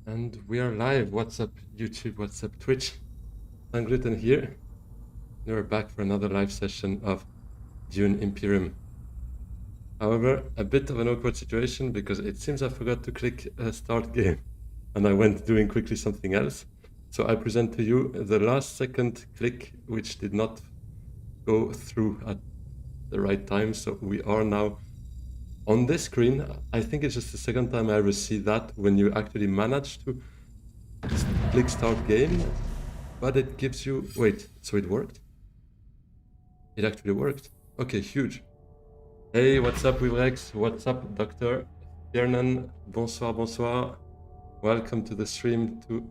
And we are live. What's up, YouTube? What's up, Twitch? Unwritten here. We're back for another live session of Dune Imperium. However, a bit of an awkward situation because it seems I forgot to click start game and I went doing quickly something else. So I present to you the last second click, which did not go through at the right time. So we are now on this screen. I think it's just the second time I ever see that when you actually manage to click start game but it gives you... Wait, so it worked? It actually worked. Okay, huge. Hey, what's up, Wivrex? What's up, Dr. Tiernan? Bonsoir, bonsoir. Welcome to the stream to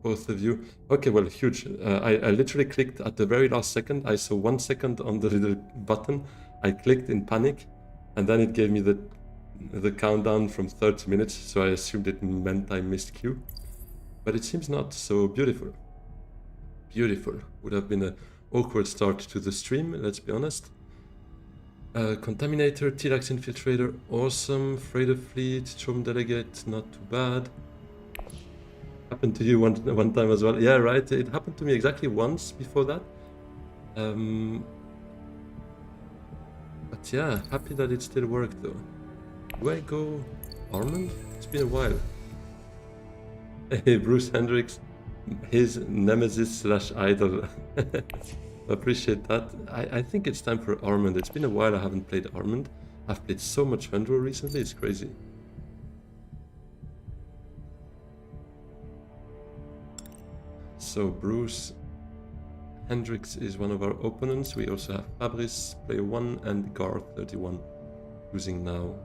both of you. Okay, well, huge. I literally clicked at the very last second. I saw 1 second on the little button. I clicked in panic, and then it gave me the countdown from 30 minutes, so I assumed it meant I missed queue. But it seems not, so beautiful. Beautiful. Would have been an awkward start to the stream, let's be honest. Contaminator, T-Rex Infiltrator, awesome. Freighter Fleet, Chom Delegate, not too bad. Happened to you one time as well. Yeah, right. It happened to me exactly once before that. But yeah, happy that it still worked though. Do I go Armand? It's been a while. Hey, Bruce Hendricks, his nemesis slash idol. Appreciate that. I think it's time for Armand. It's been a while I haven't played Armand. I've played so much Fendro recently, it's crazy. So Bruce Hendricks is one of our opponents. We also have Fabrice, player 1, and Gar31, choosing now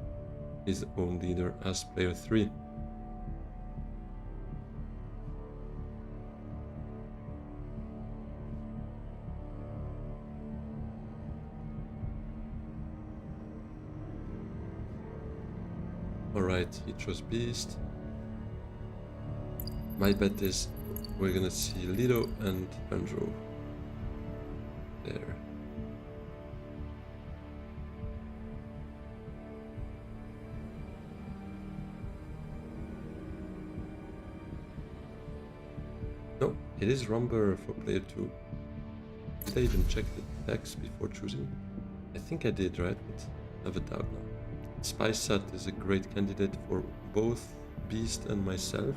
his own leader as player 3. Alright, he chose Beast. My bet is we're gonna see Lido and Fendro there. No, it is Rumber for player 2. Did I even check the text before choosing? I think I did, right? But I have a doubt now. Spysat is a great candidate for both Beast and myself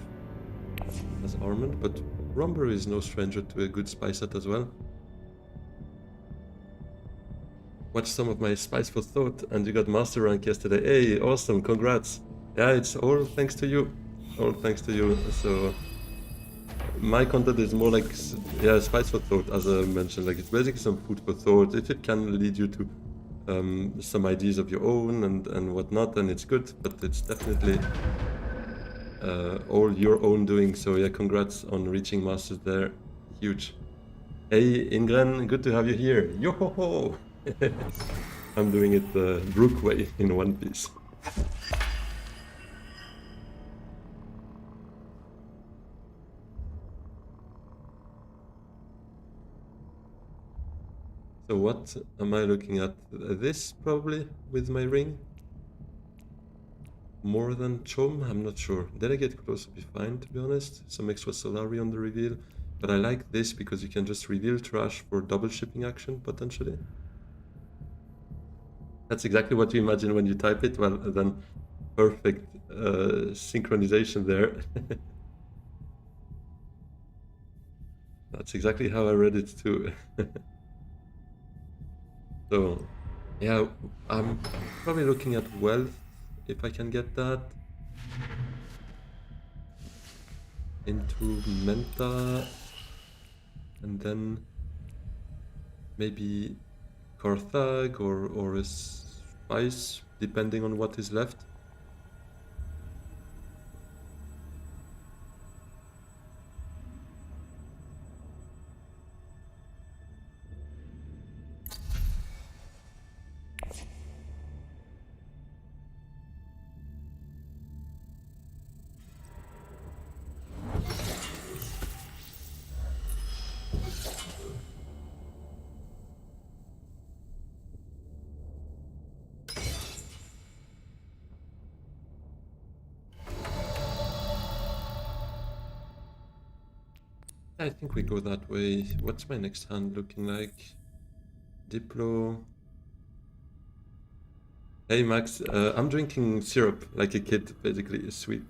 as Armand, but Rumber is no stranger to a good Spysat as well. Watched some of my Spice for Thought and you got master rank yesterday. Hey, awesome, congrats. Yeah, it's all thanks to you. All thanks to you. So my content is more like, yeah, Spice for Thought, as I mentioned. Like, it's basically some food for thought. If it can lead you to some ideas of your own and whatnot, then it's good, but it's definitely all your own doing. So yeah, congrats on reaching masters there. Huge. Hey Ingren, good to have you here. Yo ho ho! I'm doing it the Brook way in One Piece. So what am I looking at? This probably with my ring? More than Chom? I'm not sure. Delegate could also be fine, to be honest. Some extra Solari on the reveal. But I like this because you can just reveal trash for double shipping action, potentially. That's exactly what you imagine when you type it. Well, then perfect synchronization there. That's exactly how I read it too. So, yeah, I'm probably looking at wealth, if I can get that. Into Menta, and then maybe Carthag or a Spice, depending on what is left. I think we go that way. What's my next hand looking like? Diplo. Hey Max, I'm drinking syrup like a kid, basically a sweet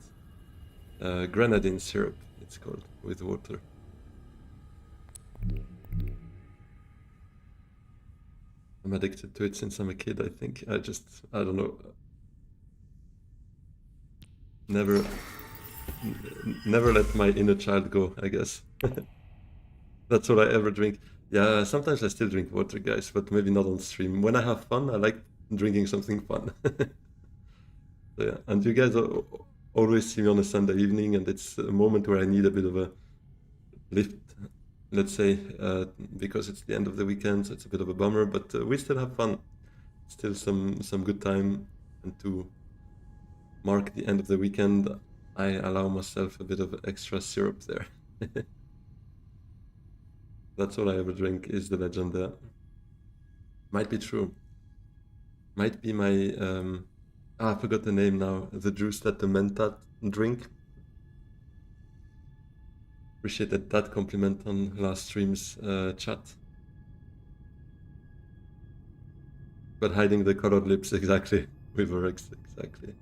grenadine syrup, it's called, with water. I'm addicted to it since I'm a kid, I think. I don't know. Never let my inner child go, I guess. That's all I ever drink. Yeah, sometimes I still drink water, guys, but maybe not on stream. When I have fun, I like drinking something fun. So, yeah, and you guys always see me on a Sunday evening, and it's a moment where I need a bit of a lift, let's say, because it's the end of the weekend, so it's a bit of a bummer, but we still have fun. Still some good time, and to mark the end of the weekend, I allow myself a bit of extra syrup there. That's all I ever drink, is the legend there. Might be true. Might be my I forgot the name now. The juice that the Mentat drink. Appreciated that compliment on last stream's chat. But hiding the colored lips, exactly. With Oryx, exactly.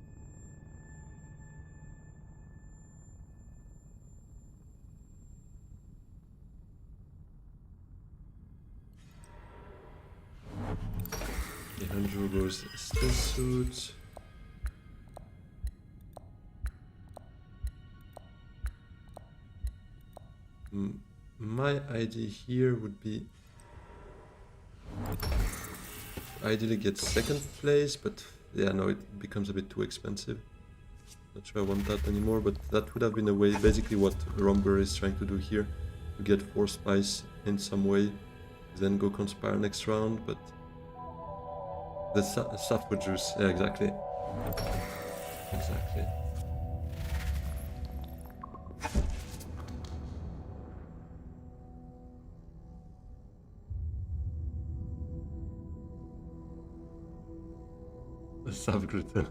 Andrew goes still suit. My idea here would be ideally get second place, but yeah, no, it becomes a bit too expensive. Not sure I want that anymore, but that would have been a way, basically what Romber is trying to do here, to get 4 spice in some way, then go conspire next round, but the Sappho juice, yeah, exactly. Exactly. The Savgluten.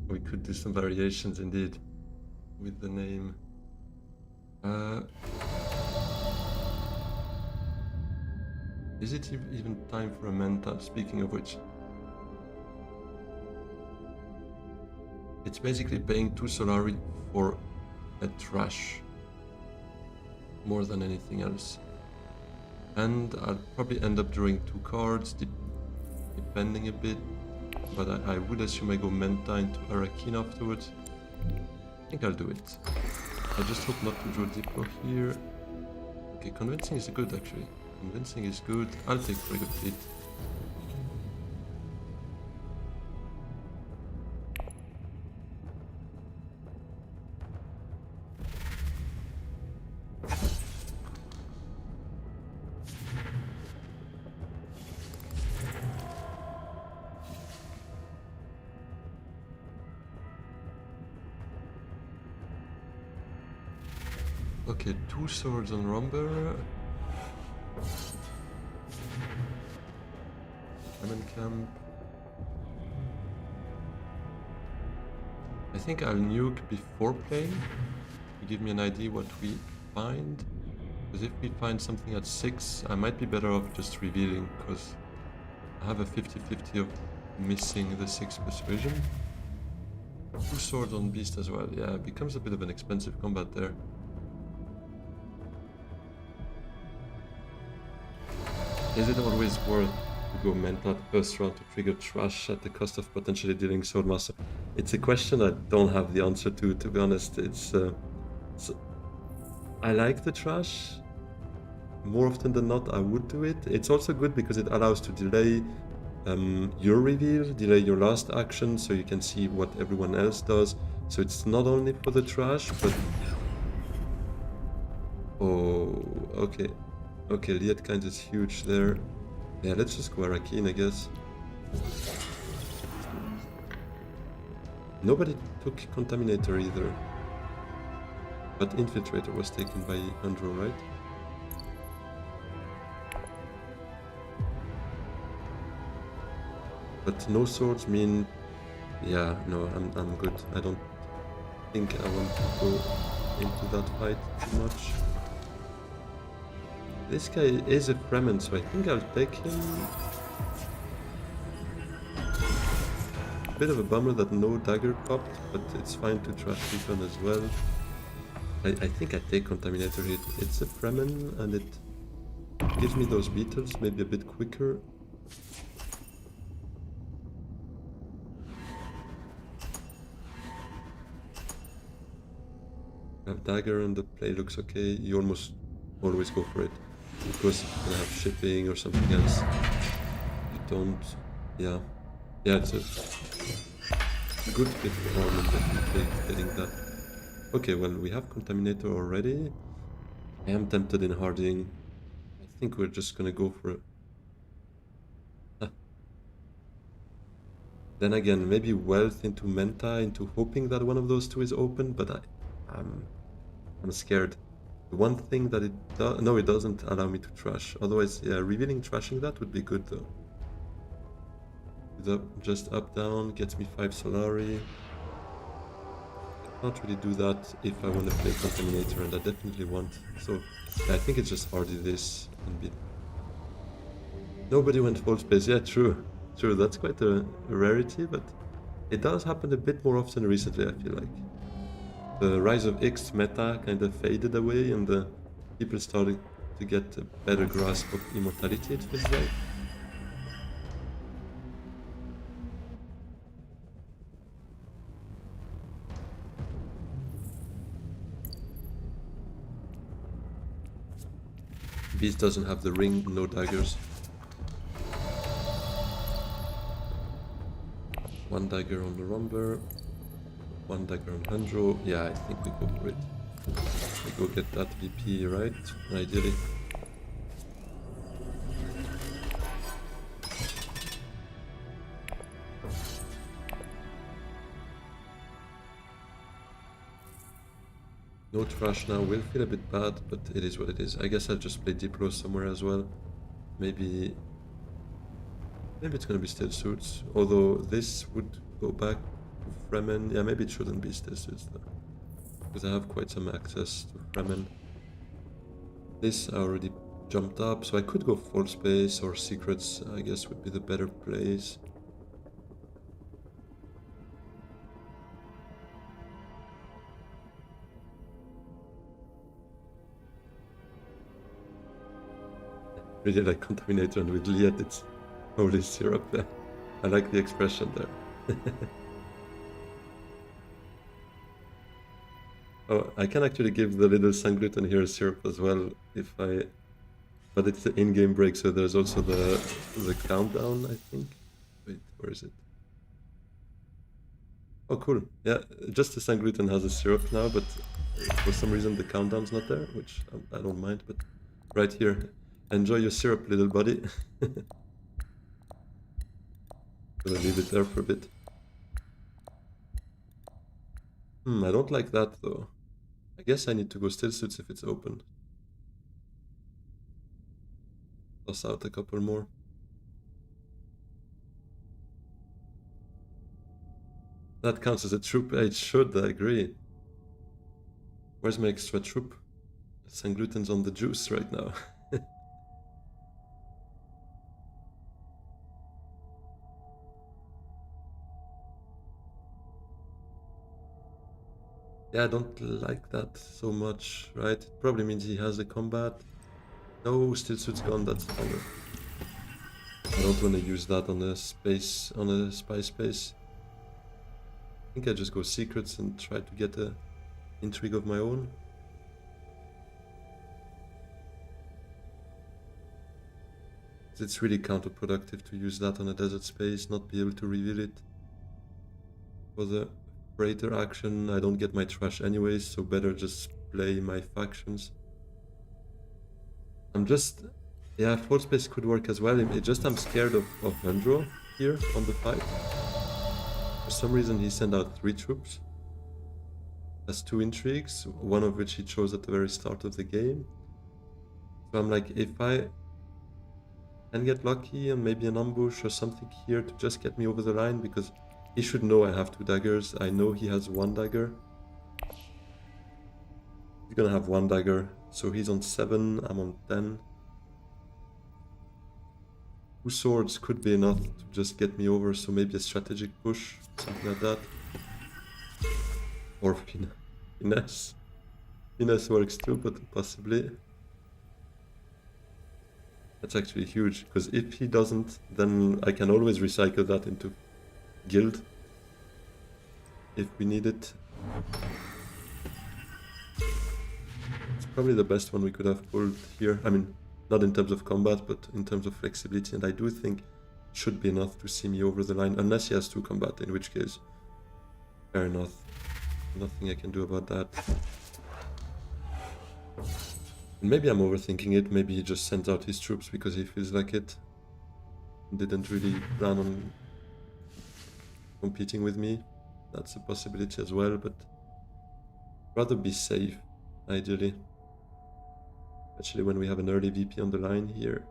We could do some variations indeed with the name. Is it even time for a Menta, speaking of which? It's basically paying 2 Solari for a trash, more than anything else. And I'll probably end up drawing 2 cards, depending a bit, but I would assume I go Menta into Arakin afterwards. I think I'll do it. I just hope not to draw Diplo here. Okay, convincing is good actually. Convincing is good. I'll take Frigate Fleet. Okay, 2 swords on Romber. Diamond Camp. I think I'll nuke before playing to give me an idea what we find. Because if we find something at 6, I might be better off just revealing, because I have a 50-50 of missing the 6 persuasion. 2 swords on Beast as well. Yeah, it becomes a bit of an expensive combat there. Is it always worth to go Mentat first round to trigger trash at the cost of potentially dealing Swordmaster? It's a question I don't have the answer to be honest. It's I like the trash. More often than not, I would do it. It's also good because it allows to delay your reveal, delay your last action, so you can see what everyone else does. So it's not only for the trash, but... Oh, okay. Okay, Liat kind is huge there. Yeah, let's just go Arakin, I guess. Nobody took Contaminator either. But Infiltrator was taken by Andro, right? But no swords mean... Yeah, no, I'm good. I don't think I want to go into that fight too much. This guy is a Fremen, so I think I'll take him. A bit of a bummer that no dagger popped, but it's fine to trash Recon as well. I think I take Contaminator. It's a Fremen, and it gives me those beetles maybe a bit quicker. Have dagger and the play looks okay, you almost always go for it. Of course, if you're gonna have shipping or something else, you don't. Yeah, yeah, it's a good bit of problem definitely getting that. Okay, well, we have Contaminator already. I am tempted in harding. I think we're just gonna go for it. Then again, maybe Wealth into Menta, into hoping that one of those two is open, but I'm scared. The one thing that it does, no, it doesn't allow me to trash. Otherwise, yeah, revealing trashing that would be good though. Just up down gets me 5 Solari. I can't really do that if I want to play Contaminator, and I definitely want. So I think it's just hardy this and be. Nobody went full space. Yeah, true. True, that's quite a rarity, but it does happen a bit more often recently, I feel like. The Rise of X meta kind of faded away, and the people started to get a better grasp of immortality, it feels like. Beast doesn't have the ring, no daggers. One dagger on the Rumber, one dagger on Handro. Yeah, I think we go for it. We go get that VP, right? Ideally. No trash now, will feel a bit bad, but it is what it is. I guess I'll just play Diplo somewhere as well. Maybe it's gonna be still suits, although this would go back to Fremen. Yeah, maybe it shouldn't be still suits though, because I have quite some access to Fremen. This I already jumped up, so I could go full space or secrets, I guess would be the better plays. Really like Contaminator, and with Liet it's holy syrup there. I like the expression there. Oh, I can actually give the little Sangluten here syrup as well if I... But it's the in-game break, so there's also the countdown, I think. Wait, where is it? Oh, cool. Yeah, just the Sangluten has a syrup now, but for some reason the countdown's not there, which I don't mind, but right here. Enjoy your syrup, little buddy. Gonna leave it there for a bit. I don't like that though. I guess I need to go still suits if it's open. Toss out a couple more. That counts as a troop. It should, I agree. Where's my extra troop? Sangluten's on the juice right now. Yeah, I don't like that so much, right? It probably means he has a combat. No, still suit's gone, that's stronger. I don't want to use that on a space, on a spy space. I think I just go secrets and try to get a intrigue of my own. It's really counterproductive to use that on a desert space, not be able to reveal it. For the freighter action, I don't get my trash anyways, so better just play my factions. I'm just... Yeah, full space could work as well. It just I'm scared of Hendro here on the fight. For some reason he sent out 3 troops. Has 2 intrigues, one of which he chose at the very start of the game. So I'm like, if I can get lucky and maybe an ambush or something here to just get me over the line, because he should know I have 2 daggers. I know he has 1 dagger. He's gonna have 1 dagger, so he's on 7, I'm on 10. 2 swords could be enough to just get me over, so maybe a strategic push, something like that. Or finesse. Finesse works too, but possibly. That's actually huge, because if he doesn't, then I can always recycle that into guild if we need it. probably the best one we could have pulled here. I mean, not in terms of combat, but in terms of flexibility, and I do think it should be enough to see me over the line, unless he has 2 combat, in which case, fair enough. Nothing I can do about that. And maybe I'm overthinking it, maybe he just sent out his troops because he feels like it. Didn't really plan on competing with me. That's a possibility as well, but rather be safe, ideally. Especially when we have an early VP on the line here.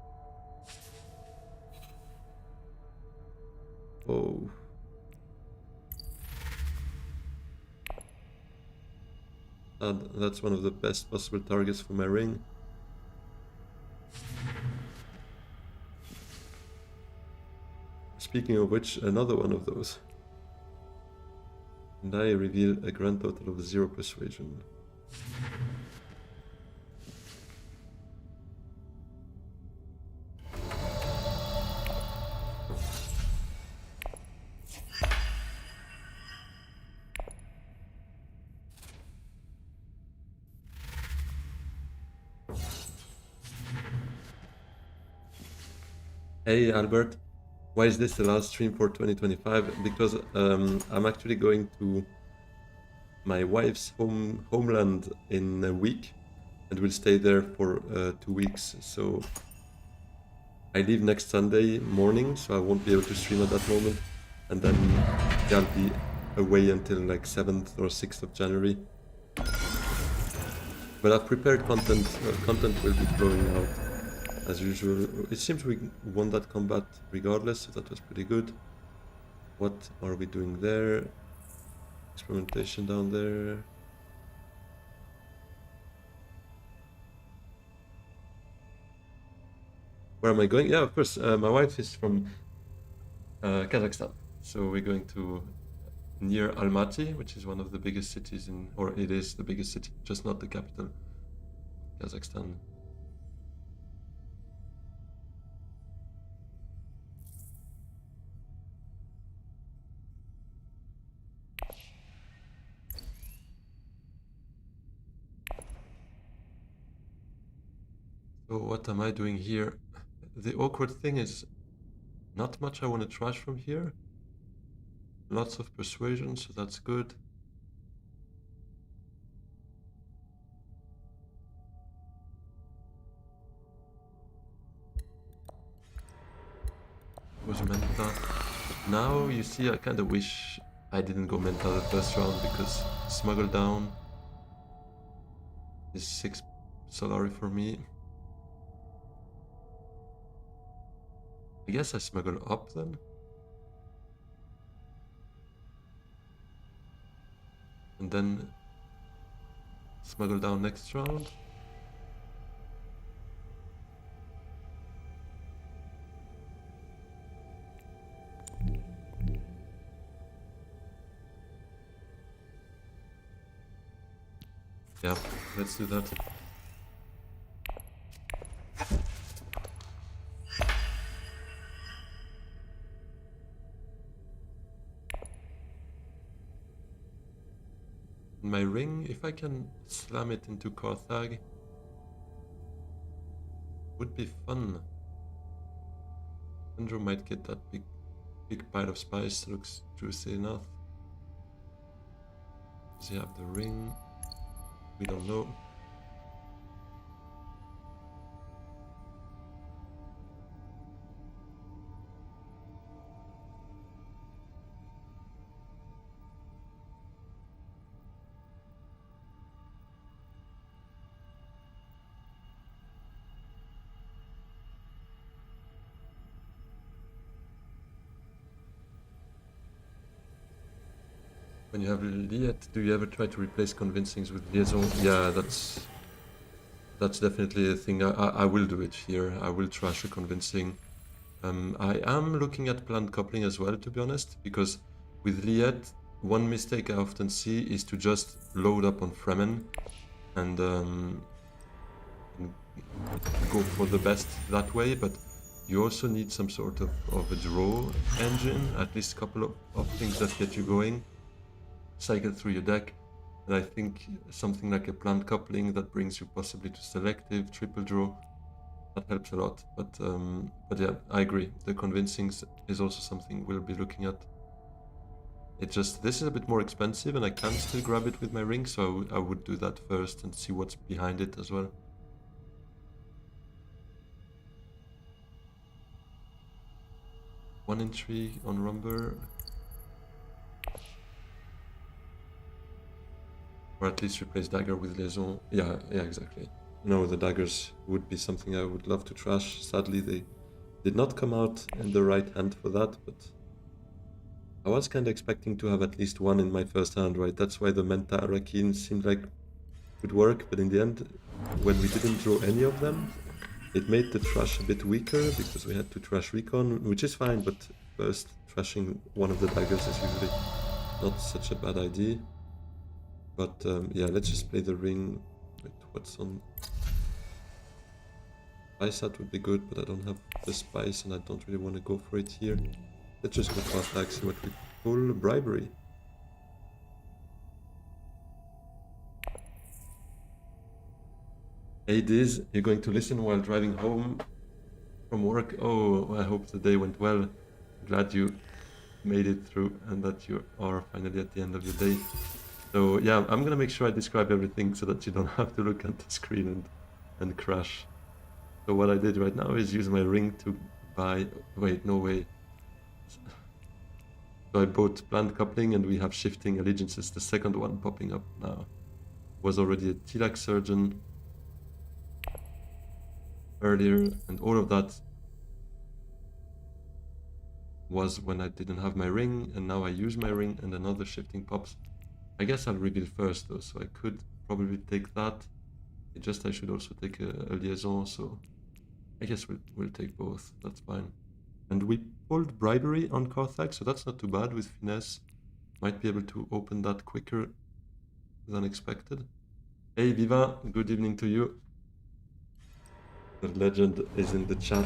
Oh. That's one of the best possible targets for my ring. Speaking of which, another one of those. And I reveal a grand total of 0 persuasion. Hey Albert, why is this the last stream for 2025? Because I'm actually going to my wife's homeland in a week, and will stay there for 2 weeks. So I leave next Sunday morning, so I won't be able to stream at that moment, and then I'll be away until like 7th or 6th of January. But I've prepared content. Content will be flowing out as usual. It seems we won that combat regardless, so that was pretty good. What are we doing there? Experimentation down there. Where am I going? Yeah, of course. My wife is from Kazakhstan, so we're going to near Almaty, which is one of the biggest cities in, or it is the biggest city, just not the capital, Kazakhstan. So what am I doing here? The awkward thing is not much I want to trash from here. Lots of persuasion, so that's good. Was Menta. But now, you see, I kind of wish I didn't go Menta the first round, because Smuggle down is 6 Solari for me. I guess I smuggle up then. And then smuggle down next round. Yeah, let's do that. My ring, if I can slam it into Carthage, would be fun. Andrew might get that big pile of spice, looks juicy enough. Does he have the ring? We don't know. When you have Liet, do you ever try to replace convincings with liaison? Yeah, that's definitely a thing. I will do it here. I will trash a convincing. I am looking at planned coupling as well, to be honest, because with Liet, one mistake I often see is to just load up on Fremen and go for the best that way, but you also need some sort of a draw engine, at least a couple of things that get you going. Cycle through your deck, And I think something like a plant coupling that brings you possibly to selective, triple draw, that helps a lot. But yeah, I agree. The convincing is also something we'll be looking at. It just, this is a bit more expensive and I can still grab it with my ring, so I would do that first and see what's behind it as well. One intrigue on Rumber. Or at least replace dagger with liaison. Yeah, exactly. No, the daggers would be something I would love to trash. Sadly, they did not come out in the right hand for that, but I was kind of expecting to have at least one in my first hand, right? That's why the Menta Arakin seemed like would work, but in the end, when we didn't draw any of them, it made the trash a bit weaker because we had to trash Recon, which is fine, but first trashing one of the daggers is usually not such a bad idea. But yeah, let's just play the ring. Wait, what's on? Spice out would be good, but I don't have the spice and I don't really want to go for it here. Let's just go fast back, see what we pull. Bribery. Hey Diz, you're going to listen while driving home from work? Oh, I hope the day went well. Glad you made it through and that you are finally at the end of your day. So yeah, I'm gonna make sure I describe everything so that you don't have to look at the screen and crash. So what I did right now is use my ring to buy... Wait, no way. So I bought plant coupling and we have shifting allegiances. The second one popping up now was already a Tilak surgeon earlier, and all of that was when I didn't have my ring, and now I use my ring and another shifting pops. I guess I'll reveal first though, so I could probably take that. It just I should also take a liaison, so I guess we'll take both. That's fine. And we pulled bribery on Carthage, so that's not too bad with finesse. Might be able to open that quicker than expected. Hey Viva, good evening to you. The legend is in the chat.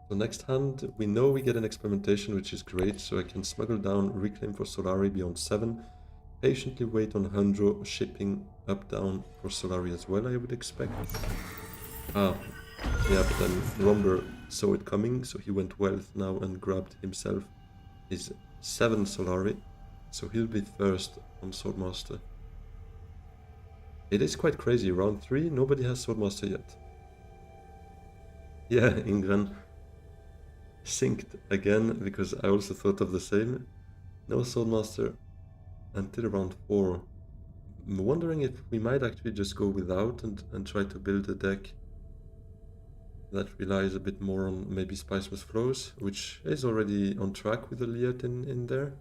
So next hand, we know we get an experimentation, which is great, so I can smuggle down Reclaim for Solari beyond 7. Patiently wait on Handro, shipping up down for Solari as well, I would expect. Ah, yeah, but then Romber saw it coming, so he went Wealth now and grabbed himself his 7 Solari, so he'll be first on Swordmaster. It is quite crazy, round 3, nobody has Swordmaster yet. Yeah, Ingran synced again, because I also thought of the same. No Swordmaster until round 4. I'm wondering if we might actually just go without and try to build a deck that relies a bit more on maybe Spiceless Flows, which is already on track with the Liat in there.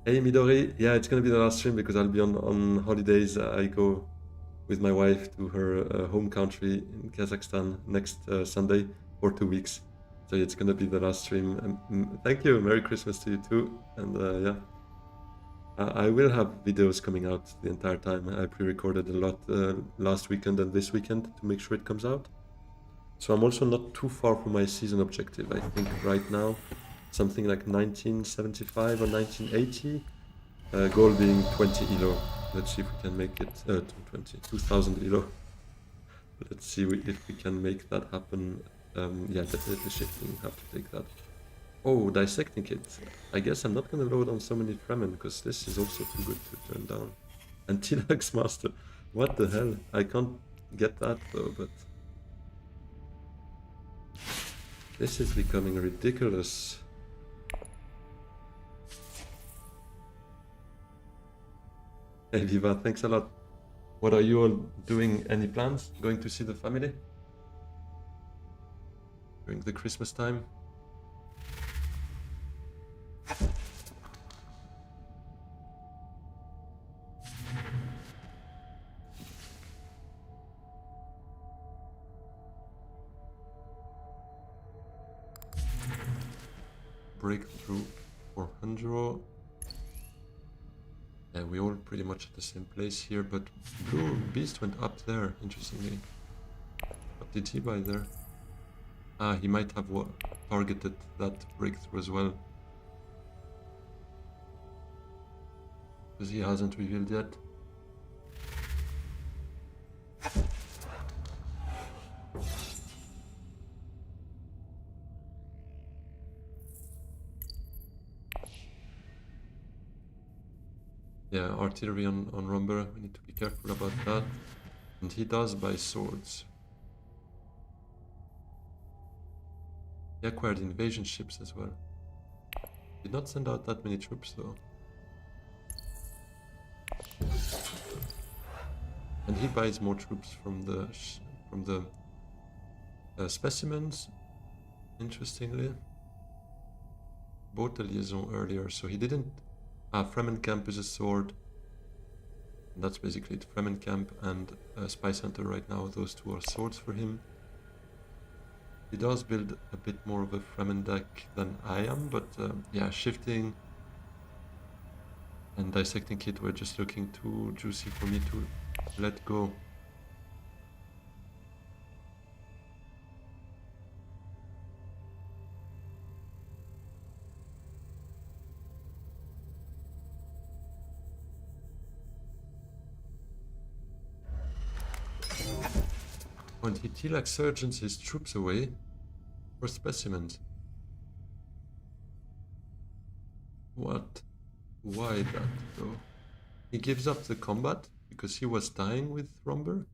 Hey Midori, yeah, it's gonna be the last stream because I'll be on holidays. I go with my wife to her home country in Kazakhstan next Sunday for 2 weeks. So it's gonna be the last stream. Thank you, Merry Christmas to you too, and yeah. I will have videos coming out the entire time. I pre-recorded a lot last weekend and this weekend to make sure it comes out. So I'm also not too far from my season objective. I think right now something like 1975 or 1980. Goal being 20 elo. Let's see if we can make it 2000 elo. Let's see if we can make that happen. Yeah, definitely shifting. Have to take that. Oh, dissecting it. I guess I'm not gonna load on so many Fremen because this is also too good to turn down. And Tilak's Master. What the hell? I can't get that though, but this is becoming ridiculous. Hey Viva, thanks a lot. What are you all doing? Any plans? Going to see the family? During the Christmas time? Breakthrough for Handro. Yeah, we all pretty much at the same place here, but Blue Beast went up there, interestingly. What did he buy there? Ah, he might have targeted that breakthrough as well. Because he hasn't revealed yet. Yeah, artillery on Rumber, we need to be careful about that. And he does buy swords. He acquired invasion ships as well. Did not send out that many troops though. And he buys more troops from the specimens, interestingly. Bought a liaison earlier, so he didn't... Fremenkamp is a sword. And that's basically it. Fremenkamp and Spice Hunter right now, those two are swords for him. He does build a bit more of a Fremen deck than I am, but yeah, shifting and dissecting kit were just looking too juicy for me to let go. And he Tilak surgeons his troops away for specimens. What? Why that though? He gives up the combat because he was dying with Rumber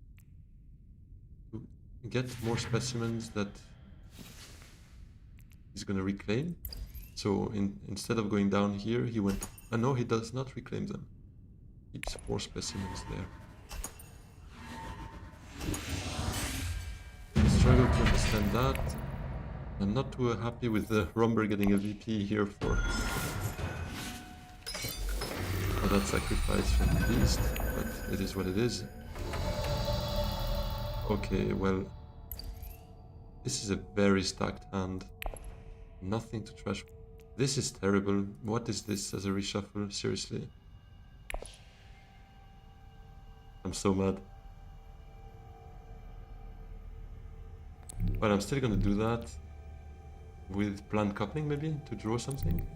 to get more specimens that he's gonna reclaim. So instead of going down here, he went... no, he does not reclaim them. Keeps 4 specimens there. I struggle to understand that. I'm not too happy with the Rumber getting a VP here for that sacrifice from the Beast, but it is what it is. Okay, well, this is a very stacked hand. Nothing to trash. This is terrible. What is this as a reshuffle? Seriously. I'm so mad. Well, I'm still gonna do that with planned coupling maybe to draw something.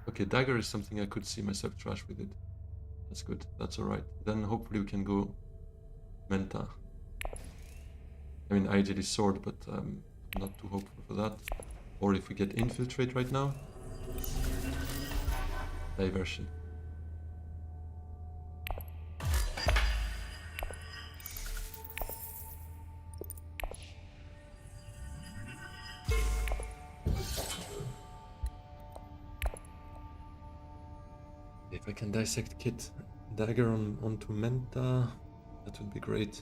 Okay, dagger is something I could see myself trash with it. That's good. That's alright. Then hopefully we can go Menta. I mean, ideally sword, but I'm not too hopeful for that. Or if we get infiltrate right now. Diversion. If I can dissect kit dagger onto Menta, that would be great.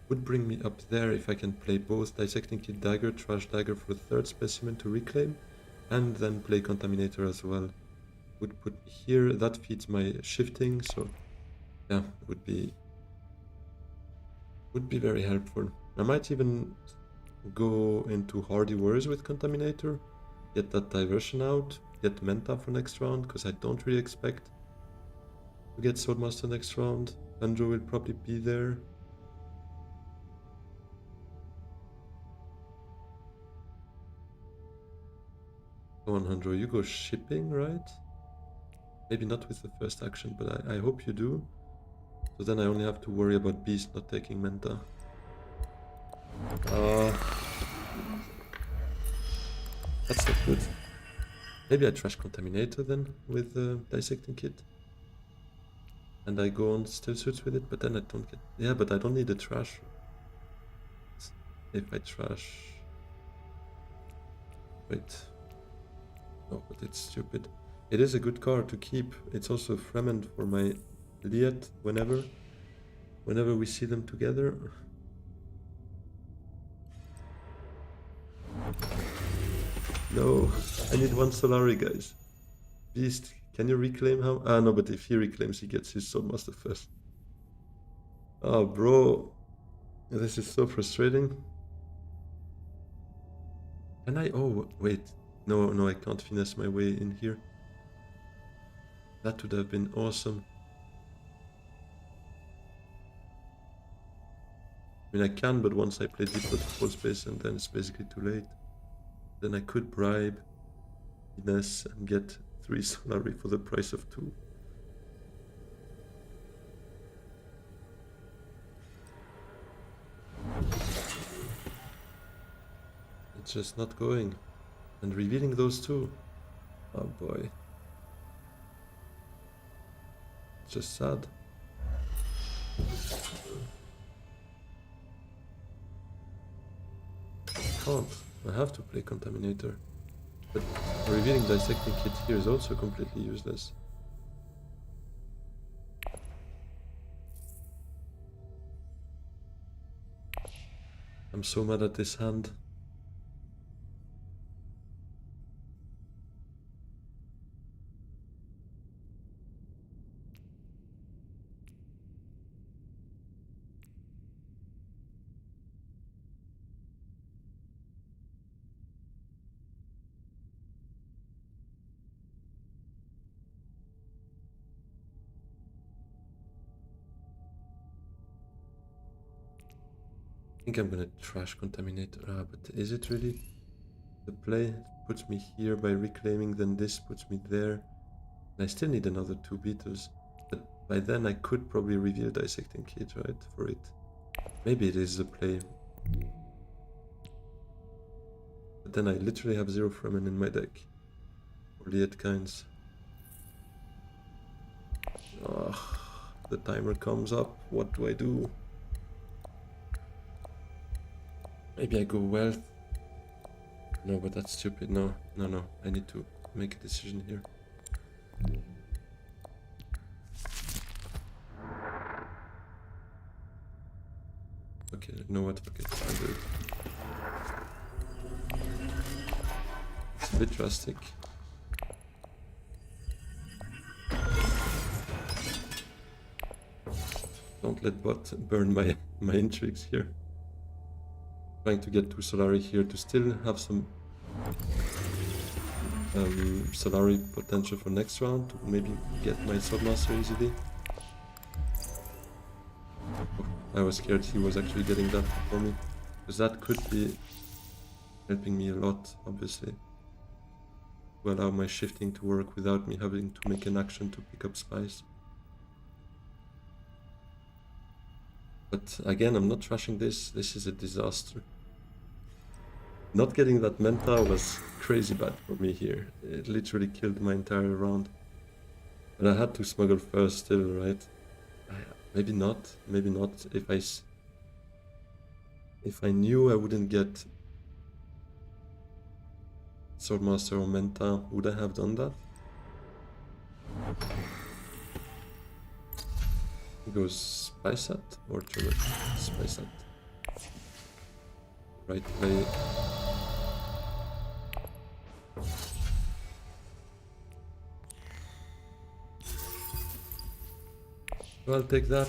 Would bring me up there if I can play both dissecting kit dagger, trash dagger for the 3rd specimen to reclaim, and then play contaminator as well. Would put me here. That feeds my shifting, so yeah, would be very helpful. I might even go into Hardy Warriors with Contaminator, get that diversion out, get Menta for next round, because I don't really expect to get Swordmaster next round. Andrew will probably be there. Come on, Andrew, you go shipping, right? Maybe not with the first action, but I hope you do. So then I only have to worry about Beast not taking Menta. That's not good. Maybe I trash Contaminator then with the Dissecting Kit. And I go on Still Suits with it, but then I don't get... Yeah, but I don't need a trash. If I trash... Wait. No, but it's stupid. It is a good card to keep. It's also Fremen for my Liat whenever we see them together. No, I need one Solari, guys. Beast, can you reclaim how? Ah, no, but if he reclaims, he gets his Swordmaster first. Oh, bro. This is so frustrating. Can I? Oh, wait. No, no, I can't finesse my way in here. That would have been awesome. I mean, I can, but once I play Deep Blood Full Space, and then it's basically too late. Then I could bribe, finesse, and get 3 Solari for the price of 2. It's just not going. And revealing those 2. Oh boy. It's just sad. I can't. I have to play Contaminator. But revealing Dissecting Kit here is also completely useless. I'm so mad at this hand. I think I'm gonna trash Contaminator. Ah, but is it really? The play puts me here by reclaiming, then this puts me there. And I still need another 2 beaters. But by then I could probably reveal Dissecting Kit, right? For it. Maybe it is the play. But then I literally have 0 Fremen in my deck. Or Liet Kynes. Ugh, the timer comes up. What do I do? Maybe I go Wealth. No, but that's stupid. No, no, no. I need to make a decision here. Okay, you know what? Okay, I'll do it. It's a bit drastic. Don't let bot burn my intrigues here. Trying to get 2 Solari here to still have some Solari potential for next round, to maybe get my Swordmaster easily. Oh, I was scared he was actually getting that for me, because that could be helping me a lot, obviously, to allow my shifting to work without me having to make an action to pick up spies. But again, I'm not trashing this. This is a disaster. Not getting that Menta was crazy bad for me here. It literally killed my entire round. But I had to smuggle first still, right? Maybe not. Maybe not. If I knew I wouldn't get Swordmaster or Menta, would I have done that? It goes Spy Set or Trigger? Spy Set. Right play. I'll take that.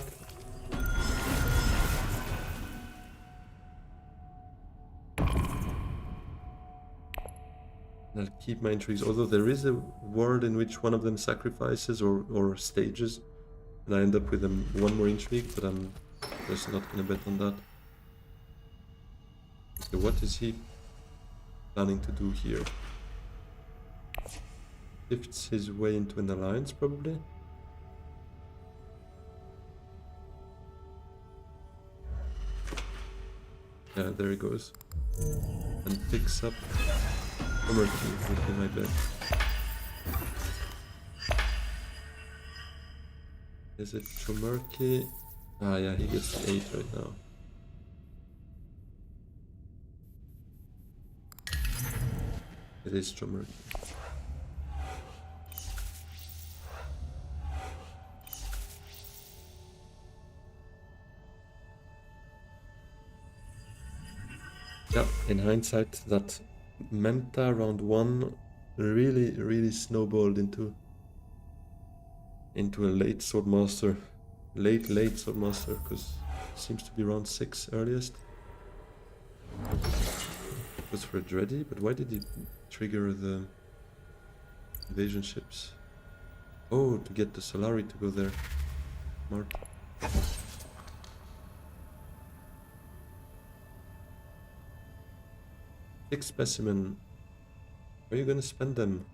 I'll keep my intrigues, although there is a world in which one of them sacrifices or stages, and I end up with one more intrigue, but I'm just not gonna bet on that. Okay, what is he planning to do here? Shifts his way into an alliance, probably? Yeah, there he goes. And picks up Murky would be my bet. Is it Chomurky? Ah, yeah, he gets 8 right now. It is Chomurky. Yeah, in hindsight, that Menta round 1 really snowballed into a late Swordmaster. Late Swordmaster, because it seems to be round 6 earliest. It was for Dreddy, but why did he trigger the invasion ships? Oh, to get the Solari to go there. Smart. Six specimen. Where are you gonna spend them?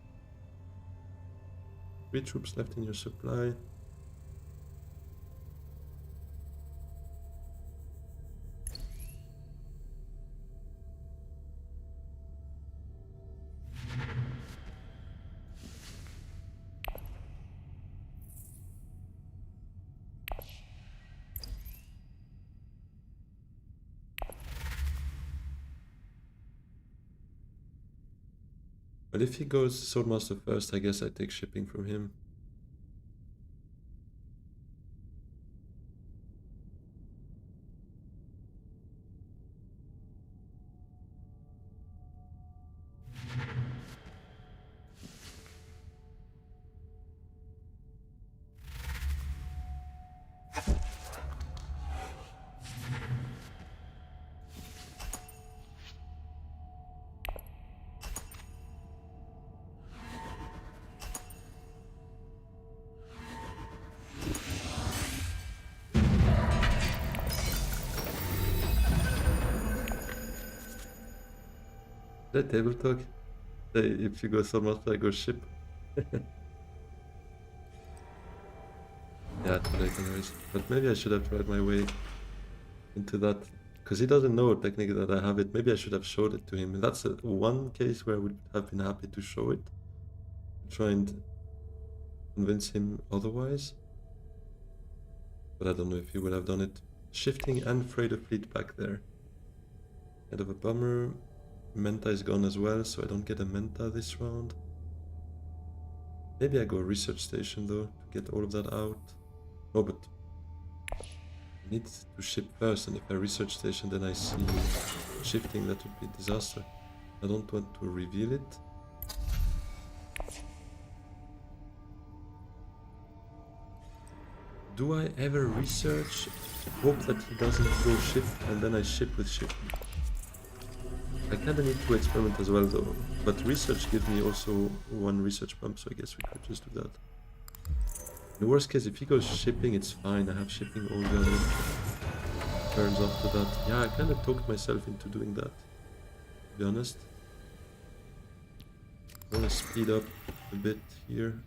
3 troops left in your supply. But if he goes Swordmaster first, I guess I take shipping from him. That table talk? Say if you go Swordmaster, I go ship. Yeah, too late anyways. But maybe I should have tried my way into that. Because he doesn't know technically that I have it. Maybe I should have showed it to him. That's one case where I would have been happy to show it. Try and convince him otherwise. But I don't know if he would have done it. Shifting and freighter fleet back there. Kind of a bummer. Menta is gone as well, so I don't get a Menta this round. Maybe I go research station though, to get all of that out. Oh, but I need to ship first, and if I research station then I see shifting, that would be a disaster. I don't want to reveal it. Do I ever research, hope that he doesn't go shift, and then I ship with shifting? I kinda need to experiment as well though, but research gives me also 1 research pump, so I guess we could just do that. In the worst case, if he goes shipping, it's fine. I have shipping all the other turns after that. Yeah, I kinda talked myself into doing that, to be honest. I wanna speed up a bit here.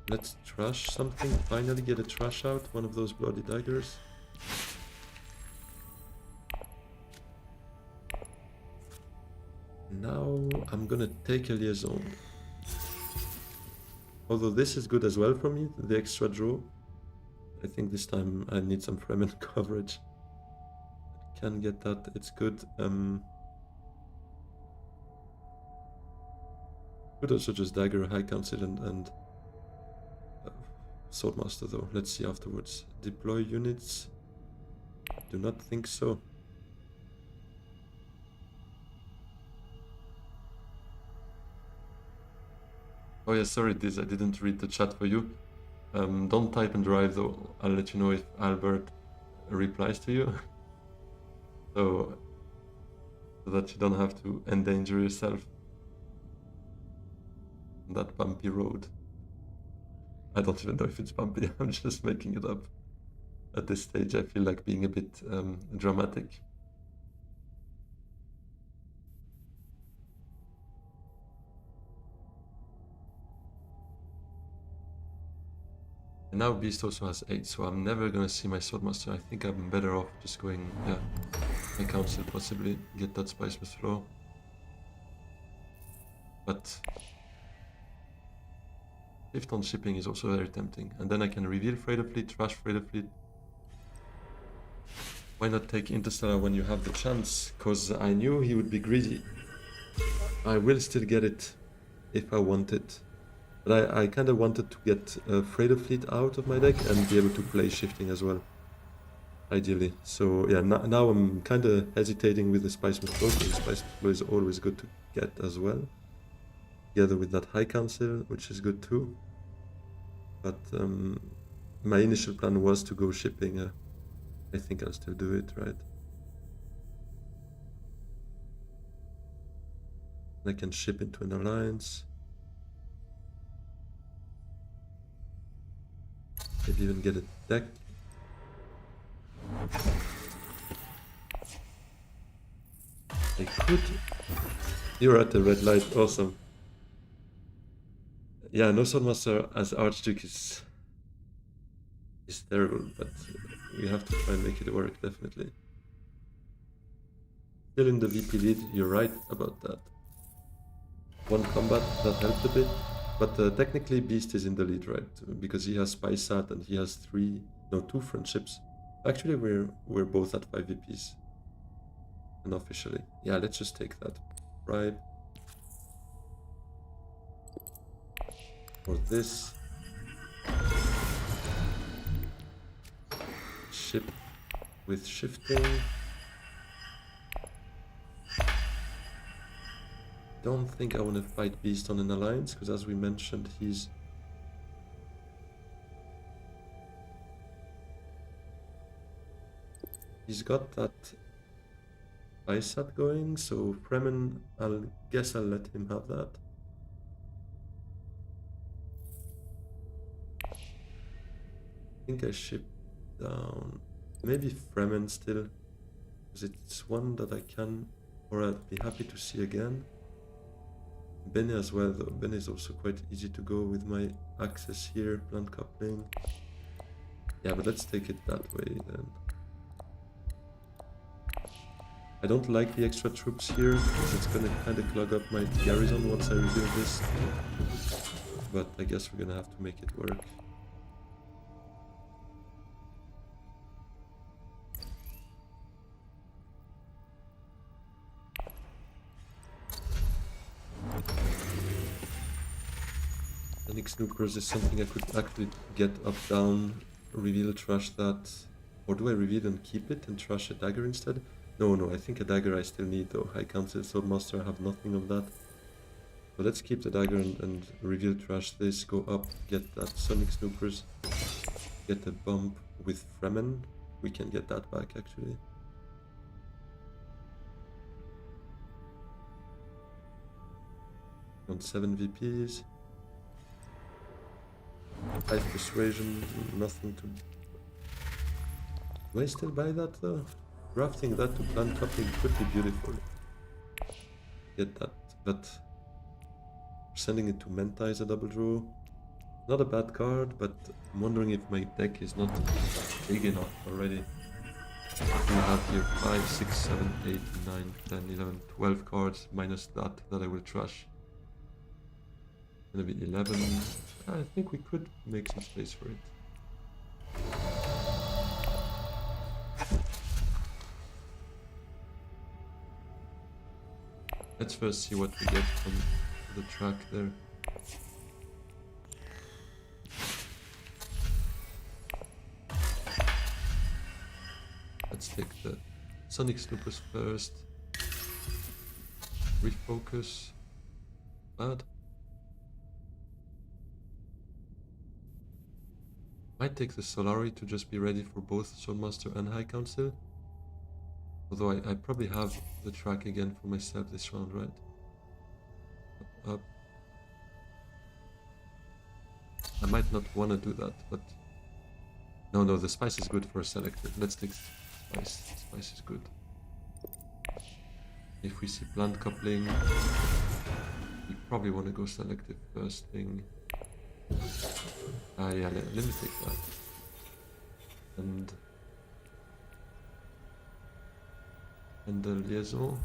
Let's trash something, finally get a trash out, one of those bloody daggers. Now I'm gonna take a liaison. Although this is good as well for me, the extra draw. I think this time I need some Fremen coverage. I can get that, it's good. Could also just dagger High Council and Swordmaster though. Let's see afterwards. Deploy units. Do not think so. Oh yeah, sorry, I didn't read the chat for you. Don't type and drive though. I'll let you know if Albert replies to you. so that you don't have to endanger yourself on that bumpy road. I don't even know if it's bumpy, I'm just making it up. At this stage I feel like being a bit dramatic. And now Beast also has 8, so I'm never gonna see my Swordmaster. I think I'm better off just going, yeah, my Council possibly, get that Spice with Flow. But shift on shipping is also very tempting. And then I can reveal Freighter Fleet, trash Freighter Fleet. Why not take Interstellar when you have the chance? Because I knew he would be greedy. I will still get it if I want it. But I kind of wanted to get Freighter Fleet out of my deck and be able to play shifting as well. ideally. So yeah, now I'm kind of hesitating with the Spice Flow, so the Spice Flow is always good to get as well. Together with that High Council, which is good too. But my initial plan was to go shipping. I think I'll still do it, right? I can ship into an alliance. Maybe even get a deck. I could. You're at the red light. Awesome. Yeah, no Swordmaster as Archduke is terrible, but we have to try and make it work, definitely. Still in the VP lead, you're right about that. One combat, that helped a bit, but technically Beast is in the lead, right? Because he has Spy Sat and he has two friendships. Actually, we're both at 5 VPs. Unofficially. Yeah, let's just take that bribe. For this. Ship with shifting. Don't think I want to fight Beast on an alliance, because as we mentioned, he's got that ISAT going, so Fremen, I'll let him have that. I think I ship down maybe Fremen still, because it's one that I can, or I'd be happy to see again. Bene as well, though. Bene is also quite easy to go with my access here, plant coupling. Yeah, but let's take it that way then. I don't like the extra troops here, because it's gonna kind of clog up my garrison once I reveal this. But I guess we're gonna have to make it work. Sonic Snoopers is something I could actually get up, down, reveal, trash that. Or do I reveal and keep it and trash a dagger instead? No, I think a dagger I still need though. High Council, Swordmaster, I have nothing of that. So let's keep the dagger and reveal, trash this, go up, get that Sonic Snoopers, get a bump with Fremen. We can get that back actually. On 7 VPs. 5 persuasion, nothing to... Do I still buy that though? Drafting that to plant coupling could be beautiful. Get that, but sending it to Menta is a double draw. Not a bad card, but I'm wondering if my deck is not big enough already. We have here 5, 6, 7, 8, 9, 10, 11, 12 cards minus that I will trash. Gonna be 11. I think we could make some space for it. Let's first see what we get from the track there. Let's take the Sonic Snoopers first. Refocus. Bad. Might take the Solari to just be ready for both Swordmaster and High Council. Although I probably have the track again for myself this round, right? Up. I might not want to do that, but... No, the Spice is good for a selective. Let's take Spice. Spice is good. If we see plant coupling, we probably want to go selective first thing. Yeah, let me take that. And the liaison.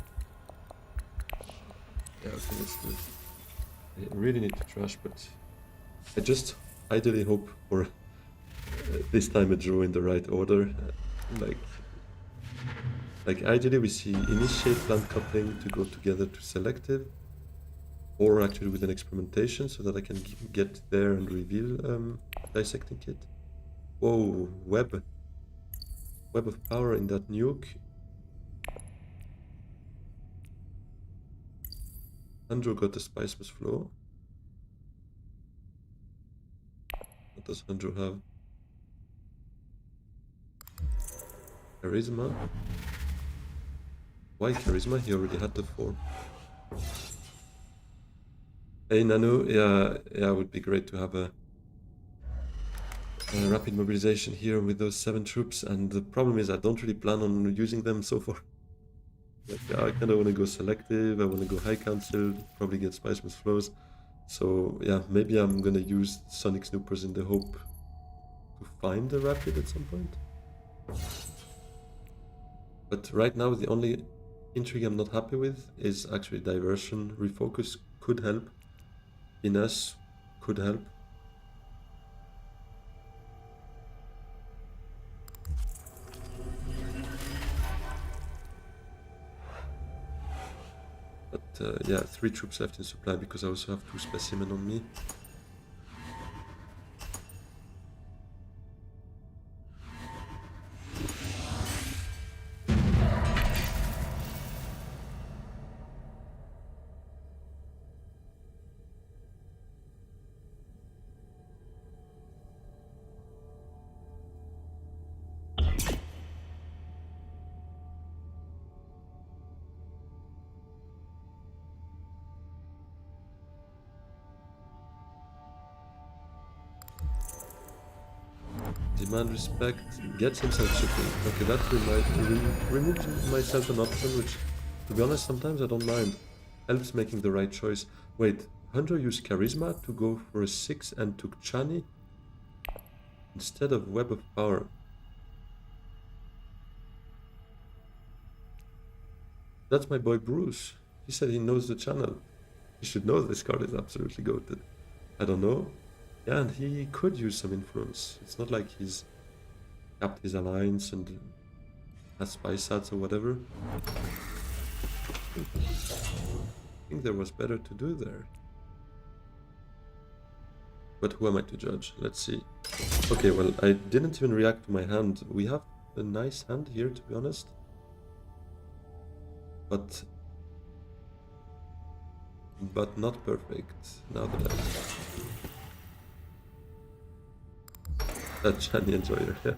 Yeah, okay, let's do it. I really need to trash, but I just ideally hope for this time a draw in the right order. Like ideally we see initiate plant coupling to go together to selective, or actually with an experimentation so that I can get there and reveal dissecting kit. Whoa, web Web of Power in that nuke. Andrew got the Spice Must Flow. What does Andrew have? Charisma. Why Charisma? He already had the 4. Hey Nanu, yeah, it would be great to have a rapid mobilization here with those 7 troops, and the problem is I don't really plan on using them so far. Like, I kind of want to go selective, I want to go high council, probably get Spice Must Flows. So yeah, maybe I'm gonna use Sonic Snoopers in the hope to find a rapid at some point. But right now the only intrigue I'm not happy with is actually diversion. Refocus could help. Finesse could help. But yeah, 3 troops left in supply because I also have 2 specimen on me. Demand respect, gets himself shipping. Okay, that removes myself an option, which, to be honest, sometimes I don't mind. Helps making the right choice. Wait, Hunter used Charisma to go for a 6 and took Chani instead of Web of Power. That's my boy Bruce. He said he knows the channel. He should know this card is absolutely goated. I don't know. Yeah, and he could use some influence. It's not like he's capped his alliance and has spy sats or whatever. I think there was better to do there. But who am I to judge? Let's see. Okay, well, I didn't even react to my hand. We have a nice hand here, to be honest. But not perfect, now that that shiny enjoyer, yeah.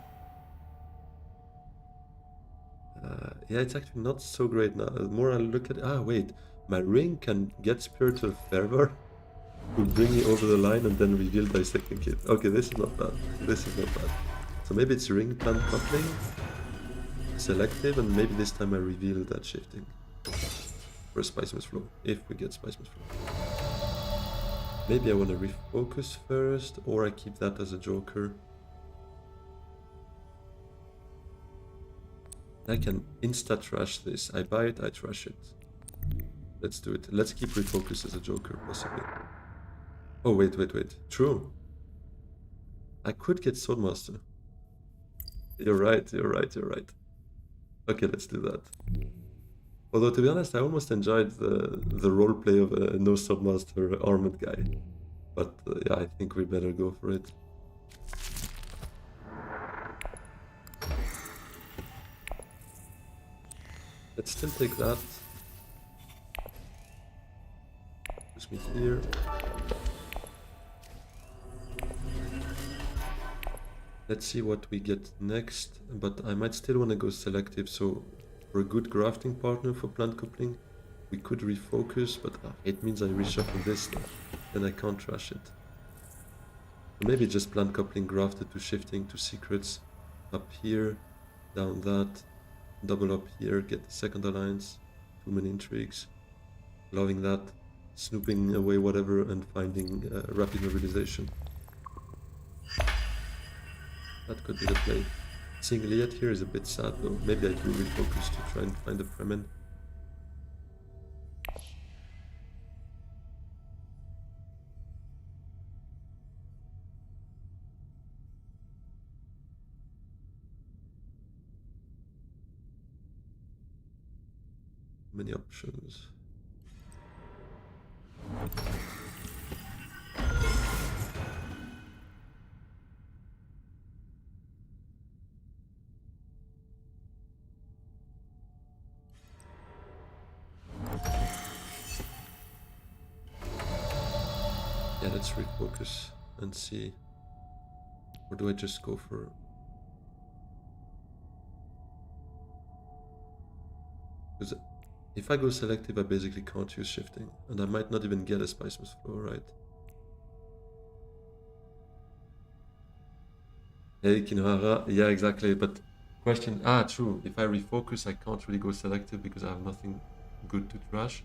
Yeah, it's actually not so great now. The more I look at it, wait, my ring can get Spiritual Fervor to bring me over the line and then reveal Dissecting Kit. Okay, this is not bad. This is not bad. So maybe it's ring plant coupling, selective, and maybe this time I reveal that shifting for a Spice Must Flow, if we get Spice Must Flow. Maybe I want to refocus first, or I keep that as a joker. I can insta-trash this. I buy it, I trash it. Let's do it. Let's keep refocus as a joker, possibly. Oh, wait. True. I could get Swordmaster. You're right. Okay, let's do that. Although, to be honest, I almost enjoyed the roleplay of a no Swordmaster armored guy. But yeah, I think we better go for it. Let's still take that. Push me here. Let's see what we get next, but I might still want to go selective, so for a good grafting partner for plant coupling, we could refocus, but it means I reshuffle this stuff, then I can't trash it. Maybe just plant coupling grafted to shifting to secrets, up here, down that, double up here, get the second alliance, too many intrigues, loving that, snooping away whatever and finding rapid mobilization. That could be the play. Seeing Liat here is a bit sad though. Maybe I do refocus to try and find a Fremen. Many options. Yeah, let's refocus and see. Or do I just go for... Because if I go selective, I basically can't use shifting. And I might not even get a Spice Must Flow, right? Hey, Kinohara. Yeah, exactly. But question... Ah, true. If I refocus, I can't really go selective because I have nothing good to trash.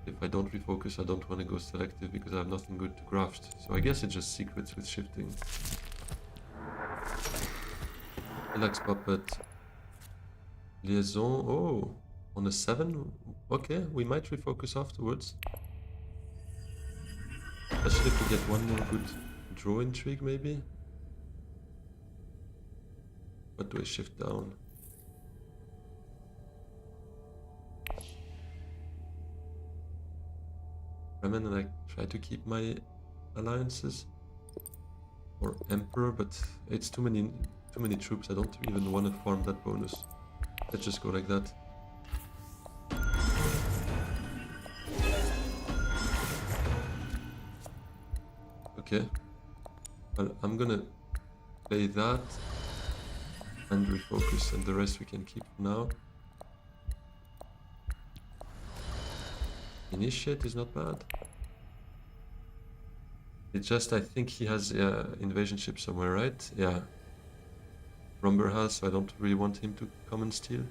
If I don't refocus, I don't want to go selective because I have nothing good to graft. So I guess it's just secrets with shifting. Relax Puppet. Liaison. Oh, on a 7? Okay, we might refocus afterwards. Especially if we get one more good draw intrigue, maybe. What do I shift down? Fremen, and I try to keep my alliances. Or Emperor, but it's too many troops. I don't even want to farm that bonus. Let's just go like that. Okay. Well, I'm gonna play that and refocus, and the rest we can keep for now. Initiate is not bad. It's just I think he has invasion ship somewhere, right? Yeah. Rumber has, so I don't really want him to come and steal.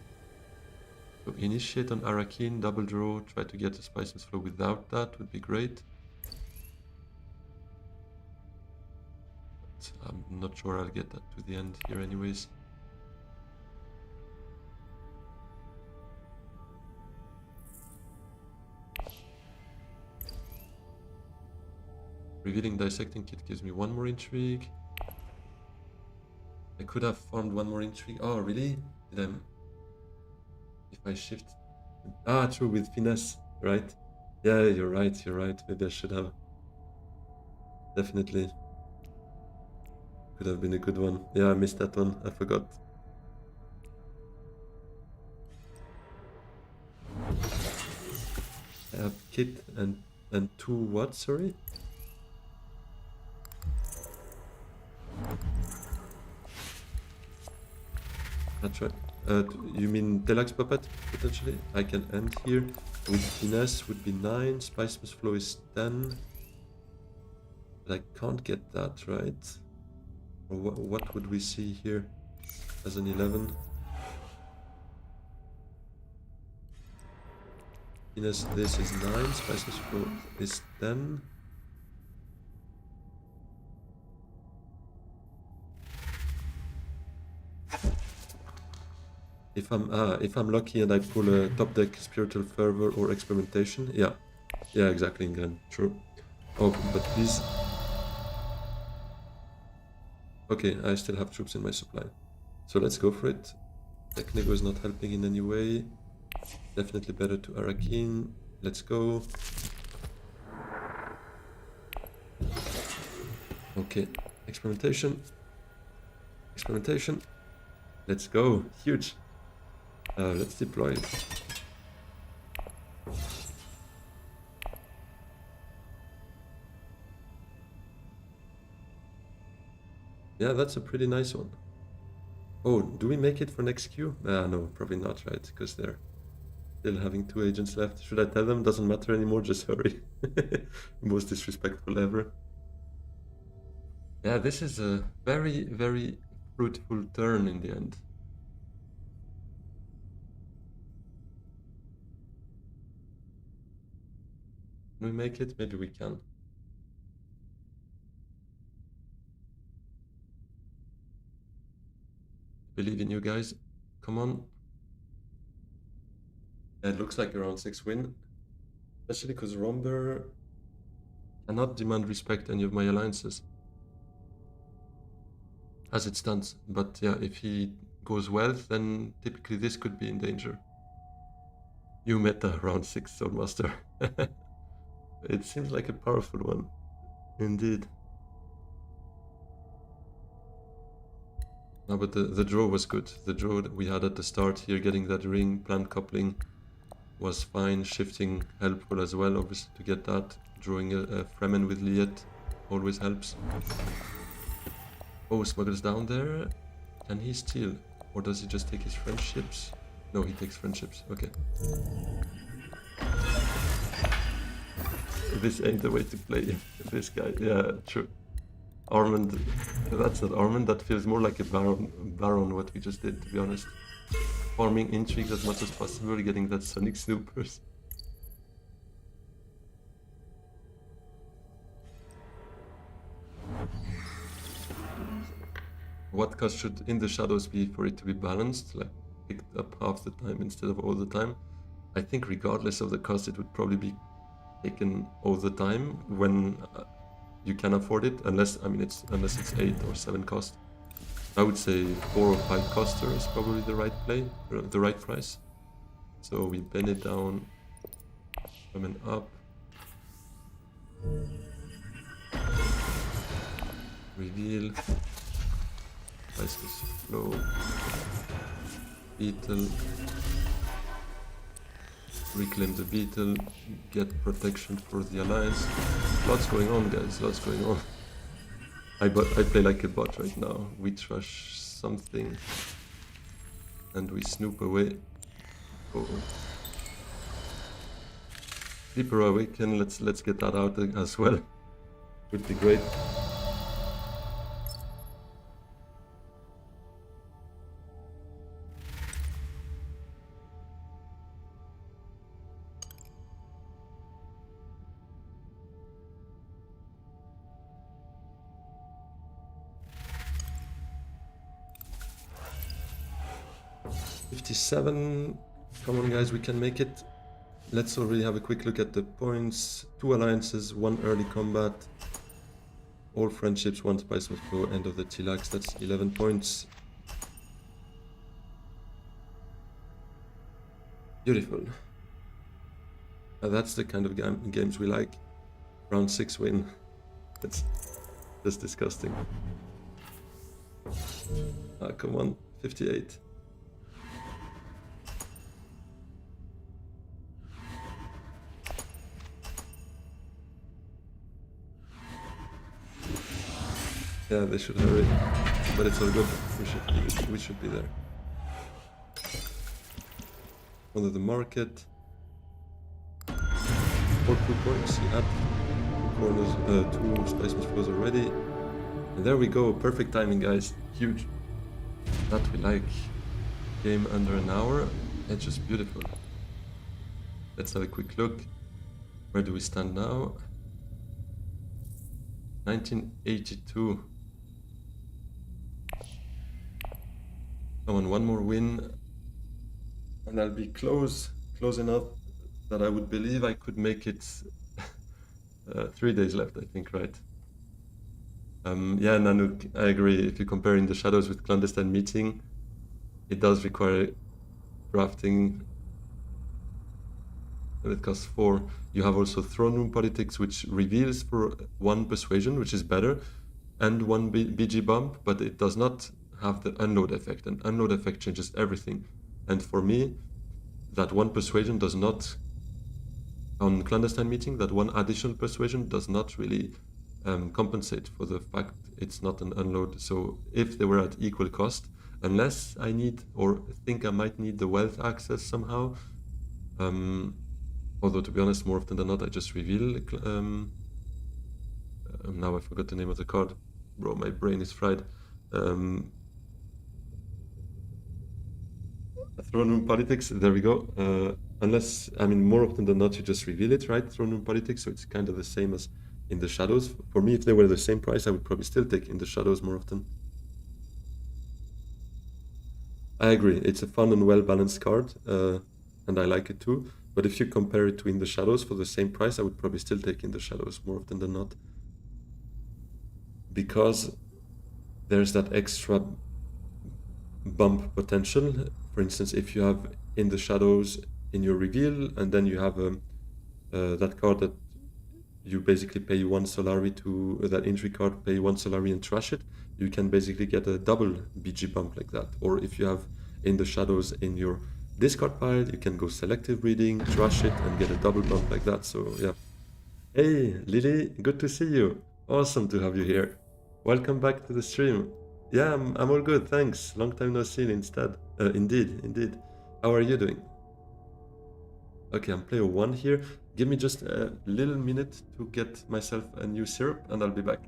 So initiate on Arakin, double draw, try to get a Spice Must Flow without that would be great. But I'm not sure I'll get that to the end here anyways. Revealing Dissecting Kit gives me one more intrigue. I could have farmed one more intrigue. Oh, really? Did I... If I shift... Ah, true, with finesse, right? Yeah, you're right, you're right. Maybe I should have. Definitely. Could have been a good one. Yeah, I missed that one. I forgot. I have kit and 2 what, sorry? That's right. You mean Deluxe Puppet, potentially? I can end here. With finesse would be 9. Spice Must Flow is 10. But I can't get that, right? Or what would we see here as an 11? Finesse, this is 9. Spice Must Flow is 10. If I'm lucky and I pull a top deck Spiritual Fervor or Experimentation, yeah, exactly, Ingren, true. Oh, but please. Okay, I still have troops in my supply, so let's go for it. Technigo is not helping in any way. Definitely better to Arakin. Let's go. Okay, experimentation. Let's go. Huge. Let's deploy it. Yeah, that's a pretty nice one. Oh, do we make it for next queue? No, probably not, right? Because they're still having 2 agents left. Should I tell them? Doesn't matter anymore, just hurry. Most disrespectful ever. Yeah, this is a very, very fruitful turn in the end. Can we make it? Maybe we can. Believe in you guys. Come on. Yeah, it looks like a round 6 win. Especially because Romber cannot demand respect any of my alliances. As it stands. But yeah, if he goes well, then typically this could be in danger. You meta round 6 Soulmaster. It seems like a powerful one. Indeed. No, but the draw was good. The draw that we had at the start here, getting that ring, plant coupling. was fine. Shifting helpful as well, obviously, to get that. Drawing a Fremen with Liet always helps. Oh, Smuggler's down there. Can he steal? Or does he just take his friendships? No, he takes friendships. Okay. This ain't the way to play this guy. Yeah, true. Armand, that's not Armand. That feels more like a Baron, what we just did, to be honest. Farming intrigue as much as possible, getting that Sonic Snoopers. What cost should In the Shadows be for it to be balanced, like picked up half the time instead of all the time? I think regardless of the cost, it would probably be taken all the time when you can afford it, unless it's 8 or 7 cost. I would say 4 or 5 coster is probably the right play, or the right price. So we bend it down, coming up. Reveal. Priceless flow. Beetle. Reclaim the beetle. Get protection for the alliance. Lots going on, guys. Lots going on. I play like a bot right now. We trash something. And we snoop away. Oh. Sleeper Awaken. Let's get that out as well. Would be great. $57. Come on, guys, we can make it. Let's already have a quick look at the points. 2 alliances, 1 early combat. All friendships, 1 spice must flow, end of the Chilax. That's 11 points. Beautiful. That's the kind of games we like. Round 6 win. That's just disgusting. Come on, 58. Yeah, they should hurry, but it's all good. We should be there. Under the market. For 2 points, he had 2 corners, 2 spice must flows already. And there we go, perfect timing, guys. Huge. That we like. Game under an hour. It's just beautiful. Let's have a quick look. Where do we stand now? 1982. Come on, 1 more win. And I'll be close enough that I would believe I could make it 3 days left, I think, right? Yeah, Nanook, I agree. If you compare In the Shadows with Clandestine Meeting, it does require drafting, and it costs 4. You have also Throne Room Politics, which reveals for 1 Persuasion, which is better, and 1 BG bump, but it does not have the unload effect, and unload effect changes everything. And for me, that 1 Persuasion does not, on Clandestine Meeting, that 1 additional Persuasion does not really compensate for the fact it's not an unload. So if they were at equal cost, unless I need or think I might need the wealth access somehow, although to be honest, more often than not, I just reveal. Now I forgot the name of the card. Bro, my brain is fried. Throne Room Politics, there we go. Unless, I mean, more often than not, you just reveal it, right? Throne Room Politics, so it's kind of the same as In the Shadows. For me, if they were the same price, I would probably still take In the Shadows more often. I agree, it's a fun and well-balanced card, and I like it too. But if you compare it to In the Shadows for the same price, I would probably still take In the Shadows more often than not. Because there's that extra bump potential. For instance, if you have In the Shadows in your reveal, and then you have that card that you basically pay 1 Solari to, that entry card, pay 1 Solari and trash it, you can basically get a double BG bump like that. Or if you have In the Shadows in your discard pile, you can go selective breeding, trash it, and get a double bump like that. So yeah. Hey, Lily, good to see you. Awesome to have you here. Welcome back to the stream. Yeah, I'm all good, thanks. Long time no see instead. Indeed. How are you doing? Okay, I'm player 1 here. Give me just a little minute to get myself a new syrup and I'll be back.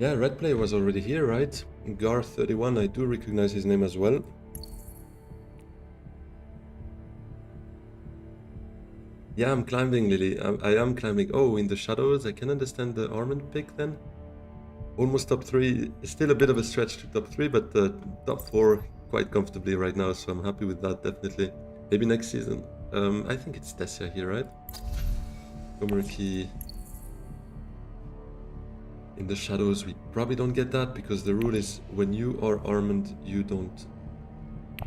Yeah, Red Play was already here, right? Gar31, I do recognize his name as well. Yeah, I'm climbing, Lily. I am climbing. Oh, in the shadows, I can understand the Armand pick then. Almost top 3. Still a bit of a stretch to top 3, but top 4 quite comfortably right now, so I'm happy with that, definitely. Maybe next season. I think it's Tessia here, right? Gomerki. In the shadows, we probably don't get that, because the rule is when you are Armand, you don't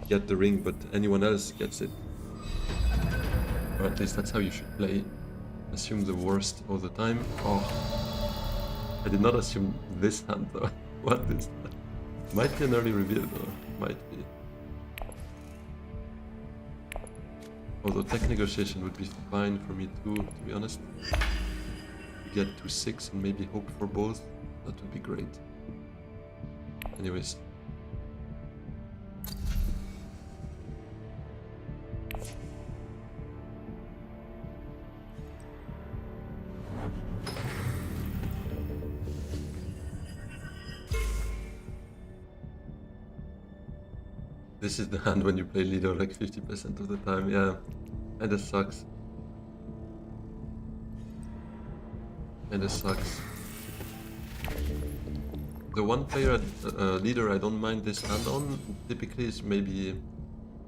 get the ring, but anyone else gets it. Or at least that's how you should play. Assume the worst all the time. Oh, I did not assume this hand though. What is that? Might be an early reveal though. Might be. Although tech negotiation would be fine for me too, to be honest. Get to 6 and maybe hope for both. That would be great. Anyways. This is the hand when you play leader like 50% of the time, yeah. And it sucks. And it sucks. The one player leader I don't mind this hand on typically is maybe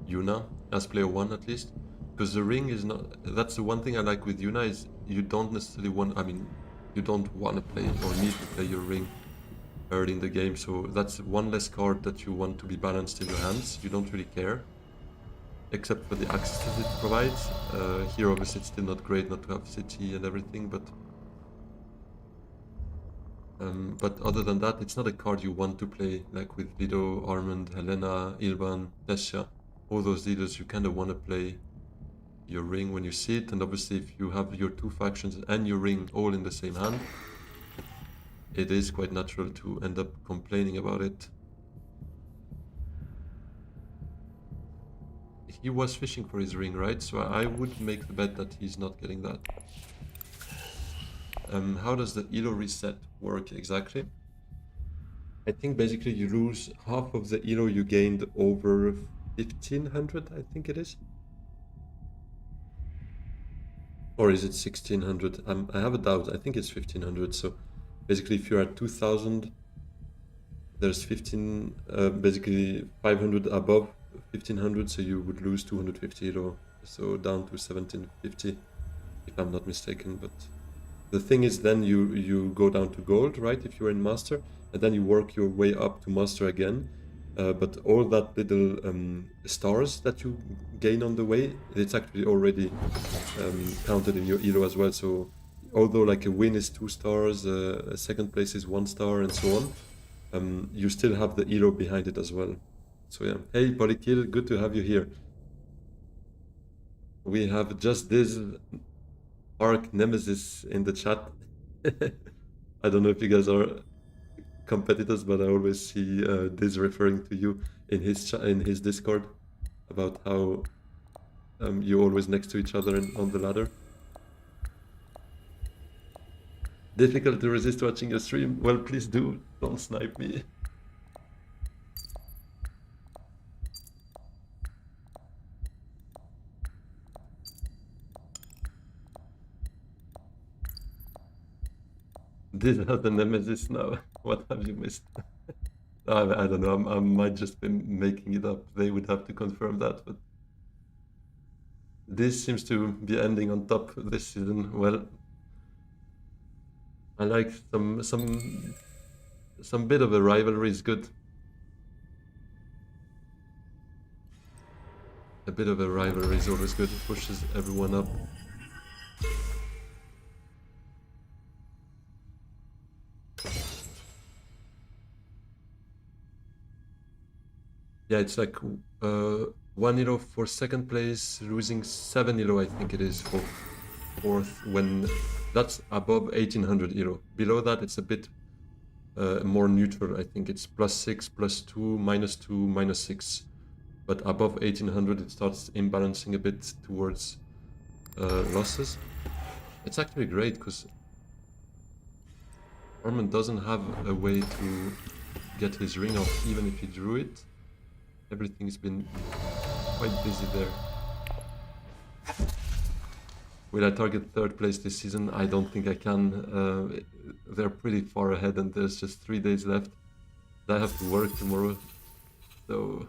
Yuna, as player 1 at least. Because the ring is not... That's the one thing I like with Yuna is you don't necessarily want... I mean, you don't want to play or need to play your ring early in the game, so that's one less card that you want to be balanced in your hands. You don't really care, except for the access that it provides. Here obviously it's still not great not to have city and everything, but other than that, it's not a card you want to play, like with Lido, Armand, Helena, Ilvan, Tessia. All those leaders, you kind of want to play your ring when you see it, and obviously if you have your 2 factions and your ring all in the same hand, it is quite natural to end up complaining about it. He was fishing for his ring, right? So I would make the bet that he's not getting that. How does the ELO reset work exactly? I think basically you lose half of the ELO you gained over 1500, I think it is. Or is it 1600? I have a doubt. I think it's 1500. So basically if you're at 2000, there's 15, basically 500 above 1500, so you would lose 250 ELO. So down to 1750, if I'm not mistaken. But the thing is, then you go down to gold, right? If you're in master, and then you work your way up to master again. But all that little stars that you gain on the way, it's actually already counted in your ELO as well. So although like a win is 2 stars, a second place is 1 star, and so on, you still have the ELO behind it as well. So yeah. Hey, Polykill, good to have you here. We have just this Arc Nemesis in the chat. I don't know if you guys are competitors, but I always see Diz referring to you in his Discord about how you're always next to each other on the ladder. Difficult to resist watching your stream? Well, please do. Don't snipe me. This has the nemesis now. What have you missed? I don't know. I might just be making it up. They would have to confirm that. But this seems to be ending on top this season. Well, I like some bit of a rivalry is good. A bit of a rivalry is always good. It pushes everyone up. Yeah, it's like 1 euro for second place, losing 7 euro, I think it is, for fourth, when that's above 1800 euro. Below that, it's a bit more neutral. I think it's +6, +2, -2, -6. But above 1800, it starts imbalancing a bit towards losses. It's actually great because Armand doesn't have a way to get his ring off, even if he drew it. Everything's been quite busy there. Will I target third place this season? I don't think I can. They're pretty far ahead and there's just 3 days left. I have to work tomorrow, so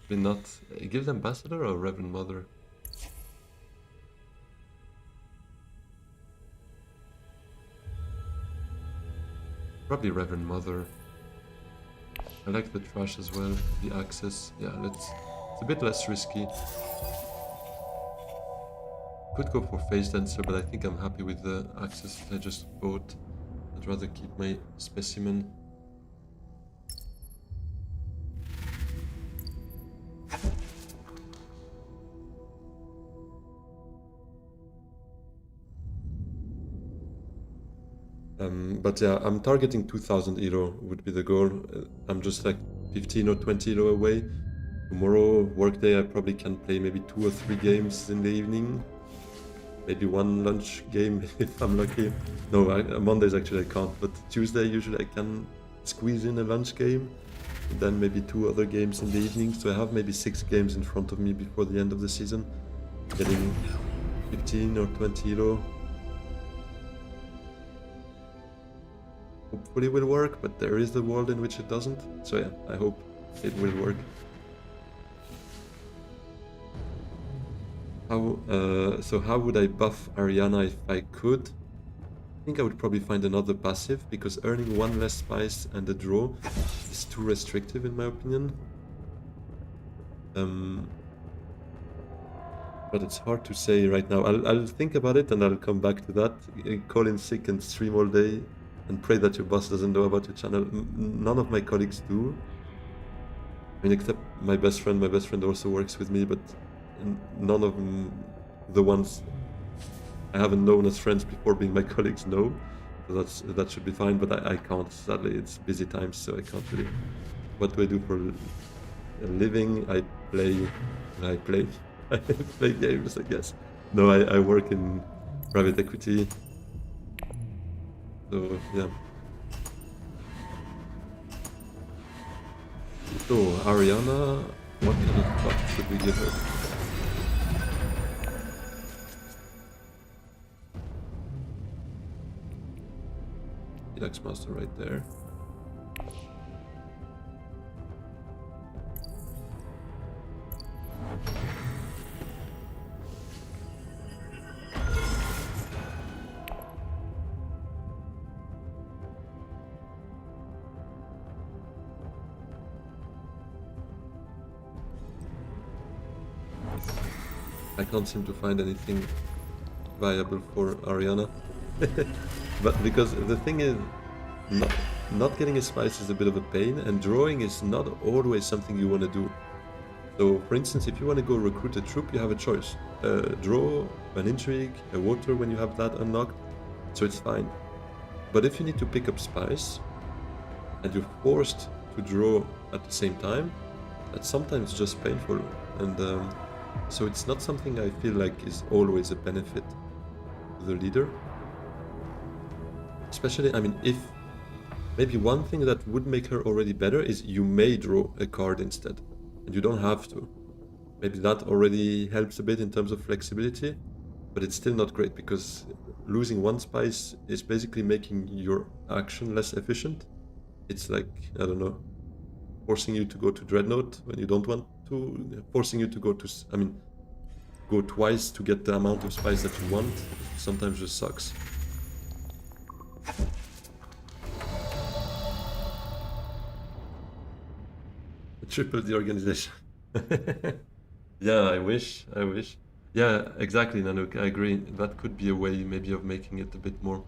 probably not. Guild Ambassador or Reverend Mother? Probably Reverend Mother. I like the trash as well, the access. Yeah, it's a bit less risky. Could go for Face Dancer, but I think I'm happy with the access I just bought. I'd rather keep my specimen. But yeah, I'm targeting 2000 euro would be the goal. I'm just like 15 or 20 euro away. Tomorrow, workday, I probably can play maybe 2 or 3 games in the evening. Maybe 1 lunch game if I'm lucky. No, Mondays actually I can't, but Tuesday usually I can squeeze in a lunch game. And then maybe 2 other games in the evening. So I have maybe 6 games in front of me before the end of the season. Getting 15 or 20 euro. Hopefully will work, but there is the world in which it doesn't. So yeah, I hope it will work. So how would I buff Ariana if I could? I think I would probably find another passive, because earning 1 less spice and a draw is too restrictive in my opinion. But it's hard to say right now. I'll think about it and I'll come back to that. Call in sick and stream all day and pray that your boss doesn't know about your channel. None of my colleagues do. I mean, except my best friend. My best friend also works with me, but none of the ones I haven't known as friends before being my colleagues know. So that should be fine, but I can't, sadly. It's busy times, so I can't really. What do I do for a living? I play I play games, I guess. No, I work in private equity. So yeah. So Ariana, what kind of buff should we give her? Deluxe Master right there. I can't seem to find anything viable for Ariana. But because the thing is, not getting a spice is a bit of a pain, and drawing is not always something you want to do. So, for instance, if you want to go recruit a troop, you have a choice. Draw, an intrigue, a water when you have that unlocked, so it's fine. But if you need to pick up spice, and you're forced to draw at the same time, that's sometimes just painful. And so it's not something I feel like is always a benefit to the leader. Especially, I mean, if maybe one thing that would make her already better is you may draw a card instead, and you don't have to. Maybe that already helps a bit in terms of flexibility, but it's still not great because losing one spice is basically making your action less efficient. It's like, I don't know, forcing you to go to Dreadnought when you don't want to, forcing you to go to, I mean, go twice to get the amount of spice that you want. Sometimes just sucks. Triple the organization. Yeah, I wish. Yeah, exactly, Nanook. I agree. That could be a way, maybe, of making it a bit more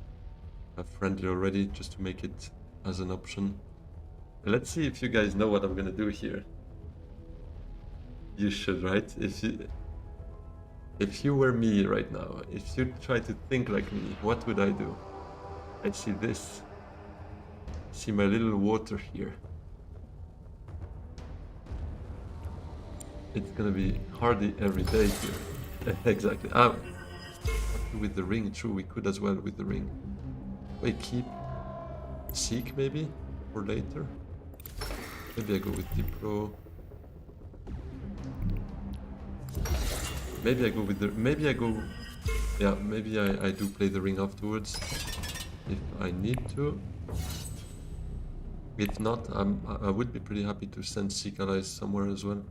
friendly already, just to make it as an option. Let's see if you guys know what I'm gonna do here. You should, right? If you were me right now, if you try to think like me, what would I do? I see this. See my little water here. It's gonna be hardy every day here. Exactly. Ah, with the ring, true, we could as well with the ring. Wait, keep Seek maybe? For later? Maybe I go with Diplo. Maybe I go with the... Maybe I go... Yeah, maybe I do play the ring afterwards. If I need to. If not, I would be pretty happy to send Seek allies somewhere as well.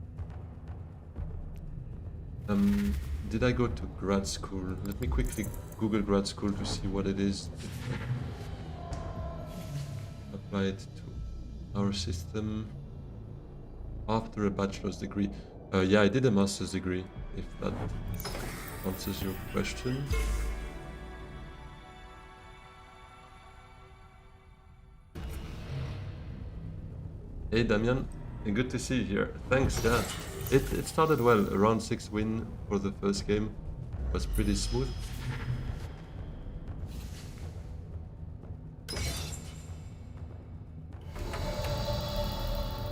Did I go to grad school? Let me quickly Google grad school to see what it is. Apply it to our system after a bachelor's degree. Yeah, I did a master's degree, if that answers your question. Hey Damian, good to see you here. Thanks, yeah. It started well, a round 6 win for the first game. Was pretty smooth.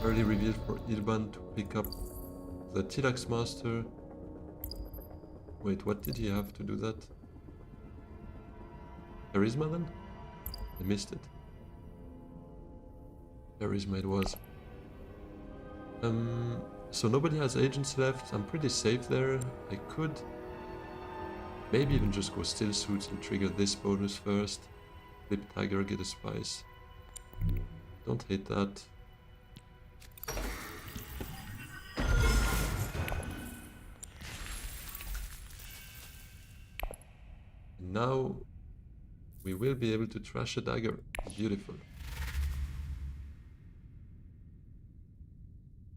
Early reveal for Ilban to pick up the Tilax Master. Wait, what did he have to do that? Charisma then? I missed it. Charisma it was. So nobody has agents left. I'm pretty safe there. I could maybe even just go still suits and trigger this bonus first. Flip Tiger, get a spice. Don't hate that. Now we will be able to trash a dagger. Beautiful.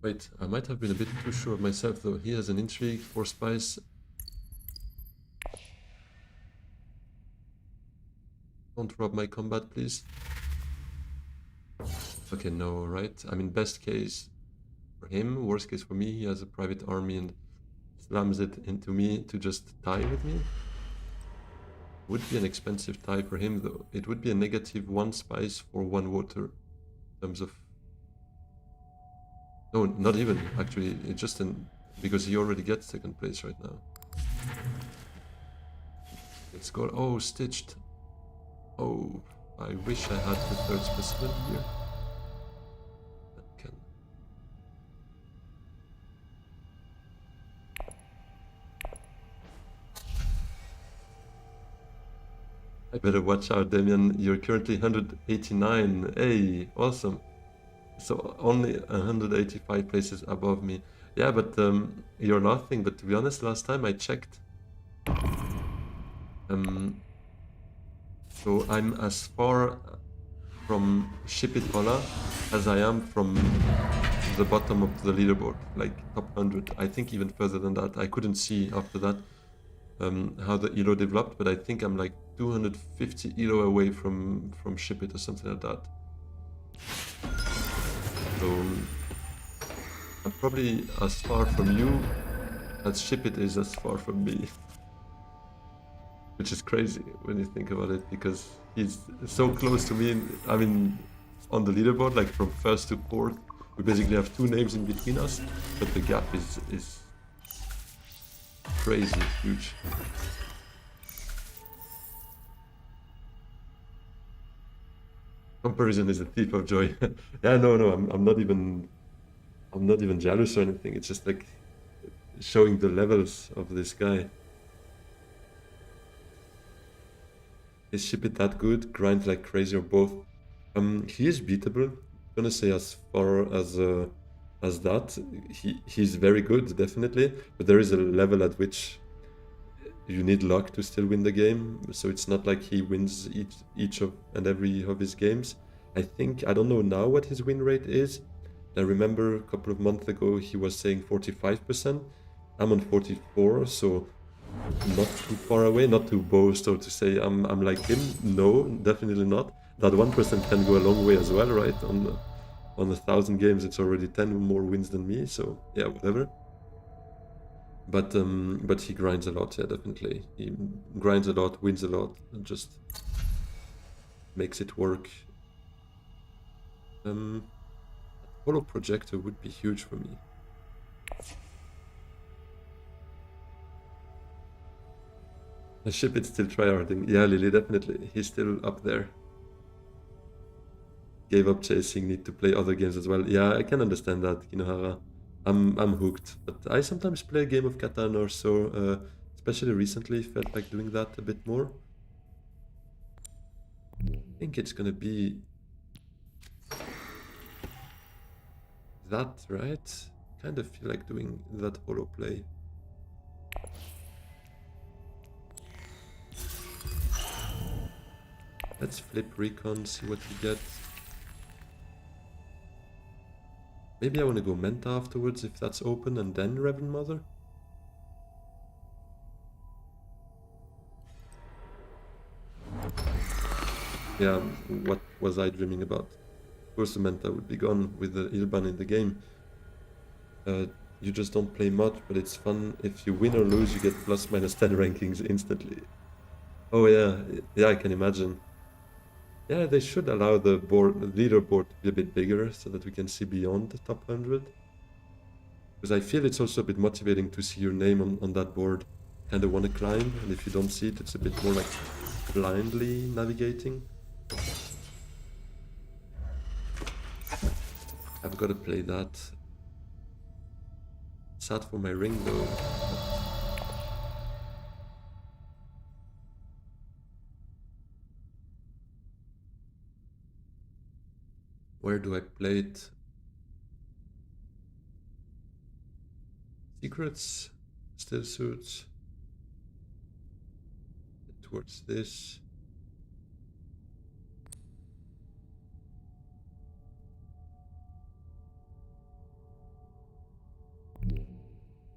Wait, I might have been a bit too sure of myself though. He has an intrigue, 4 spice. Don't rob my combat, please. Okay, no, right? I mean, best case for him, worst case for me, he has a private army and slams it into me to just tie with me. Would be an expensive tie for him though. It would be a negative 1 spice for 1 water in terms of... No, not even, actually. It's just an... because he already gets second place right now. Let's go... Oh, stitched. Oh, I wish I had the 3rd specimen here. Can... I better watch out, Damian. You're currently 189. Hey, awesome. So only 185 places above me. Yeah, but you're laughing, but to be honest, last time I checked. So I'm as far from Ship It Hola as I am from the bottom of the leaderboard, like top 100. I think even further than that. I couldn't see after that how the elo developed, but I think I'm like 250 elo away from Ship It or something like that. So I'm probably as far from you as Ship It is as far from me. Which is crazy when you think about it, because he's so close to me. I mean, on the leaderboard, like from 1st to 4th, we basically have 2 names in between us, but the gap is crazy huge. Comparison is a thief of joy. Yeah, no, I'm not even jealous or anything. It's just like showing the levels of this guy. Is Shipit that good? Grind like crazy or both? He is beatable. I'm gonna say as far as that, he's very good, definitely. But there is a level at which you need luck to still win the game. So it's not like he wins each of and every of his games. I think I don't know now what his win rate is. I remember a couple of months ago he was saying 45%. I'm on 44, so not too far away, not to boast or to say I'm like him. No, definitely not. That 1% can go a long way as well, right? On 1,000 games, it's already 10 more wins than me. So yeah, whatever. But he grinds a lot. Yeah, definitely. He grinds a lot, wins a lot, and just makes it work. Holo projector would be huge for me. The ship is still tryharding. Yeah, Lily, definitely. He's still up there. Gave up chasing, need to play other games as well. Yeah, I can understand that, Kinohara. I'm hooked. But I sometimes play a game of Catan or so, especially recently, felt like doing that a bit more. I think it's gonna be that, right? Kind of feel like doing that holo play. Let's flip recon, see what we get. Maybe I want to go Menta afterwards if that's open, and then Reverend Mother. Yeah, what was I dreaming about? Of course the Menta would be gone with the Ilban in the game. You just don't play much, but it's fun. If you win or lose, you get plus minus 10 rankings instantly. Oh yeah, I can imagine. Yeah, they should allow the leaderboard to be a bit bigger so that we can see beyond the top 100. Because I feel it's also a bit motivating to see your name on that board. Kind of want to climb, and if you don't see it, it's a bit more like blindly navigating. I've got to play that. Sad for my ring though. Where do I play it? Secrets, still suits. Towards this.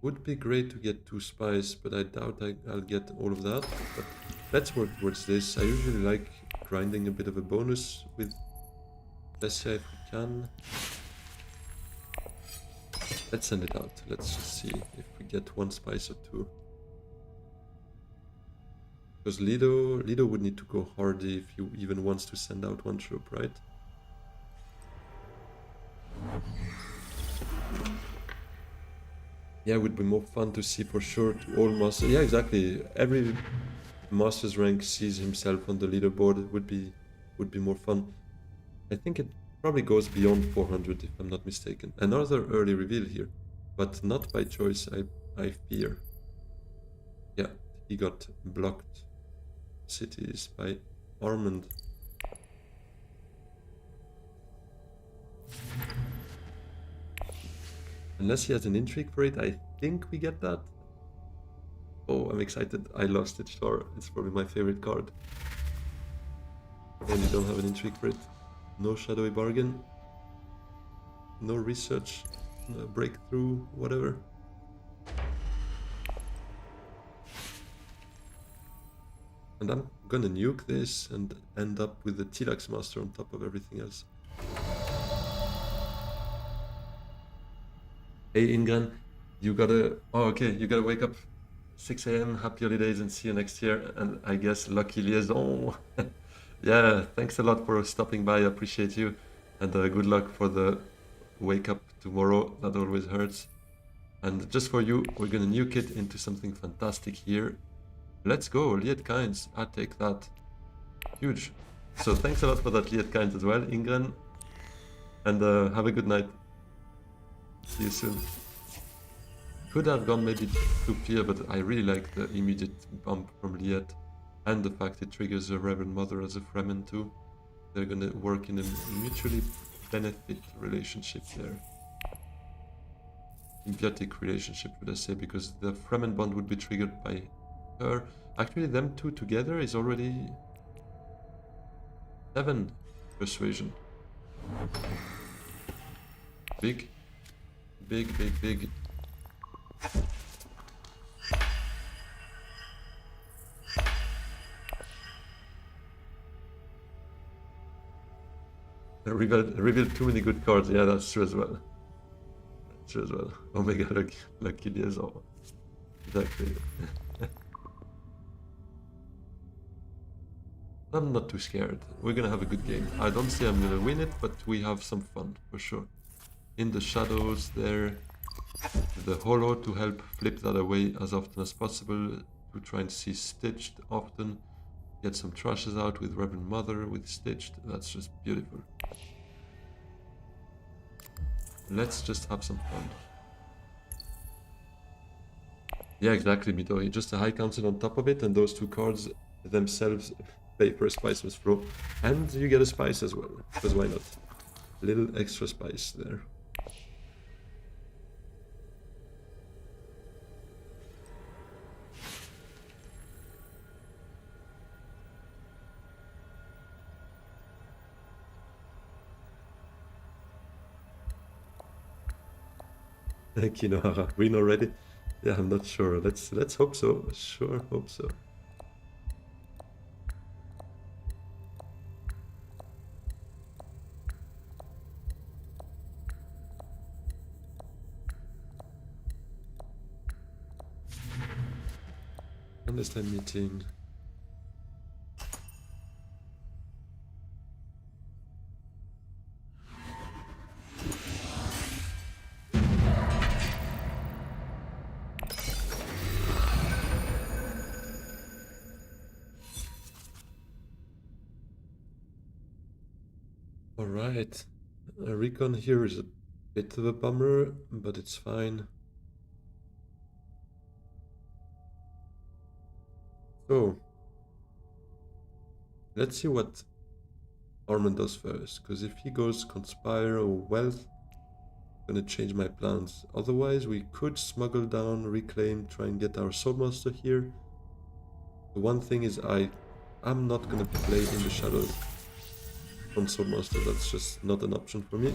Would be great to get 2 spies, but I doubt I'll get all of that. But let's work towards this. I usually like grinding a bit of a bonus with Bessia if we can. Let's send it out. Let's just see if we get 1 spice or 2. Because Lido would need to go hardy if he even wants to send out 1 troop, right? Yeah, it would be more fun to see for sure to all masters. Yeah, exactly. Every master's rank sees himself on the leaderboard. It would be more fun. I think it probably goes beyond 400 if I'm not mistaken. Another early reveal here, but not by choice, I fear. Yeah, he got blocked cities by Armand. Unless he has an intrigue for it, I think we get that. Oh, I'm excited. I lost it, sure. It's probably my favorite card. And you don't have an intrigue for it. No shadowy bargain. No research. No breakthrough, whatever. And I'm gonna nuke this and end up with the Tilax Master on top of everything else. Hey Ingran, you gotta... Oh, okay, you gotta wake up 6 a.m. Happy holidays and see you next year. And I guess lucky liaison. Yeah, thanks a lot for stopping by. I appreciate you. And good luck for the wake up tomorrow. That always hurts. And just for you, we're gonna nuke it into something fantastic here. Let's go, Liet Kynes. I'll take that. Huge. So thanks a lot for that, Liet Kynes, as well, Ingran. And have a good night. See you soon. Could have gone maybe to Pier, but I really like the immediate bump from Liet. and the fact it triggers a Reverend Mother as a Fremen too. They're gonna work in a mutually benefit relationship there. Symbiotic relationship, would I say, because the Fremen bond would be triggered by her. Actually, them two together is already 7 persuasion. Big. Big, big, big. Revealed too many good cards. Yeah, that's true as well. That's true as well. Omega lucky liaison. Exactly. I'm not too scared. We're gonna have a good game. I don't say I'm gonna win it, but we have some fun for sure. In the shadows there, the holo to help flip that away as often as possible, to try and see Stitched often. Get some trashes out with Reverend Mother, with Stitched. That's just beautiful. Let's just have some fun. Yeah, exactly, Midori. Just a high council on top of it, and those two cards themselves pay for a spice must throw. And you get a spice as well, because why not? A little extra spice there. Kinohara, win already? Yeah, I'm not sure. Let's hope so. Sure, hope so. Understand meeting. Alright. A recon here is a bit of a bummer, but it's fine. So, let's see what Armin does first, because if he goes Conspire or Wealth, I'm gonna change my plans. Otherwise, we could smuggle down, reclaim, try and get our Swordmaster here. The one thing is I'm not gonna play in the shadows on Swordmaster. That's just not an option for me.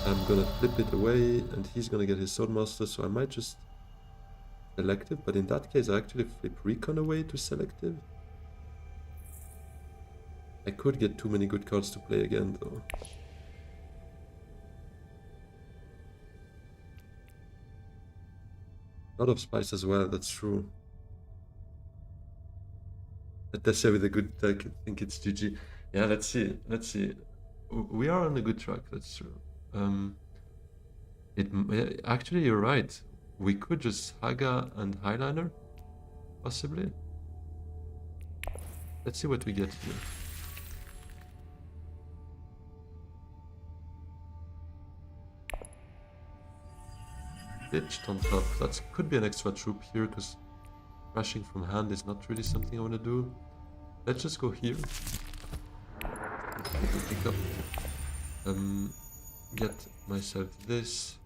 I'm gonna flip it away, and he's gonna get his Swordmaster, so I might just selective, but in that case I actually flip Recon away to selective. I could get too many good cards to play again though. A lot of spice as well, that's true. Tessa with a good deck, I think it's GG. Yeah, let's see, let's see. We are on a good track, that's true. Actually, you're right. We could just Haga and Highliner, possibly. Let's see what we get here. Ditched on top. That could be an extra troop here, because crashing from hand is not really something I want to do. Let's just go here. Pick up. Get myself this.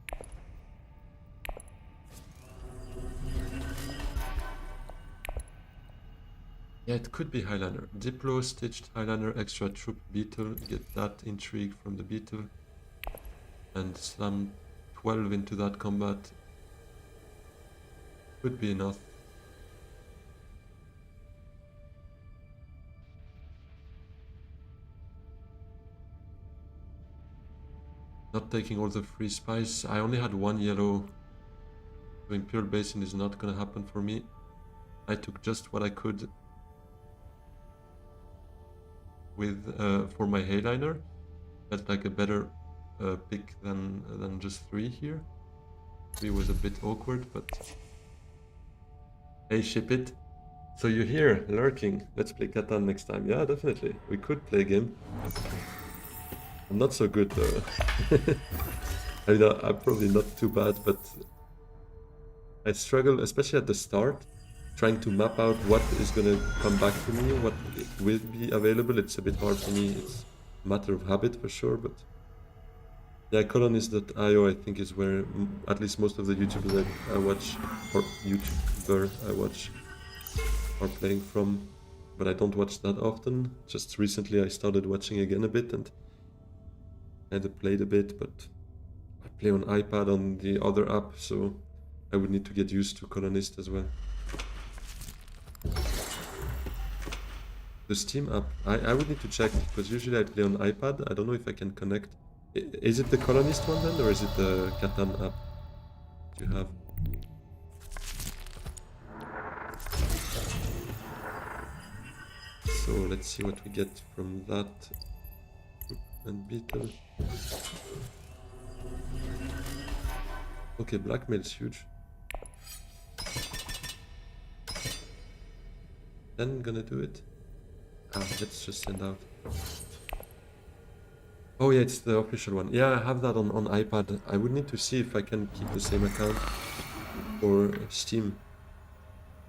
Yeah, it could be Highliner. Diplo, Stitched, Highliner, extra troop, Beetle. Get that intrigue from the Beetle. And slam 12 into that combat. Could be enough. Not taking all the free spice. I only had one yellow. So Imperial Basin is not gonna happen for me. I took just what I could with for my Hayliner. Felt like a better pick than just 3 here. 3 was a bit awkward, but hey, ship it. So you're here, lurking. Let's play Catan next time. Yeah, definitely. We could play a game. I'm not so good though. I mean, I'm probably not too bad, but I struggle, especially at the start. trying to map out what is gonna come back to me, what will be available. It's a bit hard for me. It's a matter of habit for sure, but yeah, colonist.io I think is where at least most of the YouTubers I watch, or YouTuber I watch, are playing from. But I don't watch that often. Just recently I started watching again a bit and kind of played a bit, but I play on iPad on the other app, so I would need to get used to Colonist as well. The Steam app, I would need to check, because usually I play on iPad. I don't know if I can connect. Is it the Colonist one then, or is it the Catan app you have? So let's see what we get from that. And Beetle. Okay, blackmail's huge. Then gonna do it. Let's just send out. Oh yeah, it's the official one. Yeah, I have that on iPad. I would need to see if I can keep the same account for Steam.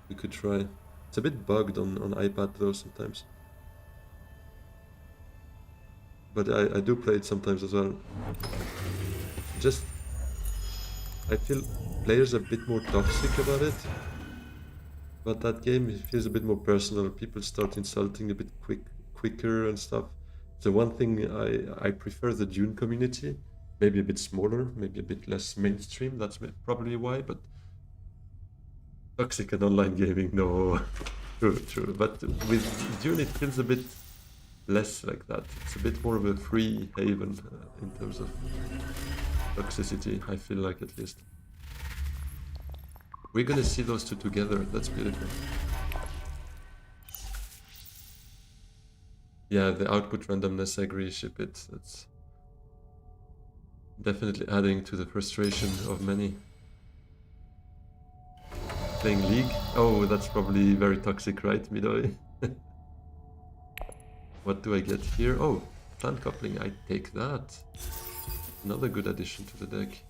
We could try. It's a bit bugged on iPad though sometimes. But I do play it sometimes as well. Just, I feel players are a bit more toxic about it. But that game feels a bit more personal. People start insulting a bit quicker and stuff. The one thing I prefer the Dune community, maybe a bit smaller, maybe a bit less mainstream. That's probably why. But toxic and online gaming, no, true. But with Dune, it feels a bit less like that. It's a bit more of a free haven in terms of toxicity. I feel like, at least. We're gonna see those two together. That's beautiful. Yeah, the output randomness, I agree, ship it. That's definitely adding to the frustration of many. Playing League? Oh, that's probably very toxic, right, Midori? What do I get here? Oh, plant coupling, I take that. Another good addition to the deck.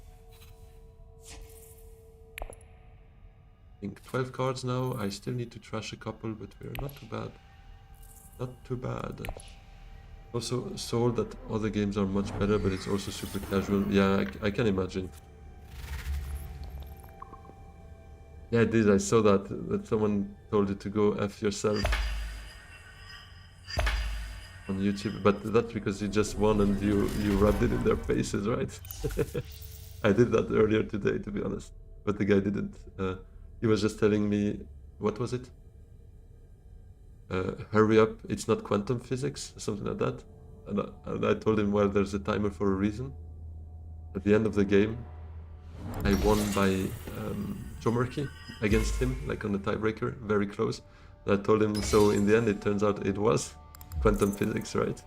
I think 12 cards now. I still need to trash a couple, but we're not too bad. Not too bad. Also sold that other games are much better, but it's also super casual. Yeah, I can imagine. Yeah, it is. I saw that someone told you to go F yourself on YouTube, but that's because you just won and you rubbed it in their faces, right? I did that earlier today, to be honest, but the guy didn't. He was just telling me, what was it? Hurry up, it's not quantum physics, something like that. And I told him, well, there's a timer for a reason. At the end of the game, I won by Chomerky against him, like on the tiebreaker, very close. And I told him, so in the end, it turns out it was quantum physics, right?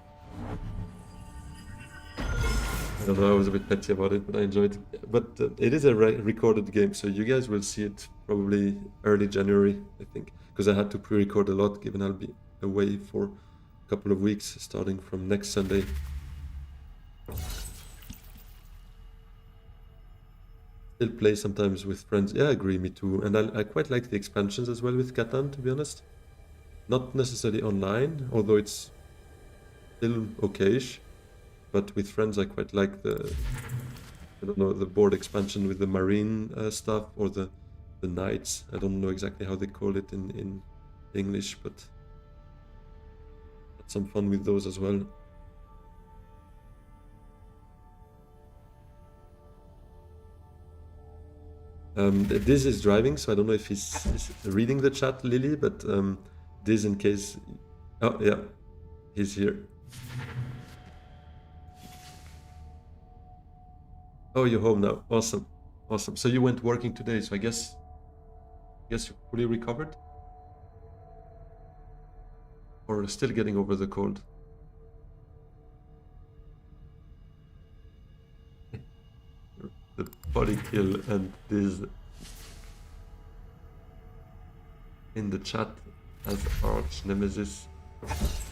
I don't know, I was a bit petty about it, but I enjoyed it. But it is a recorded game, so you guys will see it probably early January, I think. Because I had to pre-record a lot, given I'll be away for a couple of weeks, starting from next Sunday. Still play sometimes with friends. Yeah, I agree, me too. And I quite like the expansions as well with Catan, to be honest. Not necessarily online, although it's still okay-ish. But with friends, I quite like the, I don't know, the board expansion with the marine stuff, or the knights. I don't know exactly how they call it in English, but had some fun with those as well. Diz is driving, so I don't know if he's reading the chat, Lily, but Diz, in case... Oh, yeah, he's here. Oh, you're home now. Awesome. Awesome. So you went working today, so I guess you're fully recovered? Or still getting over the cold? The body kill and this in the chat as arch nemesis.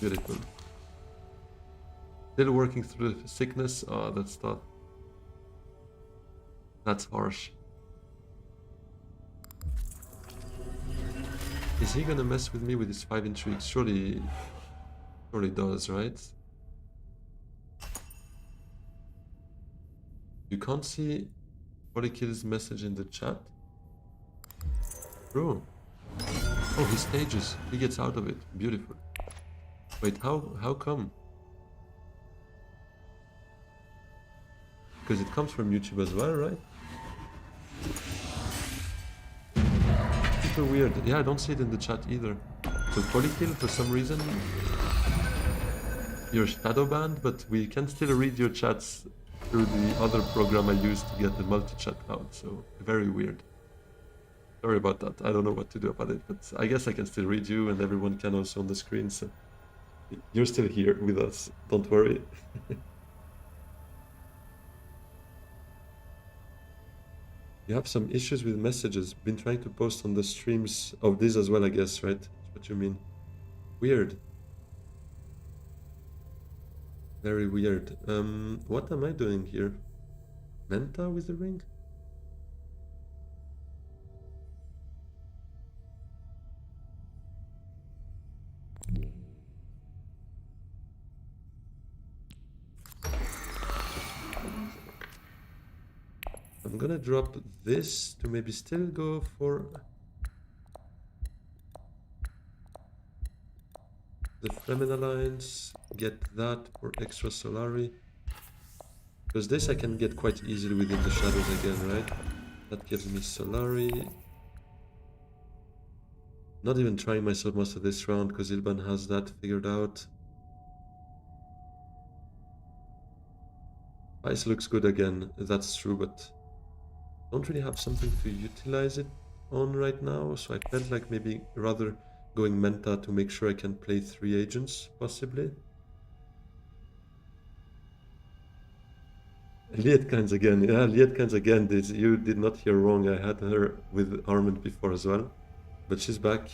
Beautiful. Still working through the sickness? Oh, that's tough. That's harsh. Is he gonna mess with me with his 5 intrigues? Surely does, right? You can't see Polykill's message in the chat? Bro. Oh, he stages. He gets out of it. Beautiful. Wait, how come? Because it comes from YouTube as well, right? Super weird. Yeah, I don't see it in the chat either. So Polykill, for some reason, you're shadow banned, but we can still read your chats through the other program I used to get the multi-chat out. So very weird. Sorry about that. I don't know what to do about it, but I guess I can still read you and everyone can also on the screen. So you're still here with us. Don't worry. You have some issues with messages. Been trying to post on the streams of this as well, I guess, right? That's what you mean. Weird. Very weird. What am I doing here? Menta with the ring? I'm gonna drop this to maybe still go for the Fremen Alliance, get that for extra Solari. Because this I can get quite easily within the shadows again, right? That gives me Solari. Not even trying myself most of this round because Ilban has that figured out. Ice looks good again, that's true, but don't really have something to utilize it on right now, so I felt like maybe rather going Menta to make sure I can play 3 agents, possibly. Lietkines again, yeah, Lietkines again. You did not hear wrong, I had her with Armand before as well. But she's back.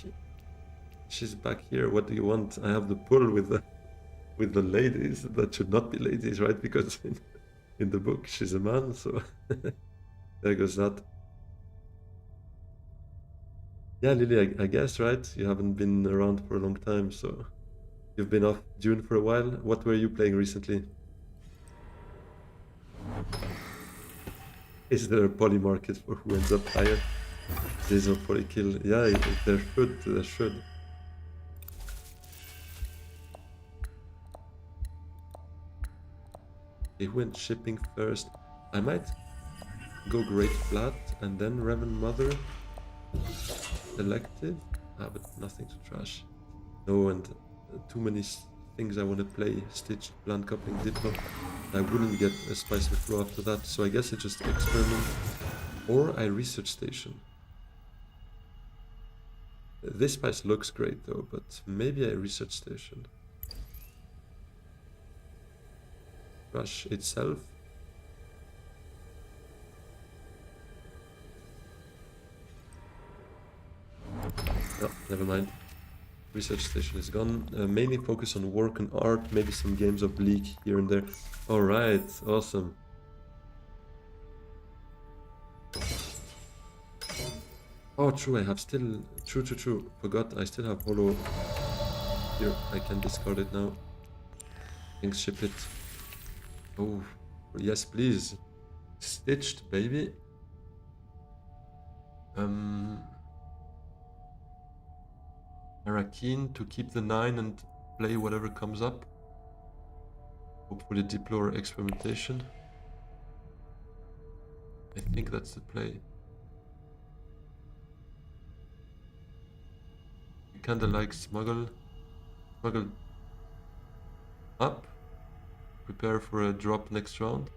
She's back here, what do you want? I have the pull with the ladies, that should not be ladies, right? Because in the book she's a man, so there goes that. Yeah, Lily, I guess, right? You haven't been around for a long time, so you've been off Dune for a while. What were you playing recently? Is there a poly market for who ends up higher? There's no poly kill. Yeah, there should. There should. They went shipping first. I might go Great Flat and then Revan Mother. Elective. Ah, but nothing to trash. No, and too many things I want to play. Stitched, Plant Coupling, Diplo. I wouldn't get a Spice with Flow after that, so I guess I just experiment. Or I Research Station. This Spice looks great though, but maybe I Research Station. Rush itself. No, never mind. Research Station is gone. Mainly focus on work and art, maybe some games of Bleak here and there. Alright, awesome. Oh, true, I have still... True. Forgot, I still have Holo. Here, I can discard it now. Thanks, ship it. Oh, yes, please. Stitched, baby. Arakeen to keep the 9 and play whatever comes up. Hopefully Diplo or Experimentation. I think that's the play. You kinda like Smuggle. Smuggle up. Prepare for a drop next round.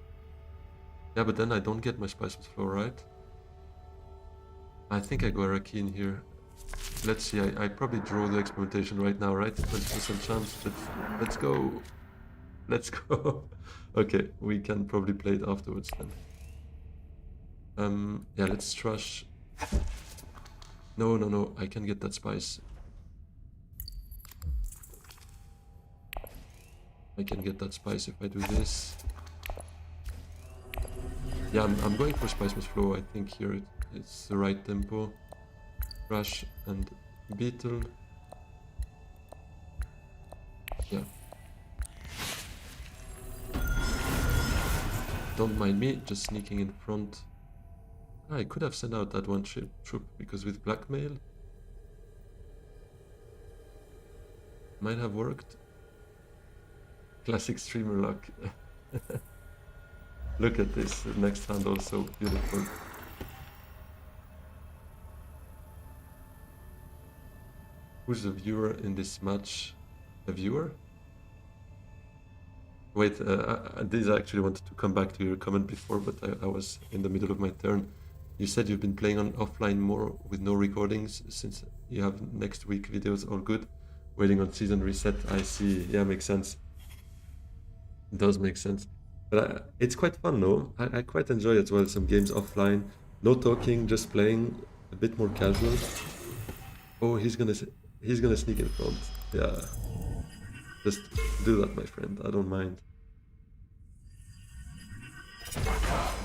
Yeah, but then I don't get my Spice with Flow, right? I think I go Arakeen here. Let's see, I probably draw the Experimentation right now, right? 20% chance. Let's go. Let's go. Okay, we can probably play it afterwards then. Yeah, let's trash. No, I can get that Spice. I can get that Spice if I do this. Yeah, I'm going for Spice with Flow. I think here it's the right tempo. Rush and beetle. Yeah. Don't mind me, just sneaking in front. I could have sent out that one troop, because with blackmail might have worked. Classic streamer luck. Look at this, next hand also beautiful. Who's the viewer in this match? A viewer? Wait, this I actually wanted to come back to your comment before, but I was in the middle of my turn. You said you've been playing on offline more with no recordings since you have next week videos all good. Waiting on season reset, I see. Yeah, makes sense. It does make sense. But it's quite fun, no? I quite enjoy as well some games offline. No talking, just playing, a bit more casual. Oh, he's gonna sneak in front. Yeah. Just do that, my friend. I don't mind.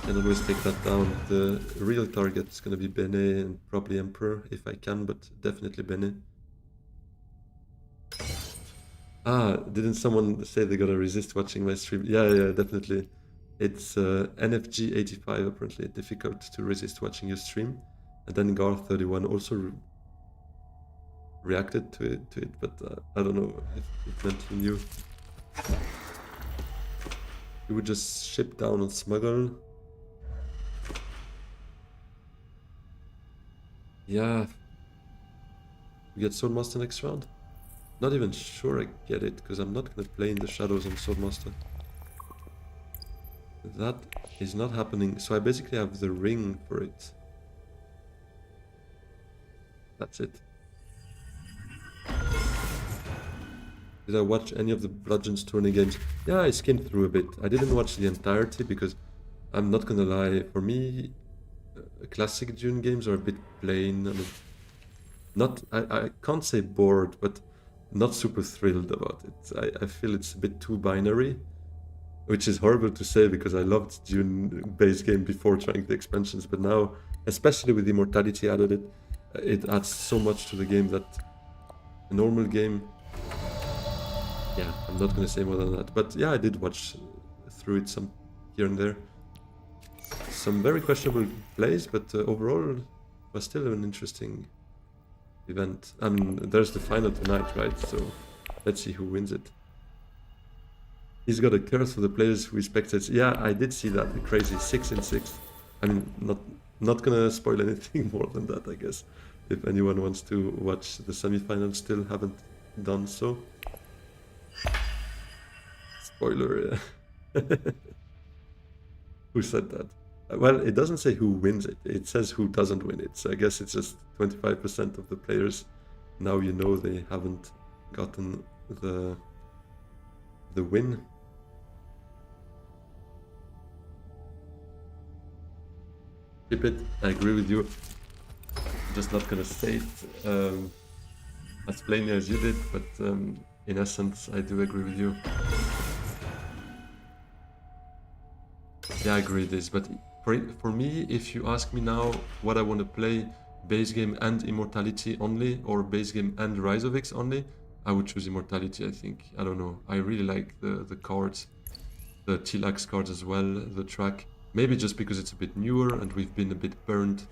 Can always take that down. The real target is gonna be Bene and probably Emperor if I can, but definitely Bene. Ah, didn't someone say they gotta resist watching my stream? Yeah, definitely. It's NFG85 apparently difficult to resist watching your stream, and then Gar31 also reacted to it, but I don't know if it meant he knew. You would just ship down and smuggle. Yeah. We get Swordmaster next round? Not even sure I get it, because I'm not gonna play in the shadows on Swordmaster. That is not happening, so I basically have the ring for it. That's it. Did I watch any of the Bludgeon's tourney games? Yeah, I skimmed through a bit. I didn't watch the entirety because I'm not gonna lie, for me, classic Dune games are a bit plain. I can't say bored, but not super thrilled about it. I feel it's a bit too binary, which is horrible to say because I loved Dune base game before trying the expansions, but now, especially with Immortality added, it adds so much to the game that a normal game. Yeah, I'm not gonna say more than that. But yeah, I did watch through it some here and there. Some very questionable plays, but overall was still an interesting event. I mean, there's the final tonight, right? So let's see who wins it. He's got a curse for the players who spectates. Yeah, I did see that. Crazy 6-6. I mean, not gonna spoil anything more than that, I guess. If anyone wants to watch the semifinals, still haven't done so. Spoiler. Who said that? Well, it doesn't say who wins it. It says who doesn't win it. So I guess it's just 25% of the players. Now you know they haven't gotten the win. Keep it. I agree with you. I'm just not gonna say it as plainly as you did, but in essence, I do agree with you. Yeah, I agree with this, but for me, if you ask me now what I want to play, base game and Immortality only, or base game and Rise of X only, I would choose Immortality, I think. I don't know. I really like the cards, the Chillax cards as well, the track. Maybe just because it's a bit newer and we've been a bit burned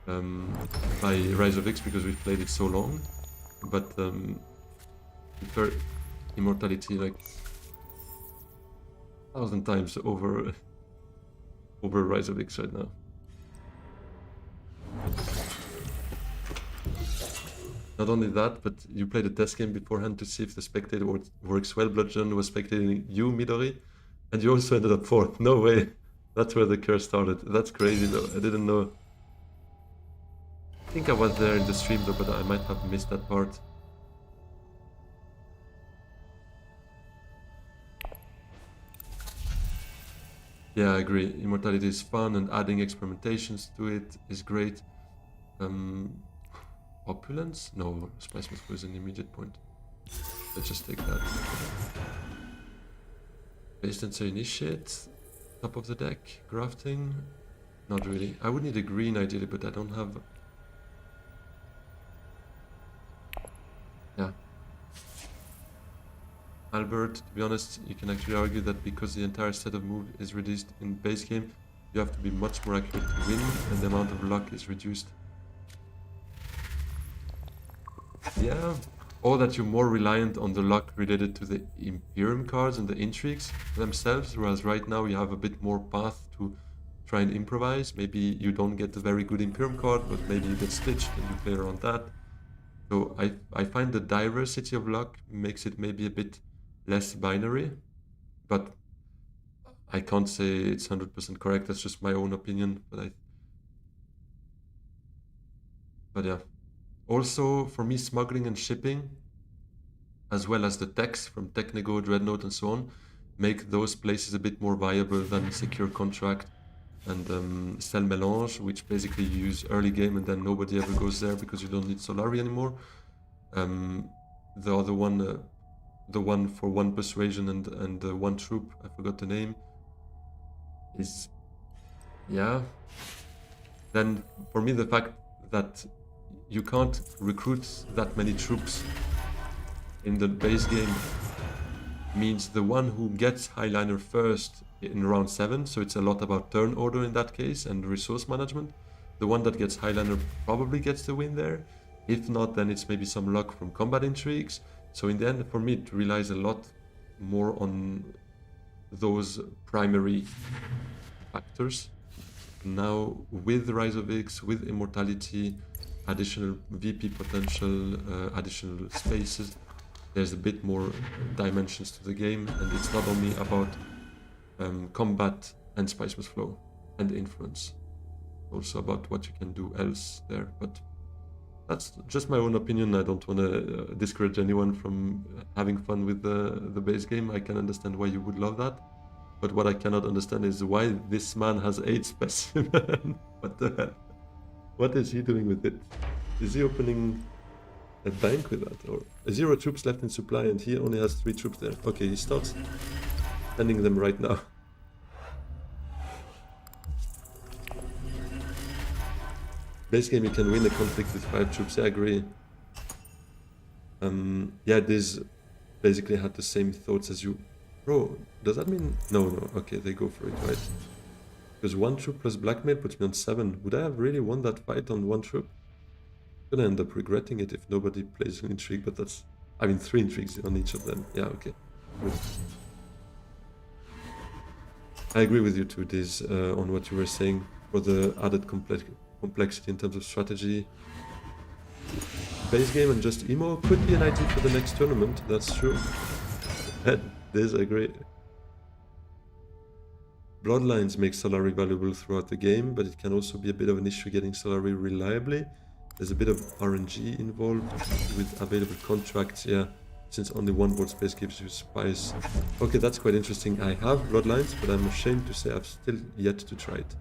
by Rise of X because we've played it so long. But prefer Immortality like 1,000 times over Rise of X right now. Not only that, but you played a test game beforehand to see if the spectator works well. Bludgeon was spectating you, Midori, and you also ended up fourth. No way. That's where the curse started. That's crazy though. I didn't know. I think I was there in the stream though, but I might have missed that part. Yeah, I agree. Immortality is fun and adding experimentations to it is great. Opulence? No, Spice Must was an immediate point. Let's just take that. Base Dancer Initiate. Top of the deck. Grafting? Not really. I would need a green ideally, but I don't have... Albert, to be honest, you can actually argue that because the entire set of moves is reduced in base game, you have to be much more accurate to win, and the amount of luck is reduced. Yeah, or that you're more reliant on the luck related to the Imperium cards and the intrigues themselves, whereas right now you have a bit more path to try and improvise. Maybe you don't get a very good Imperium card, but maybe you get stitched and you play around that. So I find the diversity of luck makes it maybe a bit less binary, but I can't say it's 100% correct. That's just my own opinion. But yeah. Also, for me, smuggling and shipping, as well as the techs from Technigo, Dreadnought, and so on, make those places a bit more viable than secure contract and Cell Melange, which basically you use early game and then nobody ever goes there because you don't need Solari anymore. The other one, the one for one persuasion and one troop, I forgot the name, is, yeah. Then for me, the fact that you can't recruit that many troops in the base game means the one who gets Highliner first in round 7, so it's a lot about turn order in that case and resource management. The one that gets Highliner probably gets the win there. If not, then it's maybe some luck from combat intrigues. So in the end, for me, it relies a lot more on those primary factors. Now, with the Rise of X, with Immortality, additional VP potential, additional spaces, there's a bit more dimensions to the game, and it's not only about combat and Spice Must Flow and influence, also about what you can do else there. But that's just my own opinion. I don't want to discourage anyone from having fun with the base game. I can understand why you would love that, but what I cannot understand is why this man has 8 specimen. What the hell? What is he doing with it? Is he opening a bank with that? Or 0 troops left in supply and he only has 3 troops there. Okay, he starts sending them right now. Base game, you can win a conflict with 5 troops. I agree. Yeah, this basically had the same thoughts as you. Bro, does that mean... No, okay, they go for it, right? Because 1 troop plus blackmail puts me on 7. Would I have really won that fight on 1 troop? I'm gonna end up regretting it if nobody plays an intrigue, but that's... I mean, 3 intrigues on each of them. Yeah, okay. Good. I agree with you too, Diz, on what you were saying for the added complexity in terms of strategy. Base game and just emo could be an idea for the next tournament, that's true. Diz, I agree. Bloodlines make Solari valuable throughout the game, but it can also be a bit of an issue getting Solari reliably. There's a bit of RNG involved with available contracts, yeah, since only 1 board space gives you spice. Okay, that's quite interesting. I have Bloodlines, but I'm ashamed to say I've still yet to try it.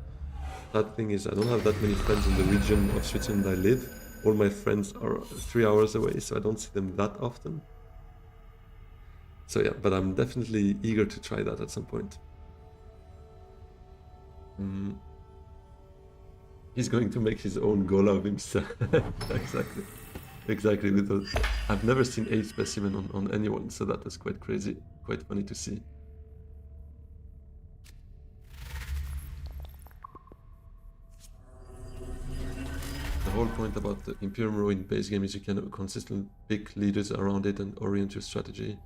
That thing is, I don't have that many friends in the region of Switzerland I live. All my friends are 3 hours away, so I don't see them that often. So yeah, but I'm definitely eager to try that at some point. He's going to make his own goal of himself. Exactly. With those. I've never seen 8 specimen on anyone, so that is quite crazy, quite funny to see. The whole point about the Imperium row in base game is you can consistently pick leaders around it and orient your strategy.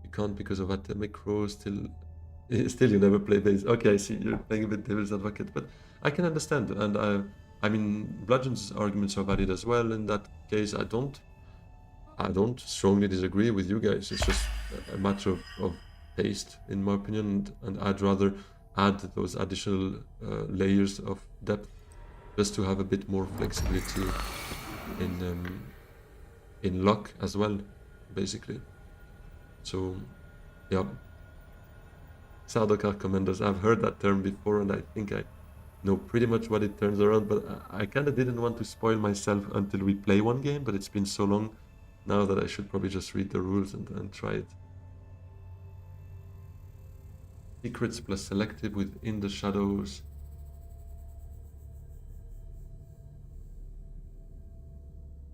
You can't because of Atomic Row, still you never play base. Okay, I see, you're playing a bit devil's advocate, but I can understand, and I mean, Bludgeon's arguments are valid as well. In that case, I don't strongly disagree with you guys. It's just a matter of taste, in my opinion, and I'd rather add those additional layers of depth just to have a bit more flexibility in luck as well, basically. So, yeah. Sardaukar Commanders, I've heard that term before, and I think I know pretty much what it turns around, but I kind of didn't want to spoil myself until we play one game, but it's been so long now that I should probably just read the rules and try it. Secrets plus selective within the shadows.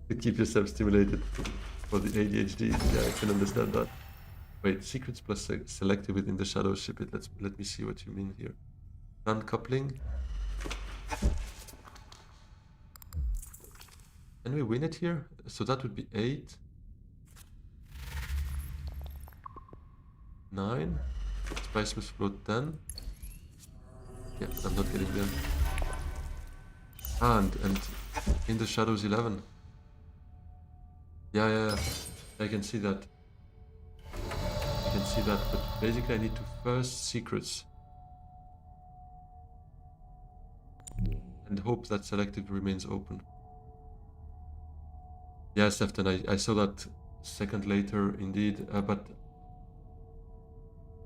To keep yourself stimulated for the ADHD, yeah, I can understand that. Wait, secrets plus selective within the shadows. Ship it. Let me see what you mean here. Non-coupling. Can we win it here? So that would be 8. 9. Spice must float 10. Yeah, I'm not getting there. And in the shadows 11. Yeah. I can see that. But basically I need to first secrets. And hope that selective remains open. Yeah, Stefan, I saw that second later indeed, but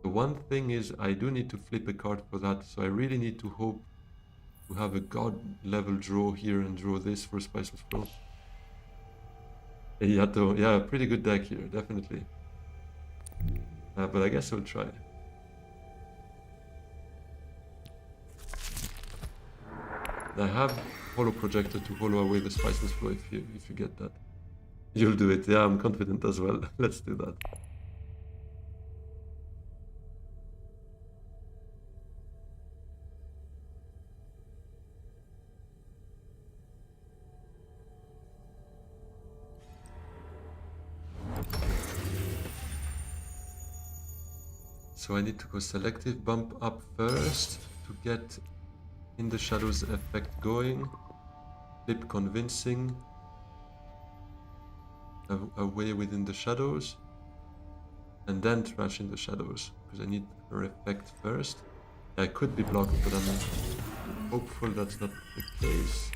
the one thing is I do need to flip a card for that, so I really need to hope to have a god level draw here and draw this for Spice of Flow. Yeah, pretty good deck here, definitely. But I guess I'll try. I have Hollow Projector to hollow away the Spiceless Flow if you get that. You'll do it, yeah, I'm confident as well. Let's do that. So I need to go selective, bump up first to get in the shadows effect going, flip convincing, away within the shadows, and then trash in the shadows, because I need her effect first. I could be blocked, but I'm hopeful that's not the case.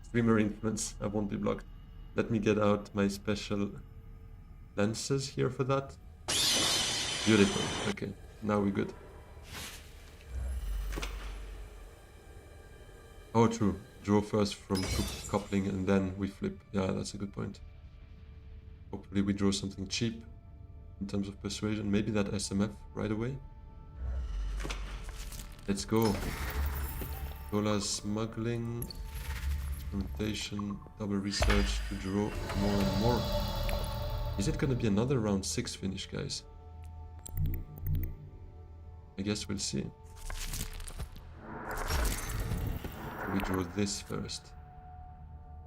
Streamer influence, I won't be blocked. Let me get out my special lenses here for that. Beautiful, okay, now we're good. Oh, true. Draw first from coupling and then we flip. Yeah, that's a good point. Hopefully we draw something cheap in terms of persuasion. Maybe that SMF right away. Let's go. Dollar smuggling, experimentation, double research to draw more and more. Is it gonna be another round 6 finish, guys? I guess we'll see. We draw this first.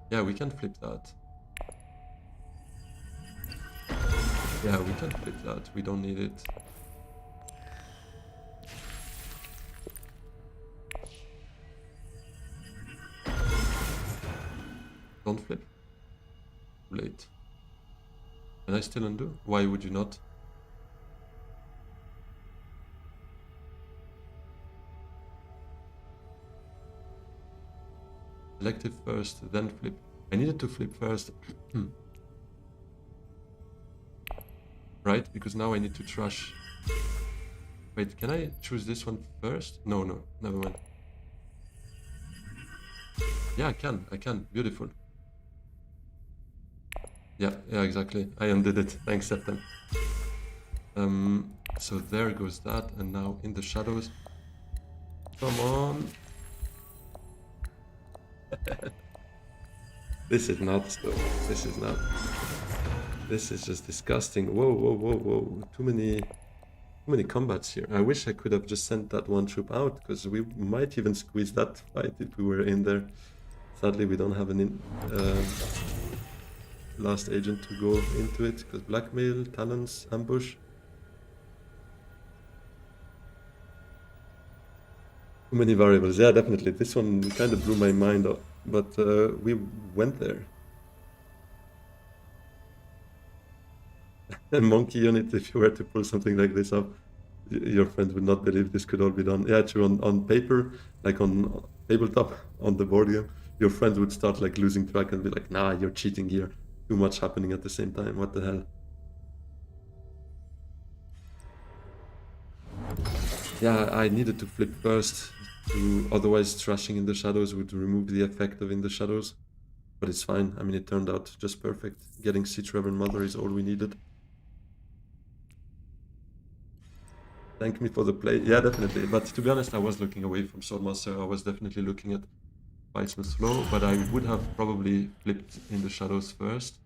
Yeah, we can flip that. Yeah, we can flip that. We don't need it. Don't flip. Too late. Can I still undo? Why would you not? Selective first, then flip. I needed to flip first. Right? Because now I need to trash. Wait, can I choose this one first? No, never mind. Yeah, I can. Beautiful. Yeah, exactly. I undid it. Thanks, Septem. So there goes that, and now in the shadows. Come on. This is nuts, though. This is not. This is just disgusting. Whoa. Too many combats here. I wish I could have just sent that one troop out, because we might even squeeze that fight if we were in there. Sadly, we don't have an last agent to go into it, because blackmail, talents, ambush. Too many variables. Yeah, definitely. This one kind of blew my mind off, but we went there. A monkey unit, if you were to pull something like this up, your friend would not believe this could all be done. Yeah, true. On paper, like on tabletop, on the board game, your friend would start like losing track and be like, nah, you're cheating here. Too much happening at the same time. What the hell? Yeah, I needed to flip first. Otherwise, trashing in the shadows would remove the effect of in the shadows. But it's fine. I mean, it turned out just perfect. Getting Siege Reverend Mother is all we needed. Thank me for the play. Yeah, definitely. But to be honest, I was looking away from Swordmaster. I was definitely looking at Viceman's Flow, but I would have probably flipped in the shadows first.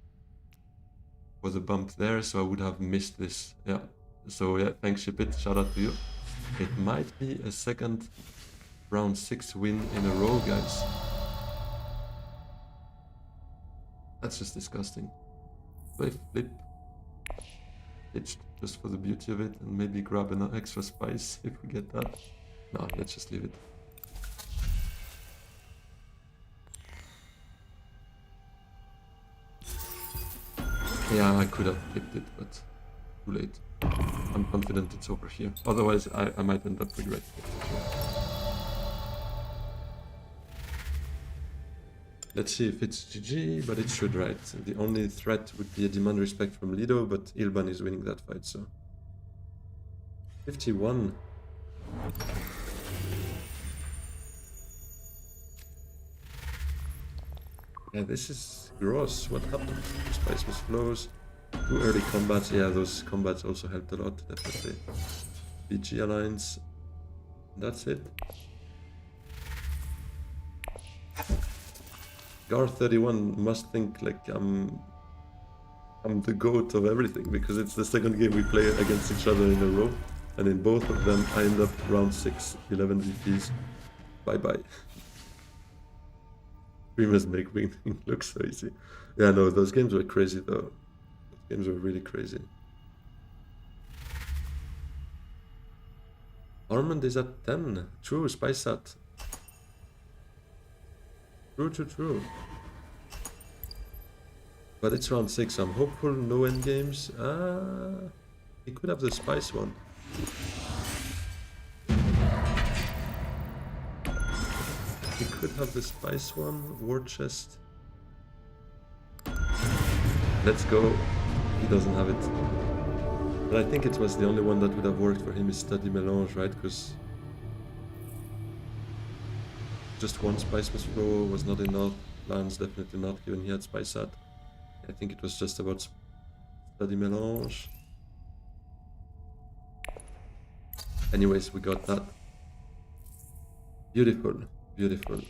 was a bump there, so I would have missed this. Yeah. So yeah, thanks Shipit, shout out to you. It might be a second round 6 win in a row, guys. That's just disgusting. So I flip it just for the beauty of it and maybe grab an extra spice if we get that. No, let's just leave it. Yeah, I could have flipped it, but too late. I'm confident it's over here. Otherwise, I might end up regretting it. Let's see if it's GG, but it should, right? The only threat would be a demand respect from Lido, but Ilban is winning that fight, so... 51. Yeah, this is gross. What happened? Spice was flows. 2 early combats. Yeah, those combats also helped a lot, definitely. BG Alliance. That's it. Gar31 must think like I'm the GOAT of everything, because it's the second game we play against each other in a row, and in both of them I end up round 6, 11 VPs. Bye bye. Streamers make winning look so easy. Yeah, no, those games were crazy though. Those games were really crazy. Armand is at 10. True, Spice at. True. But it's round 6, I'm hopeful, no end games. He could have the spice one. He could have the spice one, war chest. Let's go. He doesn't have it. But I think it was the only one that would have worked for him is Study Melange, right? Because just one spice must flow was not enough. Lance definitely not, given he had spice at. I think it was just about Study Melange. Anyways, we got that. Beautiful, beautiful.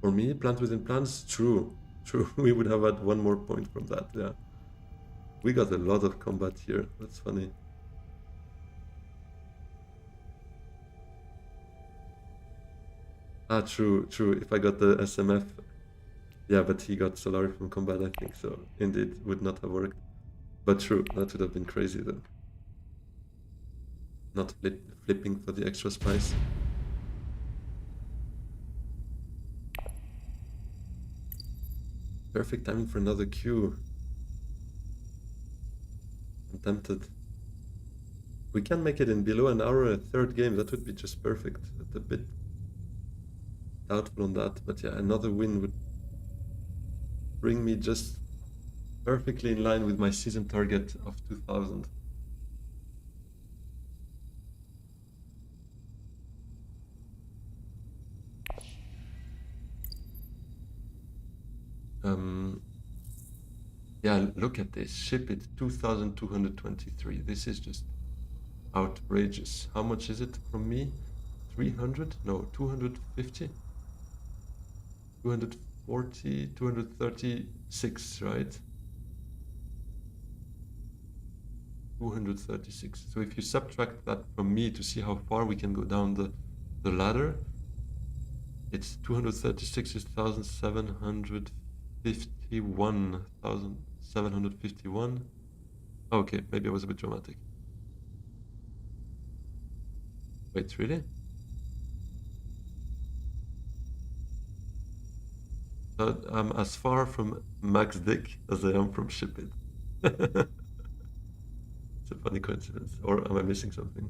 For me, plant within plants, true. We would have had one more point from that, yeah. We got a lot of combat here, that's funny. Ah, true. If I got the SMF, yeah, but he got Solari from combat, I think, so indeed would not have worked. But true, that would have been crazy then. Not flipping for the extra spice. Perfect timing for another Q. I'm tempted. We can make it in below an hour, a third game, that would be just perfect. A bit doubtful on that, but yeah, another win would bring me just perfectly in line with my season target of 2000. Yeah, look at this. Ship it 2223. This is just outrageous. How much is it from me? 300? No, 250? 240, 236, right? 236. So if you subtract that from me to see how far we can go down the ladder, it's 236 is 1,751. Okay, maybe I was a bit dramatic. Wait, really? I'm as far from Max Dick as I am from Ship It. It's a funny coincidence. Or am I missing something?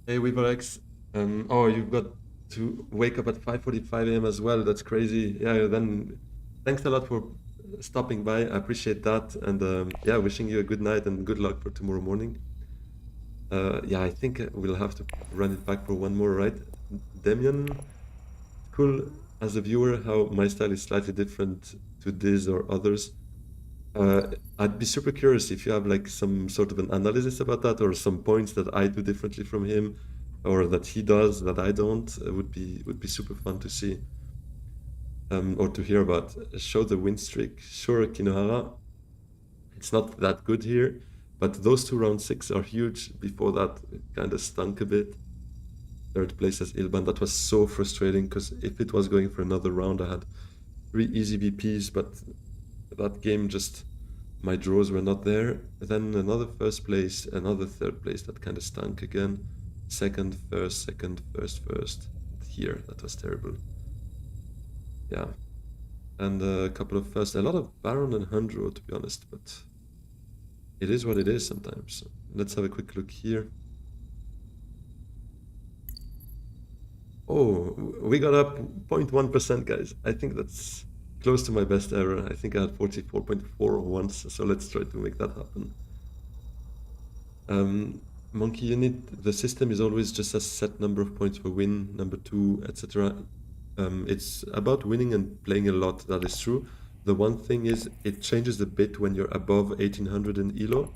Hey, WeaverX. Oh, you've got to wake up at 5:45 a.m. as well. That's crazy. Yeah, then thanks a lot for stopping by. I appreciate that. And yeah, wishing you a good night and good luck for tomorrow morning. Yeah, I think we'll have to run it back for one more, right? Demian, cool as a viewer how my style is slightly different to this or others. I'd be super curious if you have like some sort of an analysis about that, or some points that I do differently from him, or that he does that I don't. Would be super fun to see, or to hear about. Show the win streak. Sure, Kinohara. It's not that good here, but those two round six are huge. Before that, it kind of stunk a bit. Third place as Ilban. That was so frustrating because if it was going for another round, I had 3 easy VPs, but that game just, my draws were not there. Then another first place, another third place that kind of stunk again. Second, first. Here, that was terrible. Yeah. And a couple of first, a lot of Baron and Hundro, to be honest, but it is what it is sometimes. Let's have a quick look here. Oh, we got up 0.1%, guys. I think that's close to my best ever. I think I had 44.4 once, so let's try to make that happen. Monkey Unit, the system is always just a set number of points per win, number two, etc. It's about winning and playing a lot, that is true. The one thing is, it changes a bit when you're above 1800 in ELO.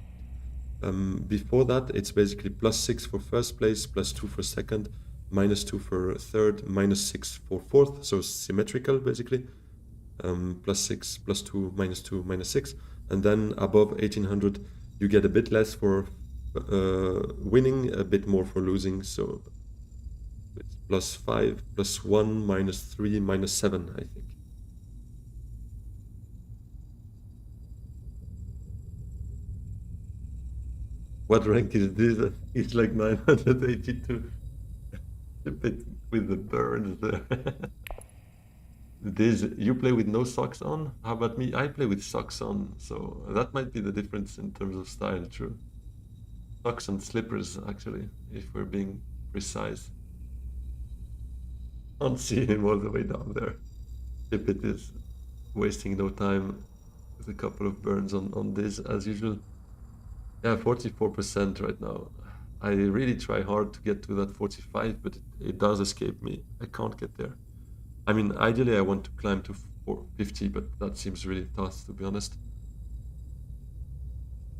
Before that, it's basically +6 for first place, +2 for second, -2 for third, -6 for fourth, so symmetrical basically. +6, +2, -2, -6, and then above 1800 you get a bit less for winning, a bit more for losing, so it's +5, +1, -3, -7, I think. What rank is this? It's like 982. A bit with the birds there. This, you play with no socks on? How about me? I play with socks on, so that might be the difference in terms of style, true. Socks and slippers, actually, if we're being precise. Can't see him all the way down there. Tippet is wasting no time with a couple of burns on this, as usual. Yeah, 44% right now. I really try hard to get to that 45, but it does escape me. I can't get there. I mean, ideally I want to climb to 50, but that seems really tough, to be honest.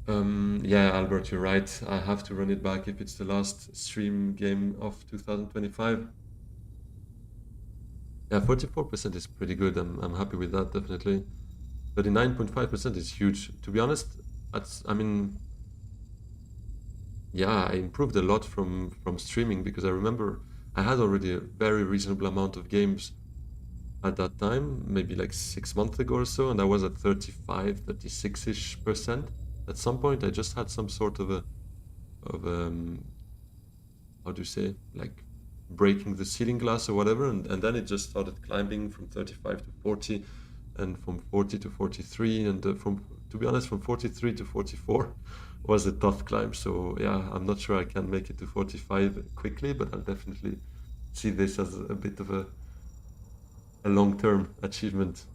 Yeah, Albert, you're right. I have to run it back if it's the last stream game of 2025. Yeah, 44% is pretty good. I'm happy with that, definitely. 39.5% is huge. To be honest, I mean, yeah, I improved a lot from streaming, because I remember I had already a very reasonable amount of games at that time, maybe like 6 months ago or so, and I was at 35, 36-ish percent. At some point, I just had some sort of how do you say, like breaking the ceiling glass or whatever, and then it just started climbing from 35 to 40, and from 40 to 43, and to be honest, from 43 to 44 was a tough climb. So yeah, I'm not sure I can make it to 45 quickly, but I'll definitely see this as a bit of a long-term achievement.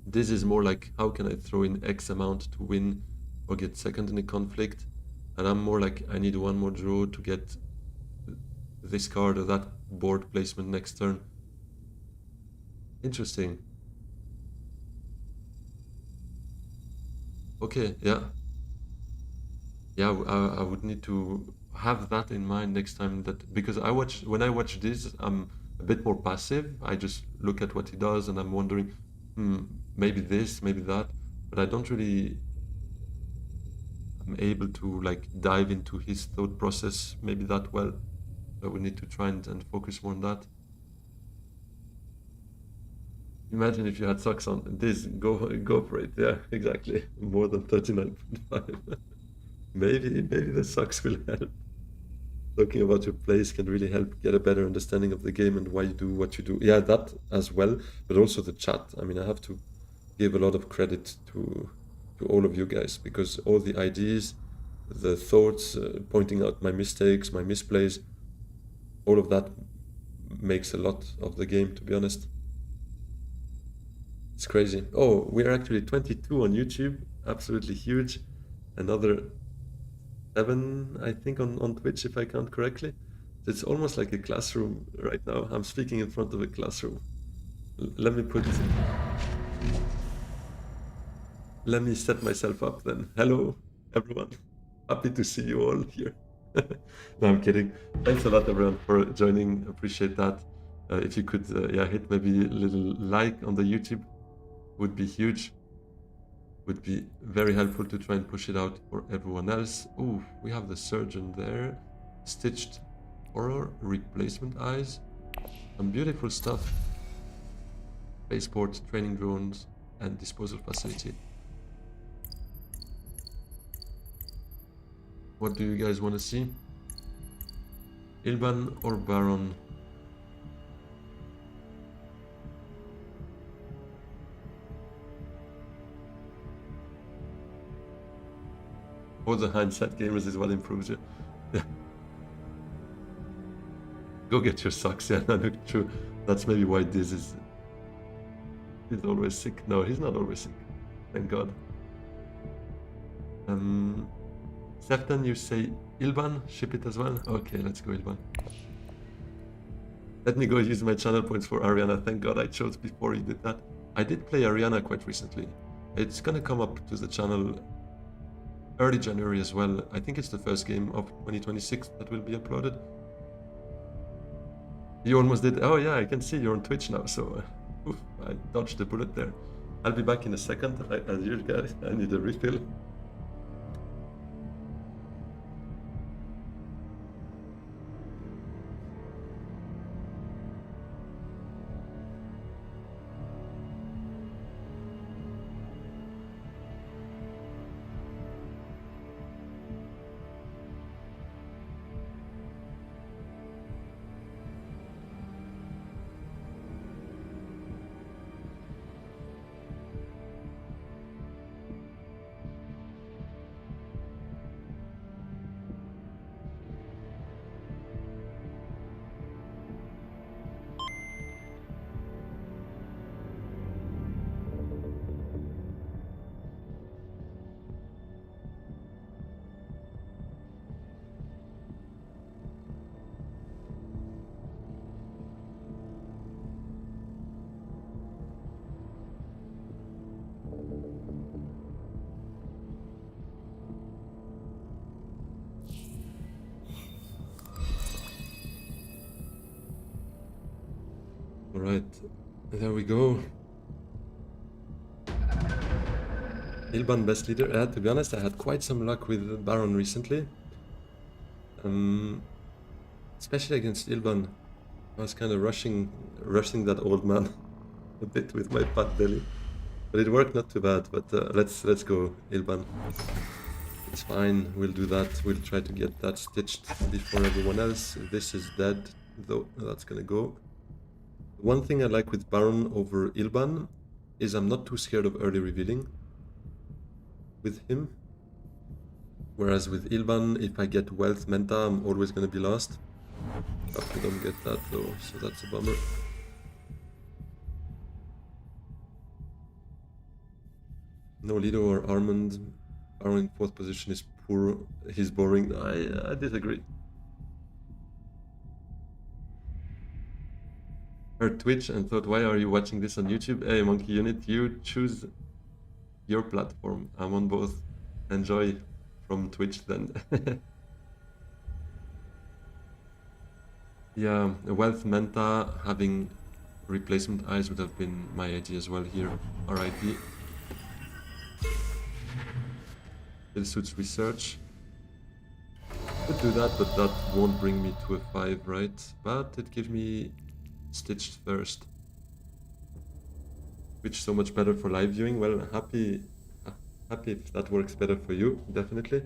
This is more like, how can I throw in X amount to win or get second in a conflict? And I'm more like, I need one more draw to get this card or that board placement next turn. Interesting. Okay, yeah. Yeah, I would need to have that in mind next time, that because when I watch this, I'm a bit more passive. I just look at what he does and I'm wondering, maybe this, maybe that, but I don't really, I'm able to like dive into his thought process maybe that well. I would need to try and focus more on that. Imagine if you had socks on. This, go for it. Yeah, exactly. More than 39.5. Maybe the socks will help. Talking about your plays can really help get a better understanding of the game and why you do what you do. Yeah, that as well, but also the chat. I mean, I have to give a lot of credit to all of you guys, because all the ideas, the thoughts, pointing out my mistakes, my misplays, all of that makes a lot of the game, to be honest. It's crazy. Oh, we're actually 22 on YouTube. Absolutely huge. Another 7, I think, on Twitch, if I count correctly. It's almost like a classroom right now. I'm speaking in front of a classroom. Let me set myself up then. Hello, everyone. Happy to see you all here. No, I'm kidding. Thanks a lot, everyone, for joining. Appreciate that. If you could, yeah, hit maybe a little like on the YouTube, would be huge. Would be very helpful to try and push it out for everyone else. Oh, we have the surgeon there. Stitched horror, replacement eyes. Some beautiful stuff. Spaceport, training drones, and disposal facility. What do you guys want to see? Ilban or Baron? Or the hindsight gamers is what improves you. Yeah. Go get your socks, yeah, no, true. That's maybe why this is... He's always sick. No, he's not always sick. Thank God. Sefton, you say Ilban? Ship it as well? Okay, let's go Ilban. Let me go use my channel points for Ariana. Thank God I chose before you did that. I did play Ariana quite recently. It's gonna come up to the channel early January as well. I think it's the first game of 2026 that will be uploaded. You almost did. Oh yeah, I can see you're on Twitch now, so oof, I dodged the bullet there. I'll be back in a second. As usual, guys, I need a refill. All right, there we go. Ilban best leader. To be honest, I had quite some luck with Baron recently. Especially against Ilban. I was kind of rushing that old man a bit with my fat belly. But it worked not too bad, but let's go Ilban. It's fine, we'll do that. We'll try to get that stitched before everyone else. This is dead, though that's gonna go. One thing I like with Baron over Ilban is I'm not too scared of early revealing with him. Whereas with Ilban, if I get Wealth Menta, I'm always gonna be lost. Hope we don't get that though, so that's a bummer. No Lido or Armand. Baron in 4th position is poor. He's boring. I disagree. Heard Twitch and thought, why are you watching this on YouTube? Hey, Monkey Unit, you choose your platform. I'm on both. Enjoy from Twitch then. Yeah, Wealth Menta having replacement eyes would have been my idea as well here. RIP. Still suits research. Could do that, but that won't bring me to a 5, right? But it gives me stitched first. Which so much better for live viewing. Well, happy if that works better for you, definitely.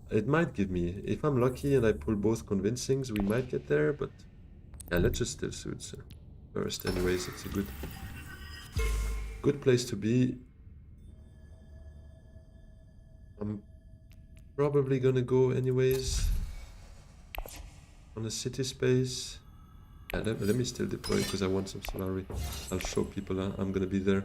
It might give me, if I'm lucky and I pull both convincings, we might get there, but yeah, let's just still suits first. Anyways, it's a good place to be. I'm probably gonna go anyways on a city space. Yeah, let me still deploy because I want some Solari. I'll show people I'm gonna be there.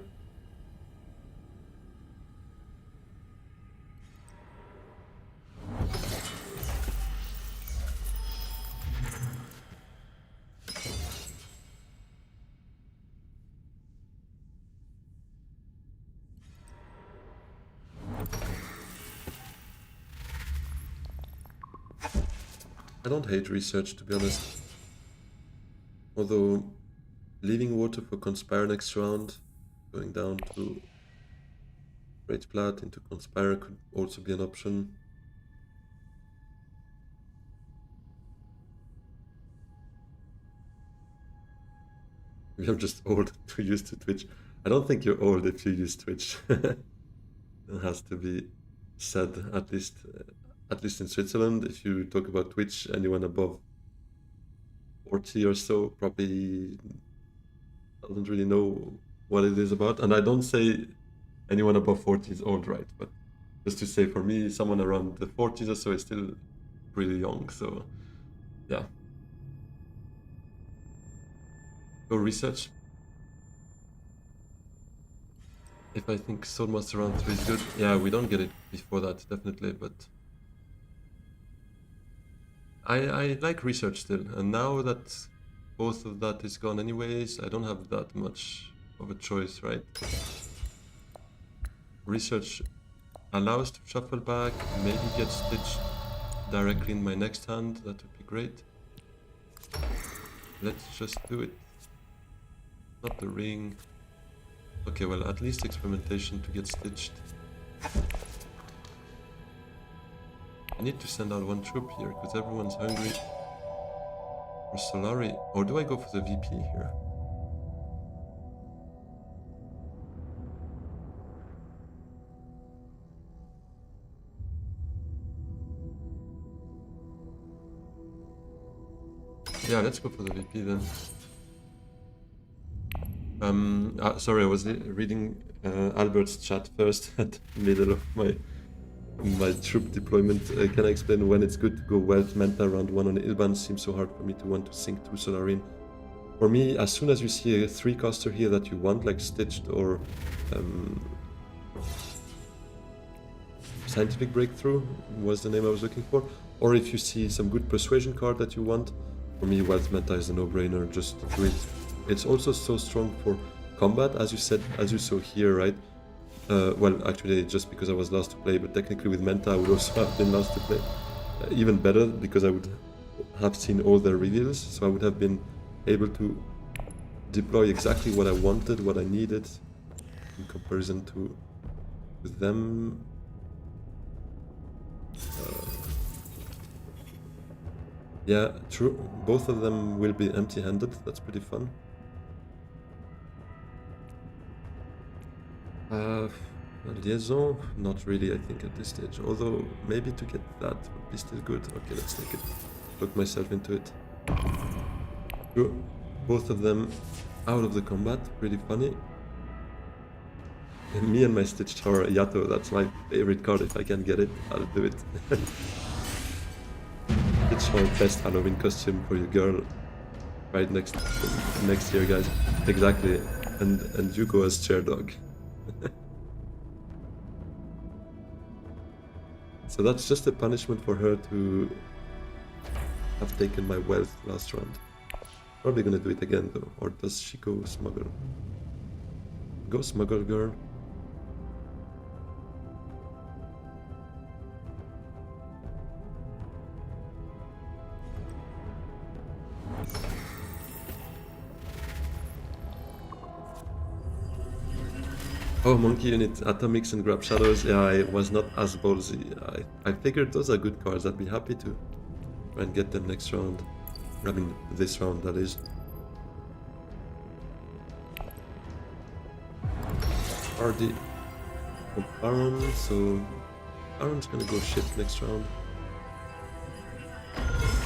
I don't hate research, to be honest. Although, leaving water for Conspire next round, going down to Great Plat into Conspire could also be an option. Maybe I'm just old to use to Twitch. I don't think you're old if you use Twitch. It has to be said, at least in Switzerland. If you talk about Twitch, anyone above 40 or so probably doesn't really know what it is about. And I don't say anyone above 40 is old, right? But just to say, for me, someone around the 40s or so is still pretty young. So yeah, go research. If I think Swordmaster round 3 is good, yeah, we don't get it before that, definitely, but I like research still, and now that both of that is gone anyways, I don't have that much of a choice, right? Research allows to shuffle back, maybe get stitched directly in my next hand, that would be great. Let's just do it. Not the ring. Okay, well, at least experimentation to get stitched. I need to send out one troop here, because everyone's hungry for Solari. Or do I go for the VP here? Yeah, let's go for the VP then. Sorry, I was reading Albert's chat first at the middle of my troop deployment. Can I explain when it's good to go Wealth Manta round 1 on Ilban? Seems so hard for me to want to sink 2 Solarin. For me, as soon as you see a 3-caster here that you want, like Stitched or Scientific Breakthrough was the name I was looking for, or if you see some good Persuasion card that you want, for me Wealth Manta is a no-brainer, just do it. It's also so strong for combat, as you said, as you saw here, right? Well, actually, just because I was last to play, but technically with Manta I would also have been last to play. Even better, because I would have seen all their reveals, so I would have been able to deploy exactly what I wanted, what I needed, in comparison to them. Yeah, true. Both of them will be empty-handed. That's pretty fun. Liaison? Not really, I think, at this stage. Although, maybe to get that would be still good. Okay, let's take it. Look myself into it. True. Both of them out of the combat. Pretty funny. And me and my Stitch Tower Yato, that's my favorite card. If I can get it, I'll do it. Stitch Tower, best Halloween costume for your girl. Right next year, guys. Exactly. And you go as chair dog. So that's just a punishment for her to have taken my wealth last round. Probably gonna do it again though. Or does she go smuggle? Go smuggle, girl. Oh, Monkey Unit, Atomics and Grab Shadows. Yeah, I was not as ballsy. I figured those are good cards. I'd be happy to try and get them next round. I mean, this round, that is. Hardy of Baron, so Baron's gonna go shit next round.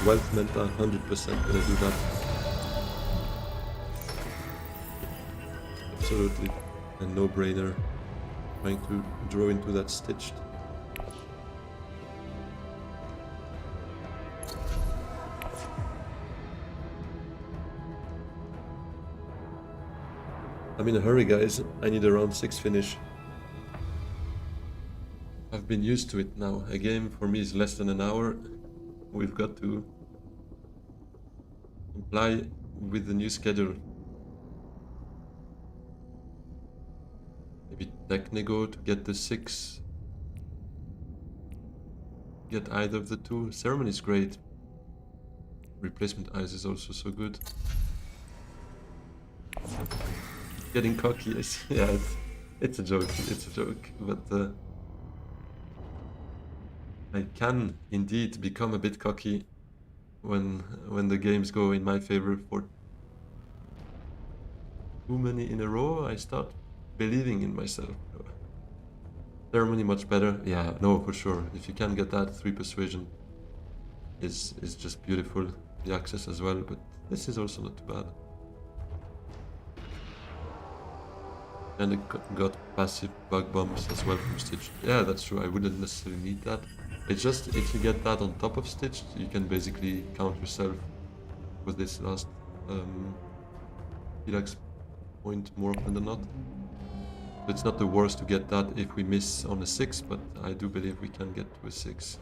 Wealth Menta, 100% gonna do that. Absolutely a no-brainer. Trying to draw into that Stitched. I'm in a hurry, guys. I need a round 6 finish. I've been used to it now. A game for me is less than an hour. We've got to comply with the new schedule. Maybe Technigo to get the 6. Get either of the two. Ceremony is great. replacement eyes is also so good. Getting cocky, I see. Yeah, it's a joke. It's a joke, but I can indeed become a bit cocky when the games go in my favor for too many in a row. I start believing in myself. Ceremony much better. Yeah, no, for sure. If you can get that, 3 persuasion is just beautiful. The access as well, but this is also not too bad. And it got passive bug bombs as well from Stitch. Yeah, that's true. I wouldn't necessarily need that. It's just if you get that on top of Stitch, you can basically count yourself with this last Felix point more often than not. So it's not the worst to get that if we miss on a 6, but I do believe we can get to a 6.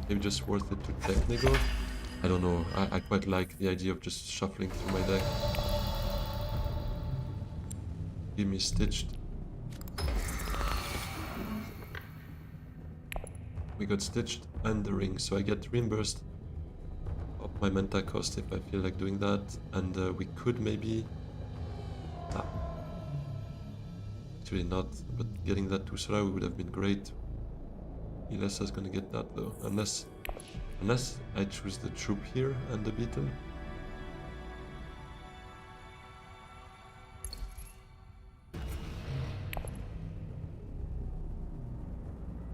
Maybe just worth it to Technical. I don't know. I quite like the idea of just shuffling through my deck. Give me Stitched. We got Stitched and the ring, so I get reimbursed of my Menta cost if I feel like doing that. And we could maybe... Actually not, but getting that to Sarawi would have been great. Ilessa's gonna get that though, unless I choose the troop here and the beetle.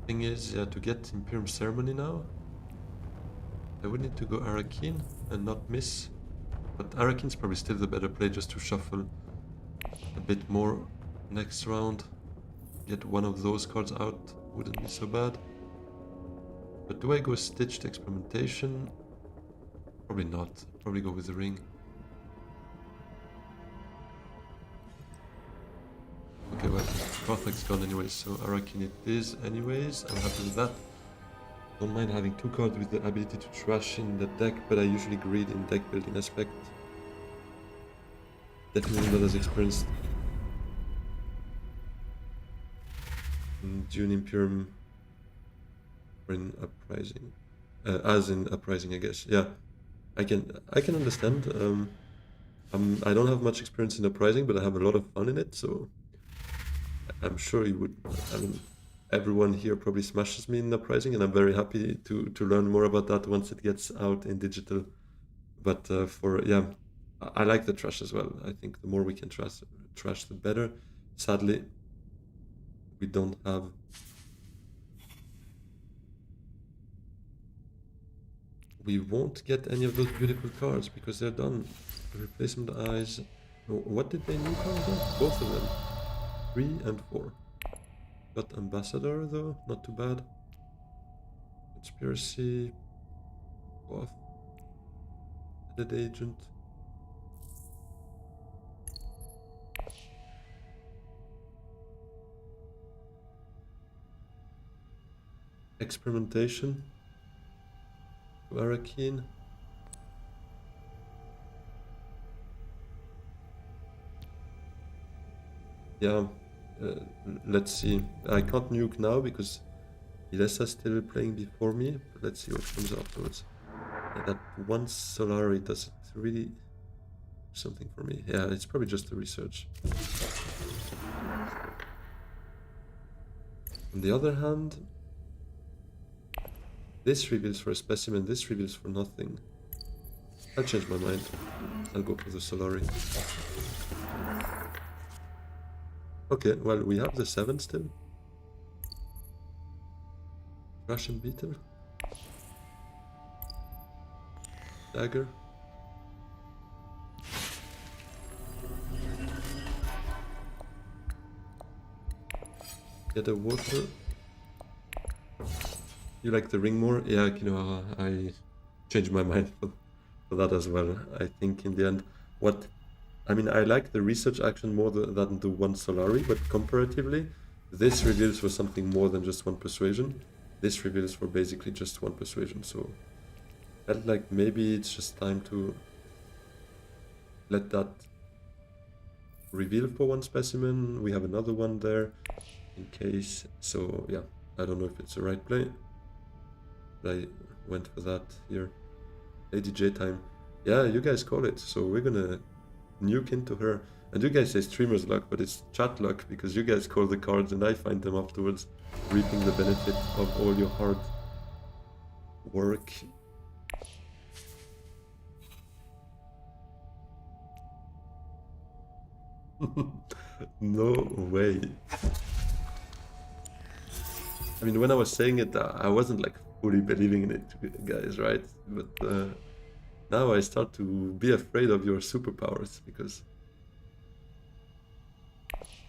Thing is, yeah, to get Imperium Ceremony now, I would need to go Arakin and not miss. But Arakin's probably still the better play, just to shuffle a bit more next round. Get one of those cards out wouldn't be so bad. But do I go Stitched Experimentation? Probably not. Probably go with the ring. Okay, well, Gothic's gone anyway, so Arakin it is anyways. I'm happy with that. Don't mind having 2 cards with the ability to trash in the deck, but I usually greed in deck building aspect. Definitely not as experienced in Dune Imperium or in Uprising. As in Uprising, I guess. Yeah, I can understand. I don't have much experience in Uprising, but I have a lot of fun in it, so I'm sure you would. I mean, everyone here probably smashes me in Uprising, and I'm very happy to learn more about that once it gets out in digital. But yeah, I like the trash as well. I think the more we can trash, the better. Sadly, we don't have. We won't get any of those beautiful cards because they're done. Replacement eyes. What did they new cards then? Both of them. 3 and 4. Got Ambassador though, not too bad. Conspiracy. Off. Edit Agent. Experimentation. Arakin. Yeah, let's see. I can't nuke now because Ilessa's still playing before me, but let's see what comes afterwards. Yeah, that one Solari, does it really something for me? Yeah, it's probably just the research. On the other hand, this reveals for a specimen, this reveals for nothing. I'll change my mind. I'll go for the Solari. Okay, well, we have the 7 still. Russian Beetle. Dagger. Get a water. You like the ring more? Yeah, you know, I changed my mind for that as well. I think in the end, I mean, I like the research action more than the one Solari, but comparatively, this reveals for something more than just 1 persuasion. This reveals for basically just 1 persuasion, so I felt like maybe it's just time to let that reveal for 1 specimen. We have another one there in case, so yeah, I don't know if it's the right play. But I went for that here. Lady J time. Yeah, you guys call it. So we're gonna nuke into her. And you guys say streamer's luck, but it's chat luck because you guys call the cards and I find them afterwards, reaping the benefit of all your hard work. No way. I mean, when I was saying it, I wasn't like fully believing in it, guys, right? But now I start to be afraid of your superpowers because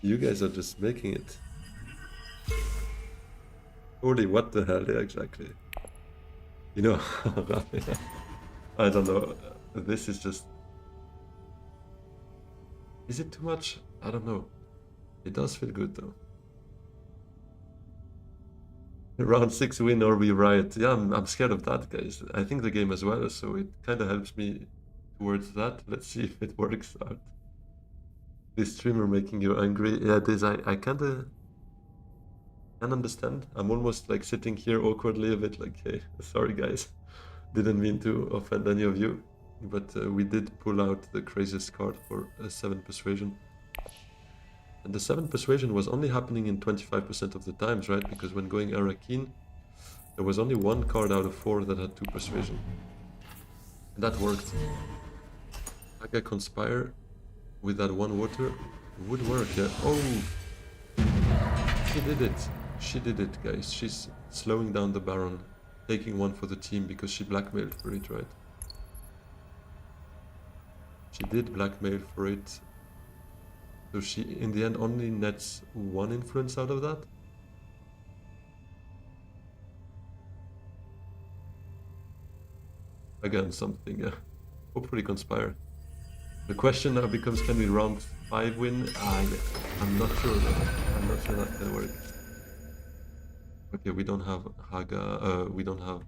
you guys are just making it. Holy, what the hell? Yeah, exactly. You know, I don't know. This is just... Is it too much? I don't know. It does feel good though. Round 6 win or we riot. Yeah, I'm scared of that, guys. I think the game as well, so it kind of helps me towards that. Let's see if it works out. This streamer making you angry. Yeah, it is. I kind of can understand. I'm almost like sitting here awkwardly a bit like, hey, sorry guys. Didn't mean to offend any of you. But we did pull out the craziest card for a 7 persuasion. And the 7 persuasion was only happening in 25% of the times, right? Because when going Arakeen, there was only 1 card out of 4 that had 2 persuasion. And that worked. Haga Conspire with that 1 water would work, yeah. Oh! She did it. She did it, guys. She's slowing down the Baron, taking 1 for the team because she blackmailed for it, right? She did blackmail for it. So she, in the end, only nets 1 influence out of that? Again, something, yeah. Hopefully Conspire. The question now becomes, can we round 5 win? I'm not sure. I'm not sure that can work. Okay, we don't have Haga, we don't have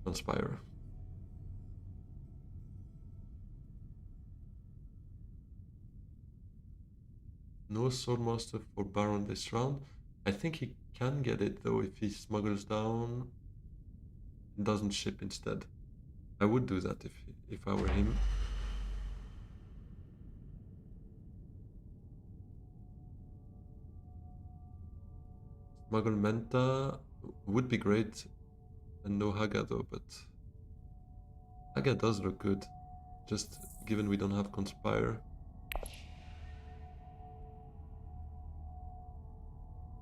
Conspire. No Swordmaster for Baron this round. I think he can get it though if he smuggles down and doesn't ship instead. I would do that if I were him. Smuggle Menta would be great, and no Haga though, but Haga does look good, just given we don't have Conspire.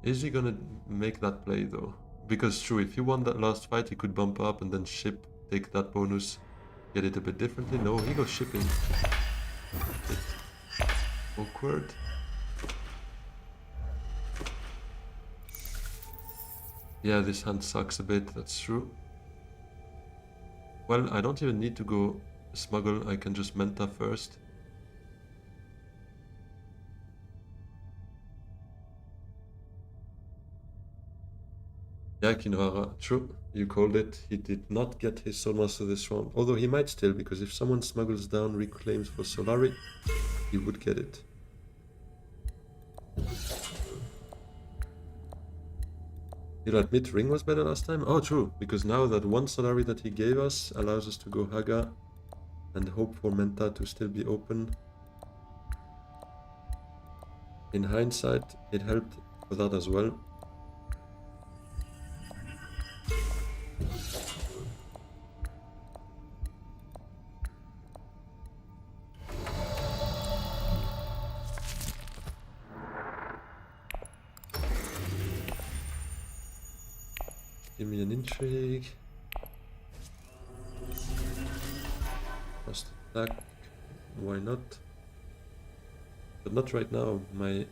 Is he gonna make that play though? Because true, if he won that last fight, he could bump up and then ship, take that bonus, get it a bit differently. No, he goes shipping. A bit awkward. Yeah, this hand sucks a bit, that's true. Well, I don't even need to go smuggle, I can just Menta first. Yeah, Kinohara, true, you called it. He did not get his Soulmaster this round, although he might still, because if someone smuggles down reclaims for Solari, he would get it. You'll admit Ring was better last time? Oh, true, because now that 1 Solari that he gave us allows us to go Haga and hope for Menta to still be open. In hindsight, it helped for that as well. Give me an intrigue. Must attack. Why not? But not right now. My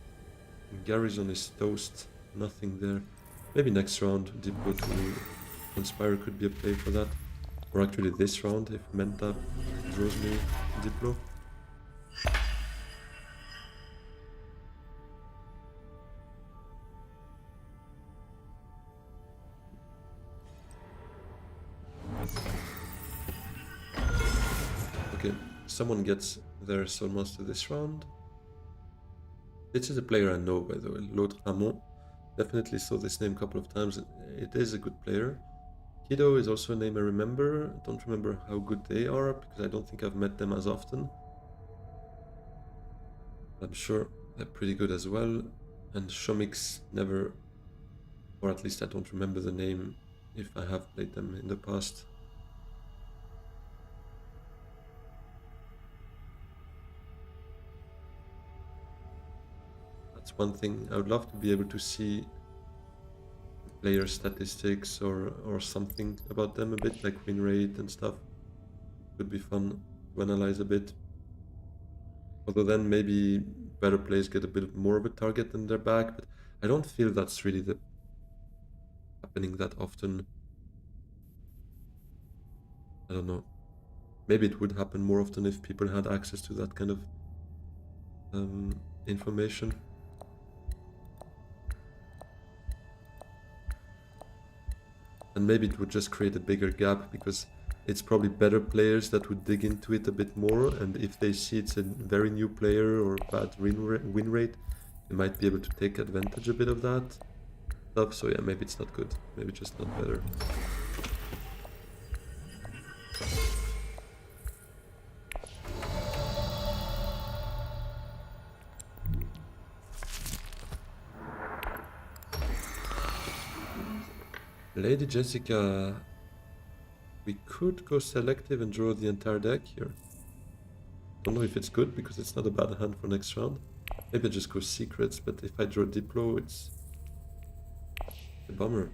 garrison is toast. Nothing there. Maybe next round, Diplo to Conspire could be a play for that. Or actually this round, if Menta draws me Diplo. Okay, someone gets their Soulmaster this round. This is a player I know, by the way, L'Autre Amont. Definitely saw this name a couple of times. It is a good player. Kido is also a name I remember. I don't remember how good they are because I don't think I've met them as often. I'm sure they're pretty good as well. And Shomix never, or at least I don't remember the name if I have played them in the past. That's one thing. I would love to be able to see player statistics or something about them a bit, like win rate and stuff. Could be fun to analyze a bit. Although then maybe better players get a bit more of a target in their back, but I don't feel that's really happening that often. I don't know. Maybe it would happen more often if people had access to that kind of information. And maybe it would just create a bigger gap because it's probably better players that would dig into it a bit more, and if they see it's a very new player or bad win rate, they might be able to take advantage a bit of that stuff. So yeah, maybe it's not good. Maybe just not better. Lady Jessica, we could go selective and draw the entire deck here. Don't know if it's good because it's not a bad hand for next round. Maybe I just go secrets, but if I draw Diplo, it's a bummer.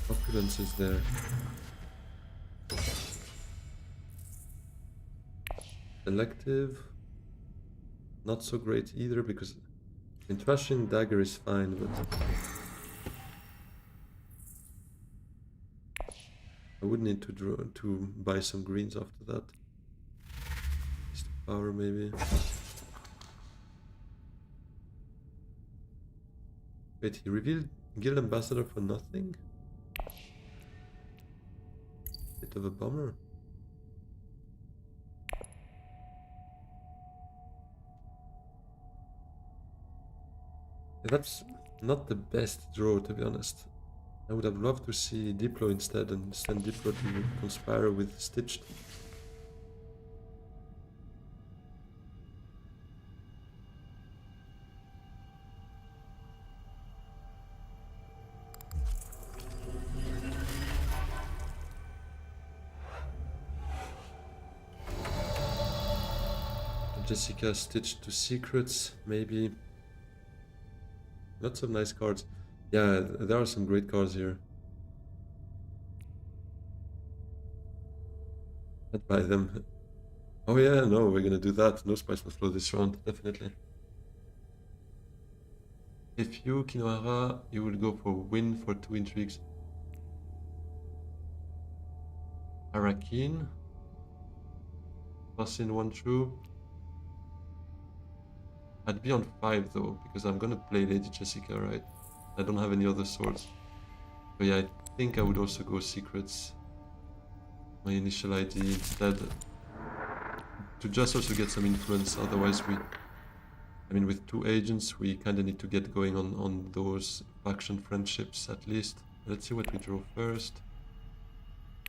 Opulence is there. Selective, not so great either because Trashing Dagger is fine, but I would need to buy some greens after that. Just power maybe. Wait, he revealed Guild Ambassador for nothing? Bit of a bummer. That's not the best draw, to be honest. I would have loved to see Diplo instead and send Diplo to conspire with Stitched. Jessica Stitched to Secrets, maybe. Lots of nice cards. Yeah, there are some great cards here. I'd buy them. Oh yeah, no, we're gonna do that. No Spice No Flow this round, definitely. If you, Kinohara, you will go for win for 2 intrigues. Arakin. Plus in 1 troop. I'd be on 5 though, because I'm gonna play Lady Jessica, right? I don't have any other swords. But yeah, I think I would also go secrets. My initial ID instead. To just also get some influence, otherwise I mean, with 2 agents, we kinda need to get going on those faction friendships at least. Let's see what we draw first.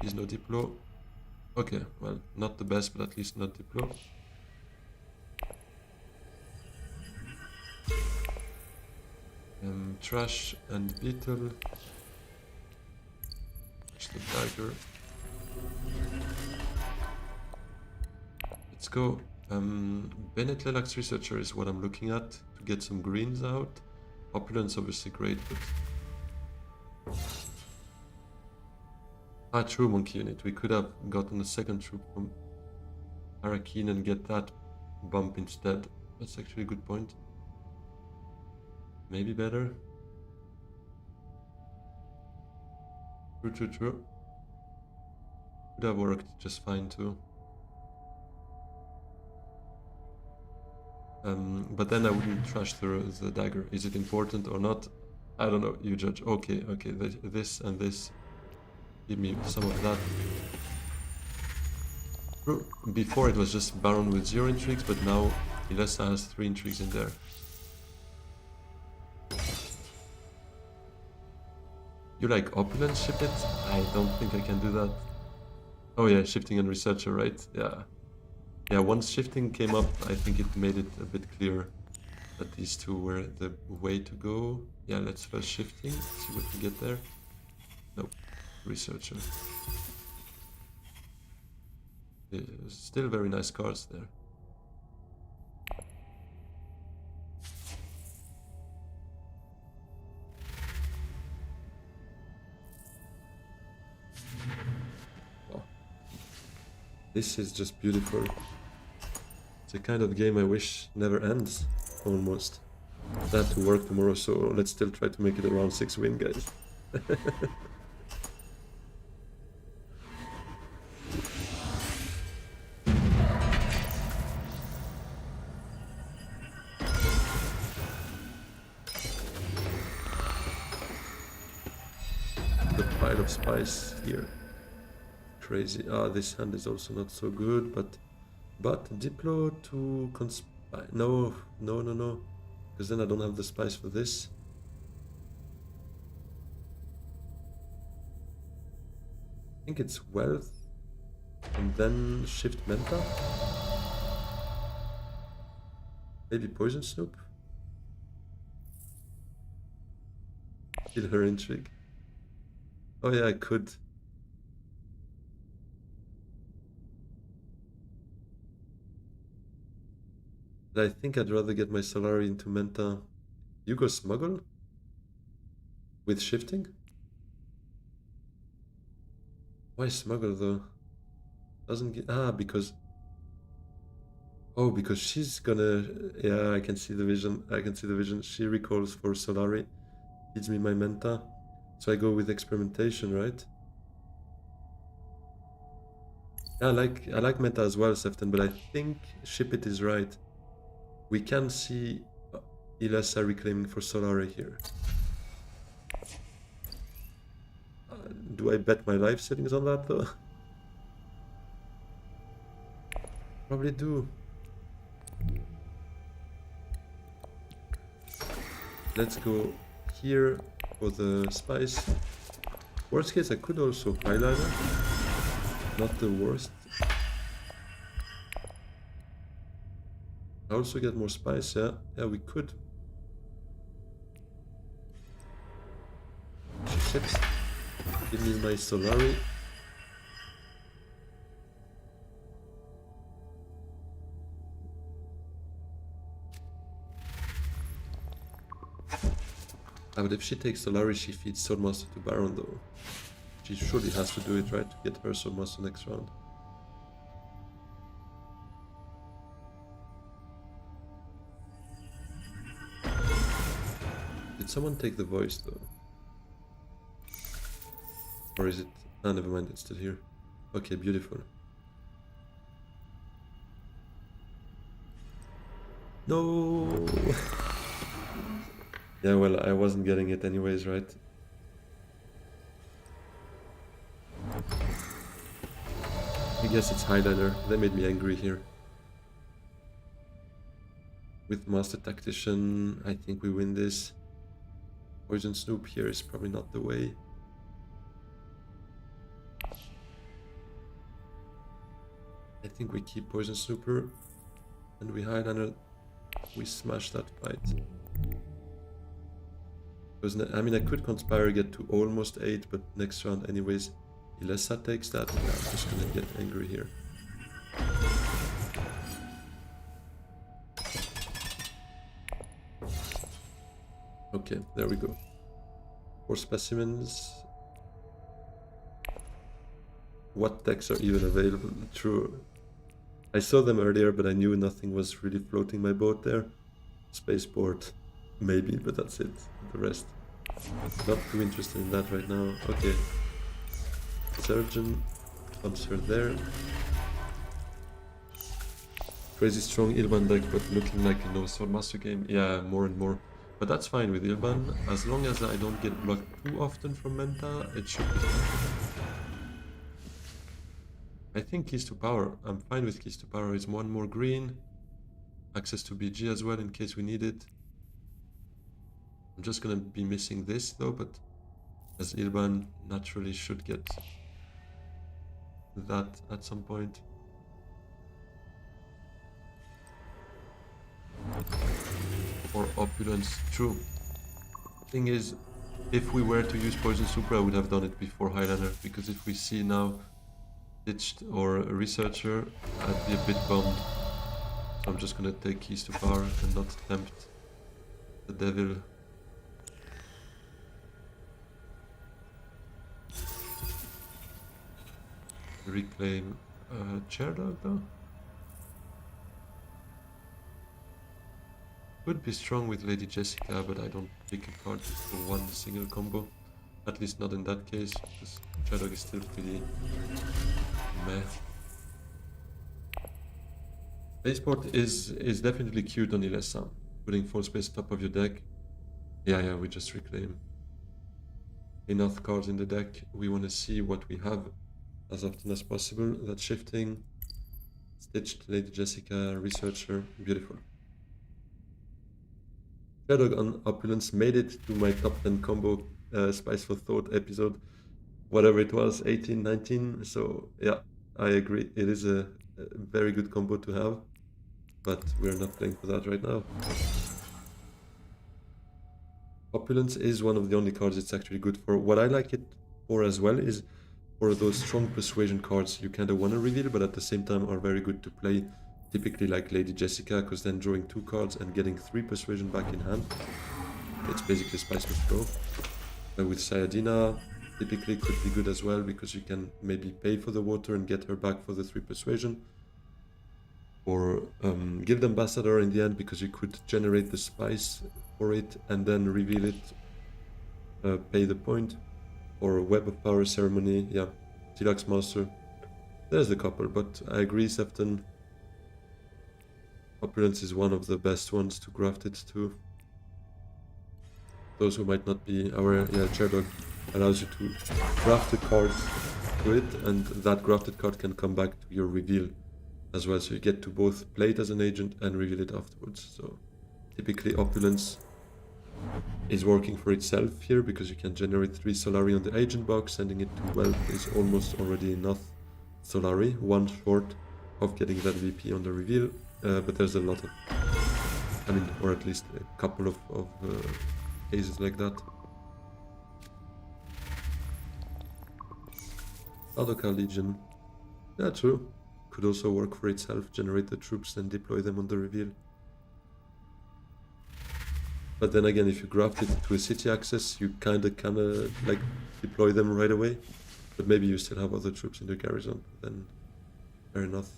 Is no Diplo. Okay, well, not the best, but at least not Diplo. Trash and Beetle. Just the dagger. Let's go. Bennett Lilacs Researcher is what I'm looking at to get some greens out. Opulence obviously great, but true Monkey Unit. We could have gotten a second troop from Arakin and get that bump instead. That's actually a good point. Maybe better. True. Could have worked just fine too. But then I wouldn't trash the dagger. Is it important or not? I don't know. You judge. Okay. This and this. Give me some of that. Before it was just Baron with 0 intrigues, but now Ilessa has 3 intrigues in there. You like opulent ship it? I don't think I can do that. Oh yeah, shifting and researcher, right? Yeah. Yeah, once shifting came up, I think it made it a bit clear that these two were the way to go. Yeah, let's first shifting, see what we get there. Nope, researcher. Yeah, still very nice cards there. Oh, this is just beautiful. It's a kind of game I wish never ends, almost. I have to work tomorrow, so let's still try to make it a round 6 win, guys. The pile of spice here. Crazy. Ah, this hand is also not so good, but Diplo to conspire. No, no, no, no. Because then I don't have the spice for this. I think it's wealth and then shift menta. Maybe poison snoop. Kill her intrigue. Oh yeah, I could. But I think I'd rather get my Solari into menta. You go smuggle? With shifting? Why smuggle though? Doesn't get... Ah, because... Oh, because she's gonna... Yeah, I can see the vision. I can see the vision. She recalls for Solari. Feeds me my menta. So I go with experimentation, right? Yeah, I like meta as well, Sefton, but I think ship it is right. We can see Ilessa reclaiming for Solari here. Do I bet my life settings on that though? Probably do. Let's go here for the spice. Worst case, I could also highlighter. Not the worst. I also get more spice, yeah? Yeah, we could. She ships. Give me my Solari. Ah, but if she takes Solari, she feeds Swordmaster to Baron though. She surely has to do it, right? To get her Swordmaster next round. Did someone take the voice though? Or is it... Ah, never mind, it's still here. Okay, beautiful. No! Yeah, well, I wasn't getting it anyways, right? I guess it's highlighter. They made me angry here. With Master Tactician, I think we win this. Poison Snoop here is probably not the way. I think we keep Poison Snooper and we highliner. We smash that fight. Because, I mean, I could Conspire, get to almost 8, but next round anyways, Ilessa takes that. Yeah, I'm just gonna get angry here. Okay, there we go. 4 specimens. What decks are even available? True. I saw them earlier, but I knew nothing was really floating my boat there. Spaceport, maybe, but that's it. The rest, not too interested in that right now. Okay. Surgeon, bumps her there. Crazy strong Ilban deck, but looking like a no Swordmaster game. Yeah, more and more. But that's fine with Ilban. As long as I don't get blocked too often from Menta, it should be fine. I think Keys to Power. I'm fine with Keys to Power. It's one more green. Access to BG as well in case we need it. I'm just gonna be missing this though, but as Ilban naturally should get that at some point. Or Opulence, true. Thing is, if we were to use Poison Super, I would have done it before Highlander, because if we see now Ditched or a Researcher, I'd be a bit bummed. So I'm just gonna take Keys to Power and not tempt the devil. Reclaim Chair Dog though? Could be strong with Lady Jessica, but I don't pick a card for one single combo. At least not in that case, because Chair Dog is still pretty meh. Spaceport is definitely cute on Ilessa. Putting 4 space top of your deck. Yeah, we just reclaim enough cards in the deck. We want to see what we have as often as possible. That shifting, Stitched, Lady Jessica, Researcher, beautiful. Shadowg on Opulence made it to my top 10 combo Spice for Thought episode, whatever it was, 18, 19. So yeah, I agree. It is a very good combo to have, but we're not playing for that right now. Opulence is one of the only cards it's actually good for. What I like it for as well is for those strong persuasion cards you kind of want to reveal, but at the same time are very good to play. Typically like Lady Jessica, because then drawing 2 cards and getting 3 persuasion back in hand. It's basically Spice Must Go. With Sayadina, typically could be good as well, because you can maybe pay for the water and get her back for the 3 persuasion. Or Guild Ambassador in the end, because you could generate the spice for it and then reveal it, pay the point. Or Web of Power Ceremony, yeah, Tilax Master. There's a couple, but I agree, Sefton. Opulence is one of the best ones to graft it to. Those who might not be aware, yeah, Chair Dog allows you to graft a card to it, and that grafted card can come back to your reveal as well. So you get to both play it as an agent and reveal it afterwards. So typically Opulence is working for itself here, because you can generate 3 Solari on the agent box. Sending it to Wealth is almost already enough Solari, 1 short of getting that VP on the reveal. But there's a lot of, I mean, or at least a couple of cases like that. Adoka Legion, yeah, true. Could also work for itself, generate the troops and deploy them on the reveal. But then again, if you graft it to a city access, you kinda like deploy them right away. But maybe you still have other troops in the garrison, then fair enough.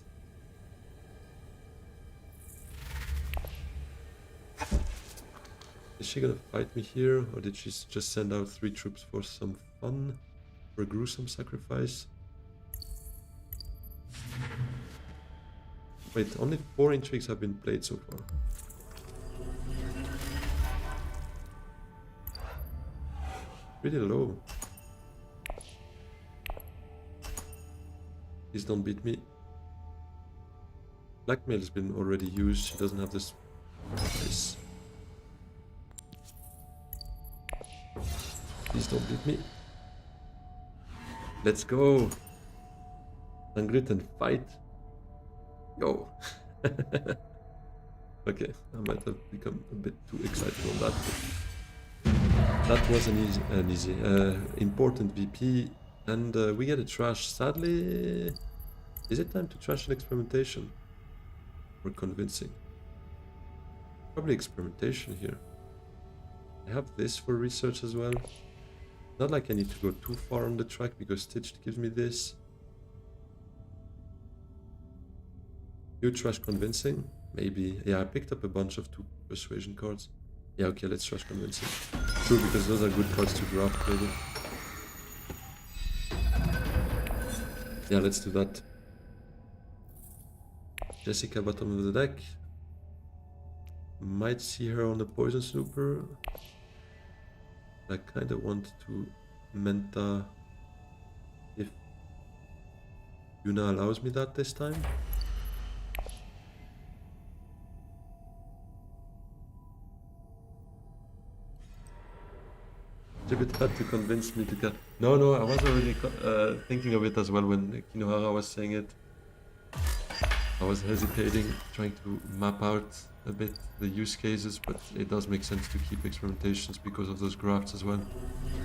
Is she gonna fight me here, or did she just send out 3 troops for some fun? For a gruesome sacrifice? Wait, only 4 intrigues have been played so far. Pretty low. Please don't beat me. Blackmail's been already used, she doesn't have this. Nice. Please don't beat me. Let's go. Sangrit and fight. Yo. Okay, I might have become a bit too excited on that. That was an easy, important VP, and we get a trash. Sadly, is it time to trash an experimentation? Or convincing? Probably experimentation here. I have this for research as well. Not like I need to go too far on the track, because Stitched gives me this. You trash convincing? Maybe. Yeah, I picked up a bunch of 2 persuasion cards. Yeah, okay, let's trash convincing. True, because those are good cards to draft, maybe. Yeah, let's do that. Jessica, bottom of the deck. Might see her on the Poison Snooper. I kind of want to Menta if Yuna allows me that this time. Jibit had to convince me to get. No, no, I was already thinking of it as well when Kinohara was saying it. I was hesitating, trying to map out a bit the use cases, but it does make sense to keep experimentations because of those grafts as well.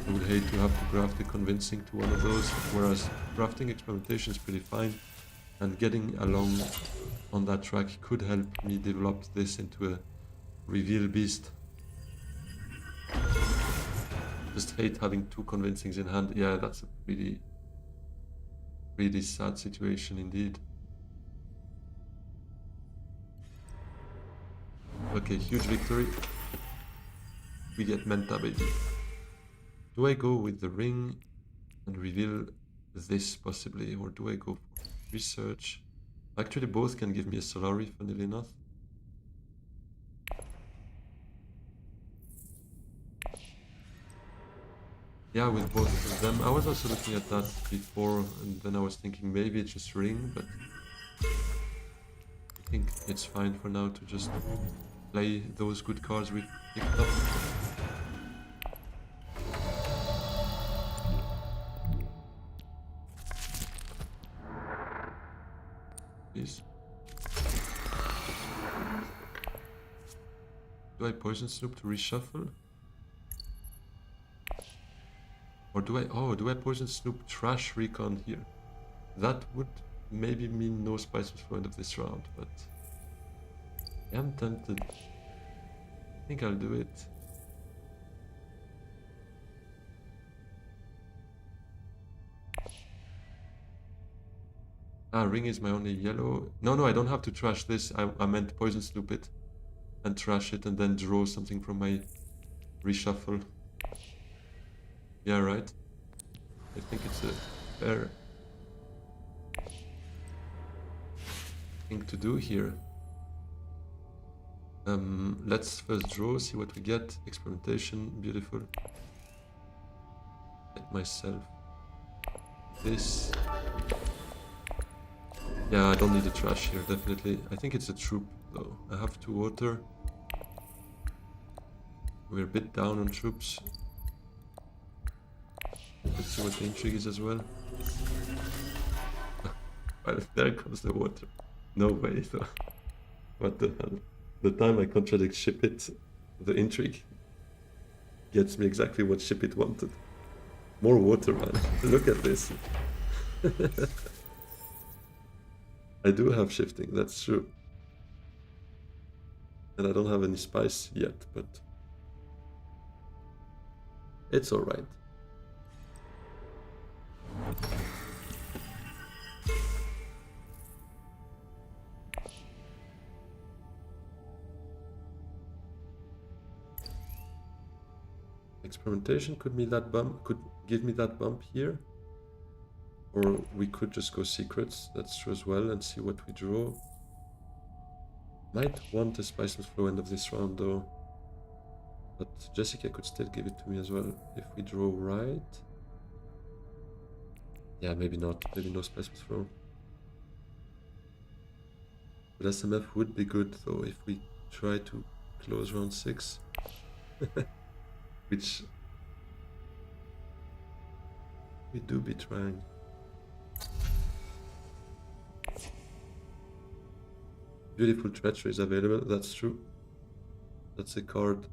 I would hate to have to graft the convincing to one of those, whereas grafting experimentation is pretty fine, and getting along on that track could help me develop this into a reveal beast. Just hate having two convincings in hand. Yeah, that's a pretty sad situation indeed. Okay, huge victory. We get Menta, baby. Do I go with the ring and reveal this possibly, or do I go for research? Actually, both can give me a Solari, funnily enough. Yeah, with both of them. I was also looking at that before, and then I was thinking maybe it's just ring, but I think it's fine for now to just play those good cards we picked up. Please. Do I Poison Snoop to reshuffle? Or do I Poison Snoop Trash Recon here? That would maybe mean no Spices for end of this round, but I am tempted. I think I'll do it. Ah, ring is my only yellow. No, I don't have to trash this. I meant Poison Snoop it and trash it and then draw something from my reshuffle. Yeah, right. I think it's a fair thing to do here. Let's first draw, see what we get. Experimentation, beautiful. Get myself this. Yeah, I don't need a trash here, definitely. I think it's a troop, though. I have 2 water. We're a bit down on troops. Let's see what the intrigue is as well. Well, there comes the water. No way, though. What the hell? The time I contradict ship it, the intrigue gets me exactly what ship it wanted. More water, man. Look at this. I do have shifting, that's true. And I don't have any spice yet, but it's alright. Experimentation could give me that bump here. Or we could just go secrets, that's true as well, and see what we draw. Might want a Spiceless Flow end of this round though. But Jessica could still give it to me as well if we draw right. Yeah, maybe not. Maybe no Spiceless Flow. But SMF would be good though if we try to close round 6. Which we do be trying. Beautiful Treachery is available, that's true. That's a card.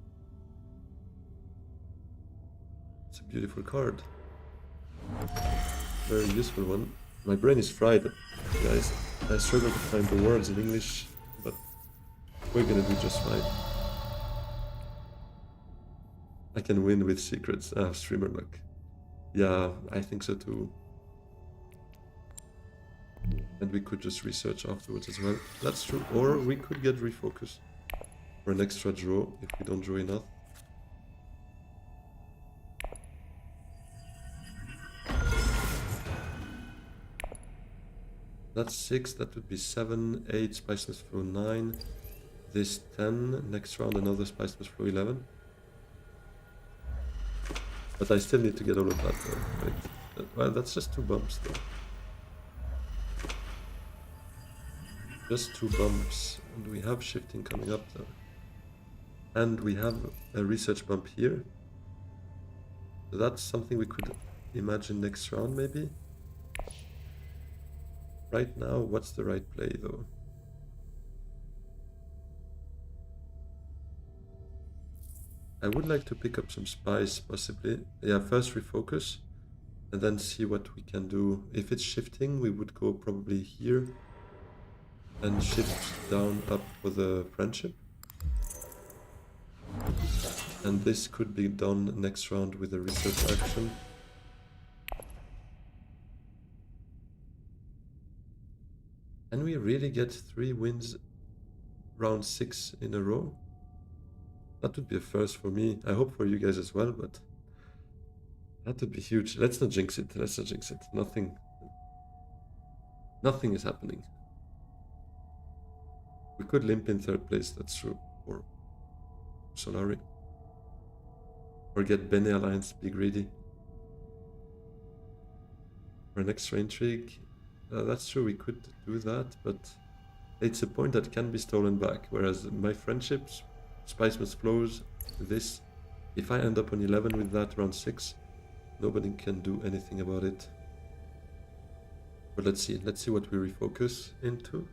It's a beautiful card. Very useful one. My brain is fried, guys. I struggle to find the words in English, but we're gonna do just fine. I can win with secrets. I have streamer luck. Yeah, I think so too. And we could just research afterwards as well. That's true. Or we could get refocus for an extra draw if we don't draw enough. That's 6, that would be 7, 8, Spiceless Flow 9. This 10, next round another Spiceless Flow 11. But I still need to get all of that though, right? Well, that's just 2 bumps though. Just 2 bumps, and we have shifting coming up though. And we have a research bump here. So that's something we could imagine next round, maybe. Right now, what's the right play, though? I would like to pick up some spice, possibly. Yeah, first refocus, and then see what we can do. If it's shifting, we would go probably here and shift down up for the friendship. And this could be done next round with a research action. Can we really get 3 wins round 6 in a row? That would be a first for me. I hope for you guys as well, but that would be huge. Let's not jinx it. Let's not jinx it. Nothing is happening. We could limp in 3rd place, that's true. Or Solari. Or get Bene Alliance, be greedy. For an extra intrigue. That's true, we could do that, but it's a point that can be stolen back. Whereas my friendships, Spice Must Flows, this, if I end up on 11 with that round 6, nobody can do anything about it. But let's see what we refocus into.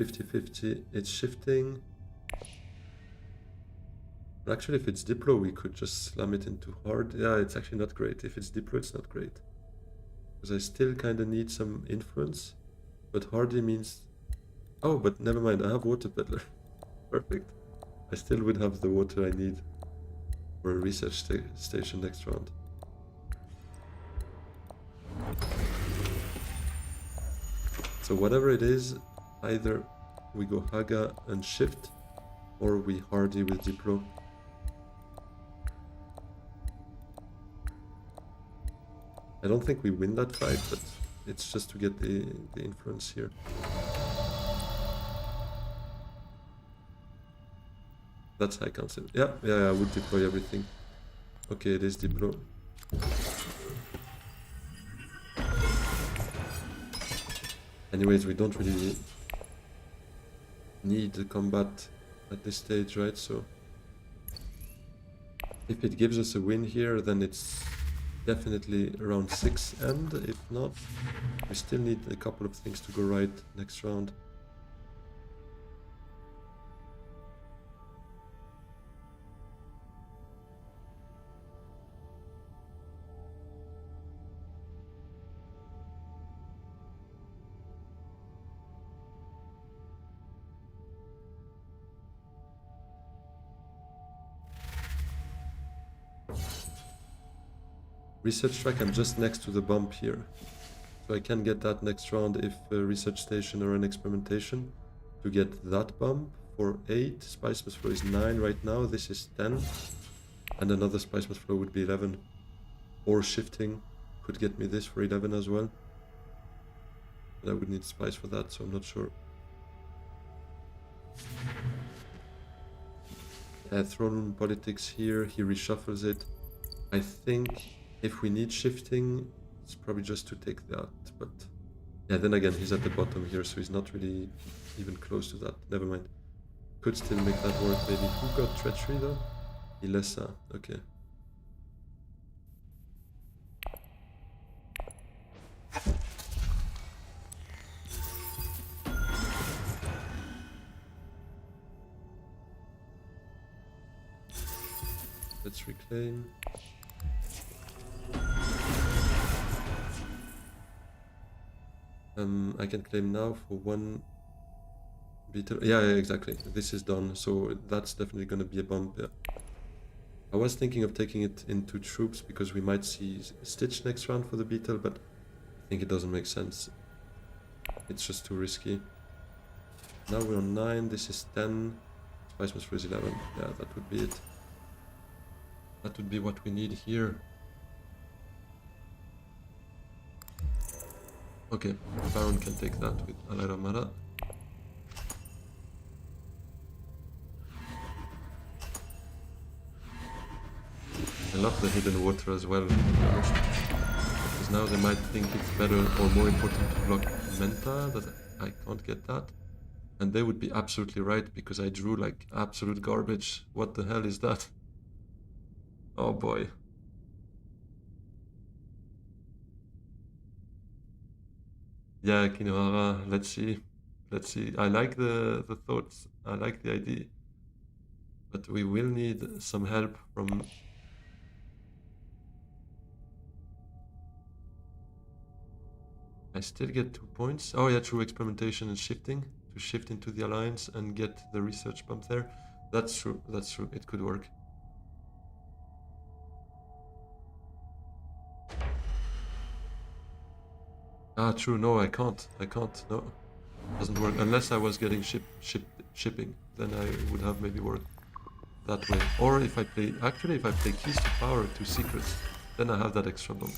50-50, it's shifting. Actually, if it's Diplo, we could just slam it into hard. Yeah, it's actually not great. If it's Diplo, it's not great. Because I still kind of need some influence. But hardy means... Oh, but never mind, I have Water Peddler. Perfect. I still would have the water I need for a research station next round. So whatever it is, either we go Haga and shift, or we hardy with Diplo. I don't think we win that fight, but it's just to get the influence here. That's high council. Yeah, I would deploy everything. Okay, it is Diplo. Anyways, we don't really need the combat at this stage, right? So if it gives us a win here, then it's definitely around 6 end. If not, we still need a couple of things to go right next round. Research track, I'm just next to the bump here. So I can get that next round if a research station or an experimentation to get that bump for 8. Spice Must Flow is 9 right now, this is 10. And another Spice Must Flow would be 11. Or shifting could get me this for 11 as well. But I would need Spice for that, so I'm not sure. Throne Room Politics here, he reshuffles it. I think if we need shifting, it's probably just to take that, but yeah, then again, he's at the bottom here, so he's not really even close to that. Never mind. Could still make that work, maybe. Who got Treachery, though? Ilessa. Okay. Let's reclaim. I can claim now for 1 beetle. Yeah, exactly. This is done, so that's definitely going to be a bump. Yeah. I was thinking of taking it into troops because we might see Stitch next round for the beetle, but I think it doesn't make sense. It's just too risky. Now we're on 9. This is 10. Spice Must Flow is 11. Yeah, that would be it. That would be what we need here. Okay, Baron can take that with Alaira Mara. I love the hidden water as well, to be honest. Because now they might think it's better or more important to block Menta, that I can't get that. And they would be absolutely right, because I drew like absolute garbage. What the hell is that? Oh boy. Yeah, Kinohara, let's see. Let's see. I like the thoughts. I like the idea. But we will need some help from... I still get 2 points. Oh yeah, true, experimentation and shifting. To shift into the alliance and get the research bump there. That's true, that's true. It could work. Ah, true, no, I can't. I can't, no. Doesn't work. Unless I was getting shipping. Then I would have maybe worked that way. Or if I play... Actually, if I play keys to power to secrets, then I have that extra bump.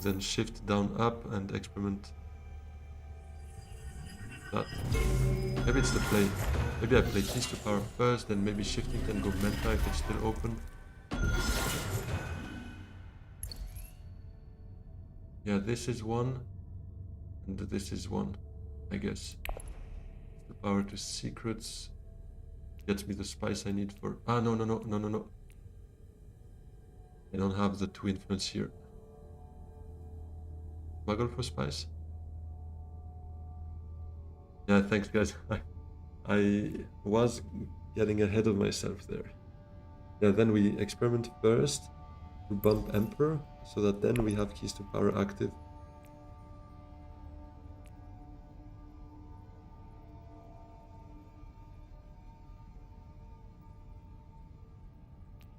Then shift down up and experiment that. Maybe it's the play. Maybe I play keys to power first, then maybe shifting can go menta if it's still open. Yeah, this is one, and this is one, I guess. The power to secrets gets me the spice I need for... Ah, no. I don't have the 2 influence here. Smuggle for spice? Yeah, thanks guys. I was getting ahead of myself there. Yeah, then we experiment first to bump Emperor, so that then we have keys to power active.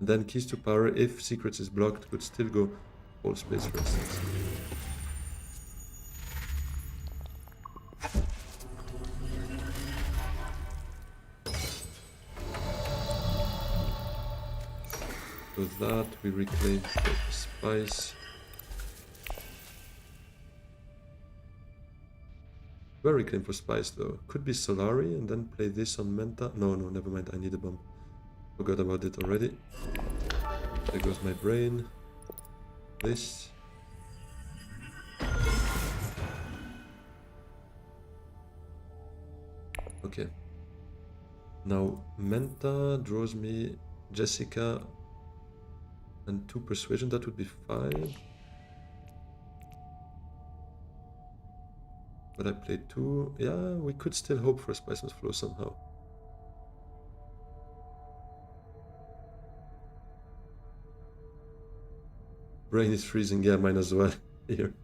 And then keys to power, if secrets is blocked, could still go whole space for instance. So that we reclaim for spice. Where reclaim for spice though? Could be Solari and then play this on Menta. No, never mind. I need a bump. Forgot about it already. There goes my brain. This. Okay. Now Menta draws me Jessica and 2 persuasion. That would be 5. But I played 2. Yeah, we could still hope for a Spice Must Flow somehow. Brain is freezing. Yeah, mine as well here.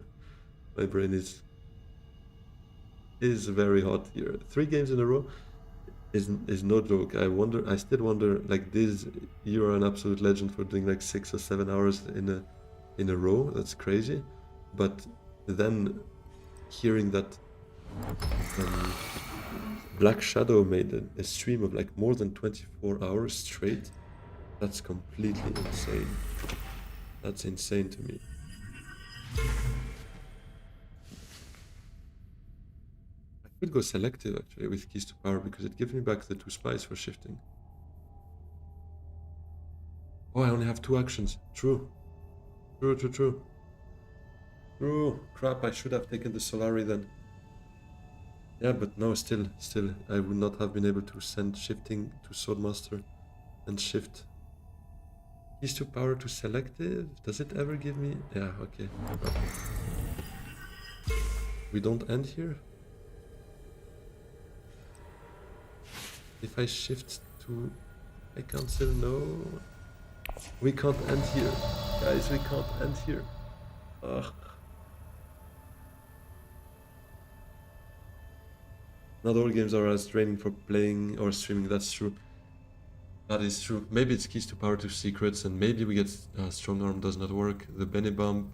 My brain is very hot here. 3 games in a row is no joke. I still wonder, like this, you are an absolute legend for doing like 6 or 7 hours in a row. That's crazy. But then hearing that Black Shadow made a stream of like more than 24 hours straight, that's completely insane. That's insane to me. I could go selective actually with keys to power because it gives me back the 2 spies for shifting. Oh, I only have 2 actions. True. True. Crap, I should have taken the Solari then. Yeah, but no, still, I would not have been able to send shifting to Swordmaster and shift. Keys to power to selective? Does it ever give me... Yeah, okay. We don't end here? If I shift to... I cancel, no. We can't end here. Guys, we can't end here. Ugh. Not all games are as draining for playing or streaming, that's true. That is true. Maybe it's keys to power to secrets, and maybe we get strong arm does not work. The Benny bump,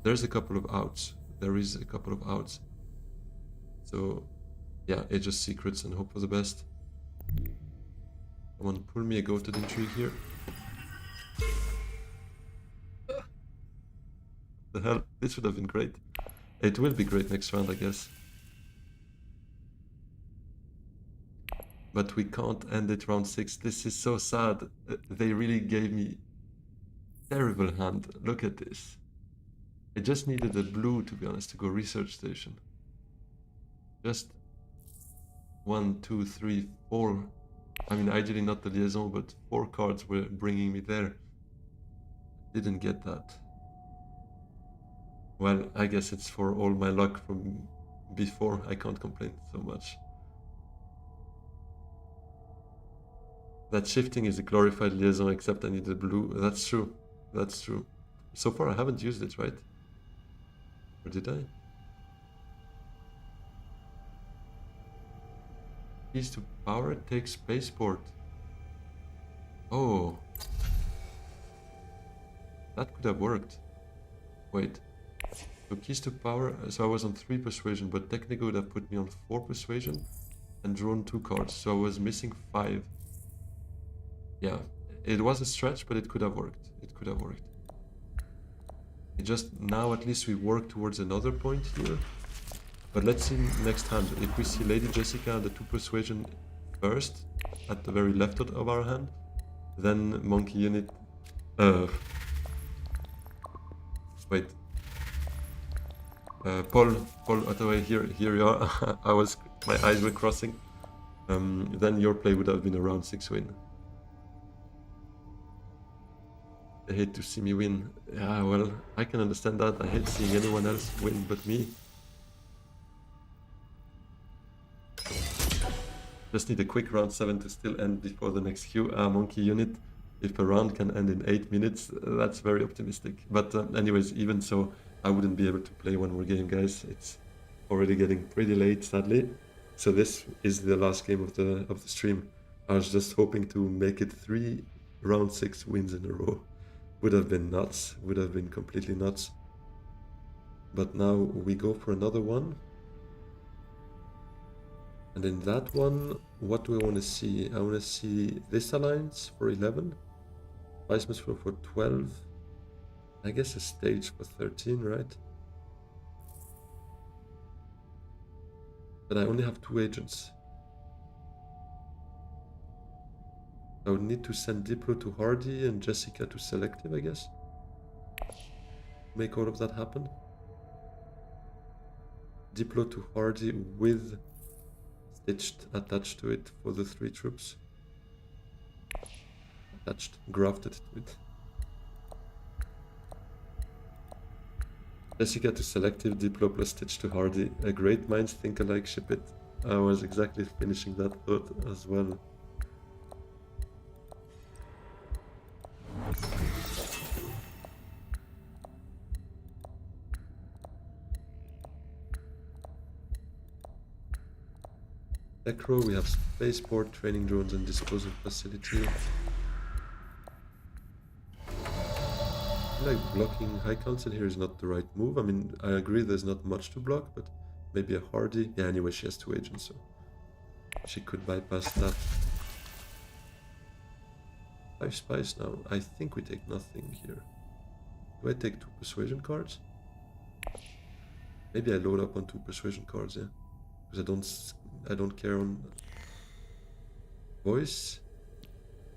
there's a couple of outs. There is a couple of outs. So, yeah, it's just secrets and hope for the best. Come on, pull me a goated intrigue here. The hell, this would have been great. It will be great next round, I guess. But we can't end it round 6. This is so sad. They really gave me terrible hand. Look at this. I just needed a blue, to be honest, to go research station. Just 1, 2, 3, 4. I mean, ideally not the liaison, but 4 cards were bringing me there. Didn't get that. Well, I guess it's for all my luck from before. I can't complain so much. That shifting is a glorified liaison, except I need the blue. That's true. That's true. So far, I haven't used it, right? Or did I? Keys to power take spaceport. Oh. That could have worked. Wait. So keys to power, so I was on 3 persuasion, but technically would have put me on 4 persuasion and drawn 2 cards, so I was missing 5. Yeah, it was a stretch, but it could have worked. It could have worked. It just, now at least we work towards another point here. But let's see next hand. If we see Lady Jessica and the 2 persuasion first, at the very left of our hand, then monkey unit... Wait. Paul Ottaway, here you are. My eyes were crossing. Then your play would have been a round 6 win. I hate to see me win. Yeah, well, I can understand that. I hate seeing anyone else win but me. Just need a quick round 7 to still end before the next queue. Monkey unit. If a round can end in 8 minutes, that's very optimistic. But anyways, even so, I wouldn't be able to play one more game, guys. It's already getting pretty late, sadly. So this is the last game of the stream. I was just hoping to make it 3 round 6 wins in a row. Would have been nuts. Would have been completely nuts. But now we go for another one. And in that one, what do I want to see? I want to see this alliance for 11. Vice Flow for 12. I guess a stage for 13, right? But I only have 2 agents. I would need to send Diplo to Hardy and Jessica to Selective, I guess. Make all of that happen. Diplo to Hardy with Stitched attached to it for the 3 troops. Attached, grafted to it. Jessica to Selective, Diplo plus Stitch to Hardy. A great minds think alike, ship it. I was exactly finishing that thought as well. Necro, we have spaceport, training drones and disposal facility. I feel like blocking High Council here is not the right move. I mean, I agree there's not much to block, but maybe a Hardy. Yeah, anyway, she has 2 agents, so she could bypass that. 5 spies now. I think we take nothing here. Do I take 2 persuasion cards? Maybe I load up on 2 persuasion cards, yeah. Because I don't care on voice.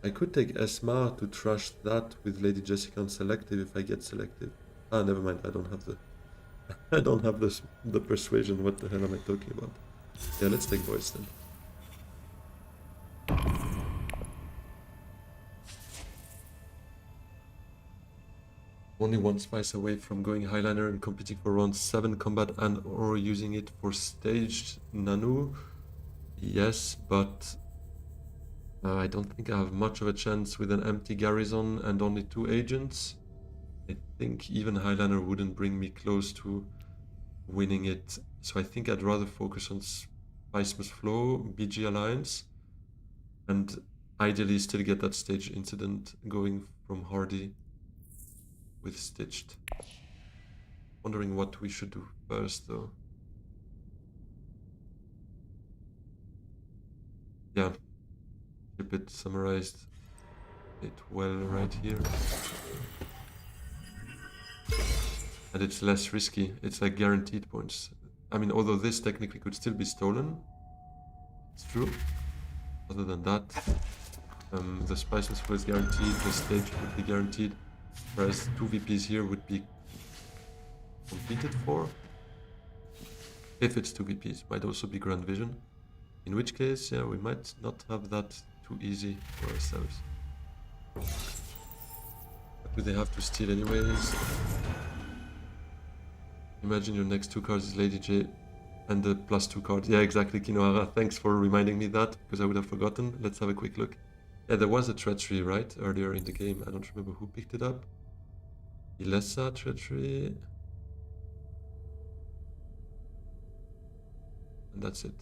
I could take Esma to trash that with Lady Jessica on Selective if I get Selective. Ah, never mind. I don't have the I don't have the persuasion. What the hell am I talking about? Yeah, let's take voice then. Only 1 spice away from going Highliner and competing for round 7 combat and or using it for staged Nanu. Yes, but I don't think I have much of a chance with an empty garrison and only 2 agents. I think even Highliner wouldn't bring me close to winning it. So I think I'd rather focus on Spice Must Flow, BG Alliance, and ideally still get that stage incident going from Hardy with Stitched. Wondering what we should do first though. Yeah, keep it summarized it well right here. And it's less risky, it's like guaranteed points. I mean, although this technically could still be stolen, it's true. Other than that, the spices was guaranteed, the stage would be guaranteed, whereas 2 VPs here would be competed for. If it's 2 VPs, might also be Grand Vision. In which case, yeah, we might not have that too easy for ourselves. But do they have to steal anyways? Imagine your next 2 cards is Lady J and the +2 card. Yeah, exactly, Kinohara. Thanks for reminding me that, because I would have forgotten. Let's have a quick look. Yeah, there was a treachery, right? Earlier in the game. I don't remember who picked it up. Ilessa treachery. And that's it.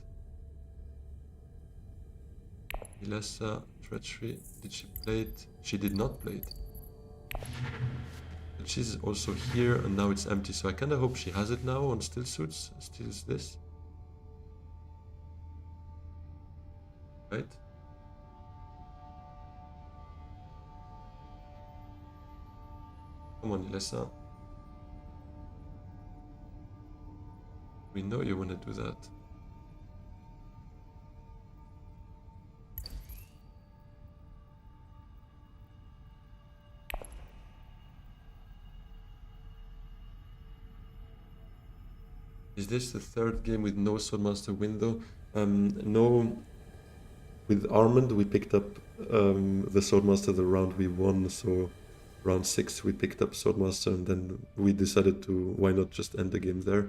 Ilessa treachery. Did she play it? She did not play it. But she's also here, and now it's empty. So I kind of hope she has it now on still suits. Still is this. Right? Come on, Ilessa. We know you want to do that. Is this the third game with no Swordmaster window? No. With Armand, we picked up the Swordmaster the round we won, so round 6 we picked up Swordmaster, and then we decided to, why not just end the game there.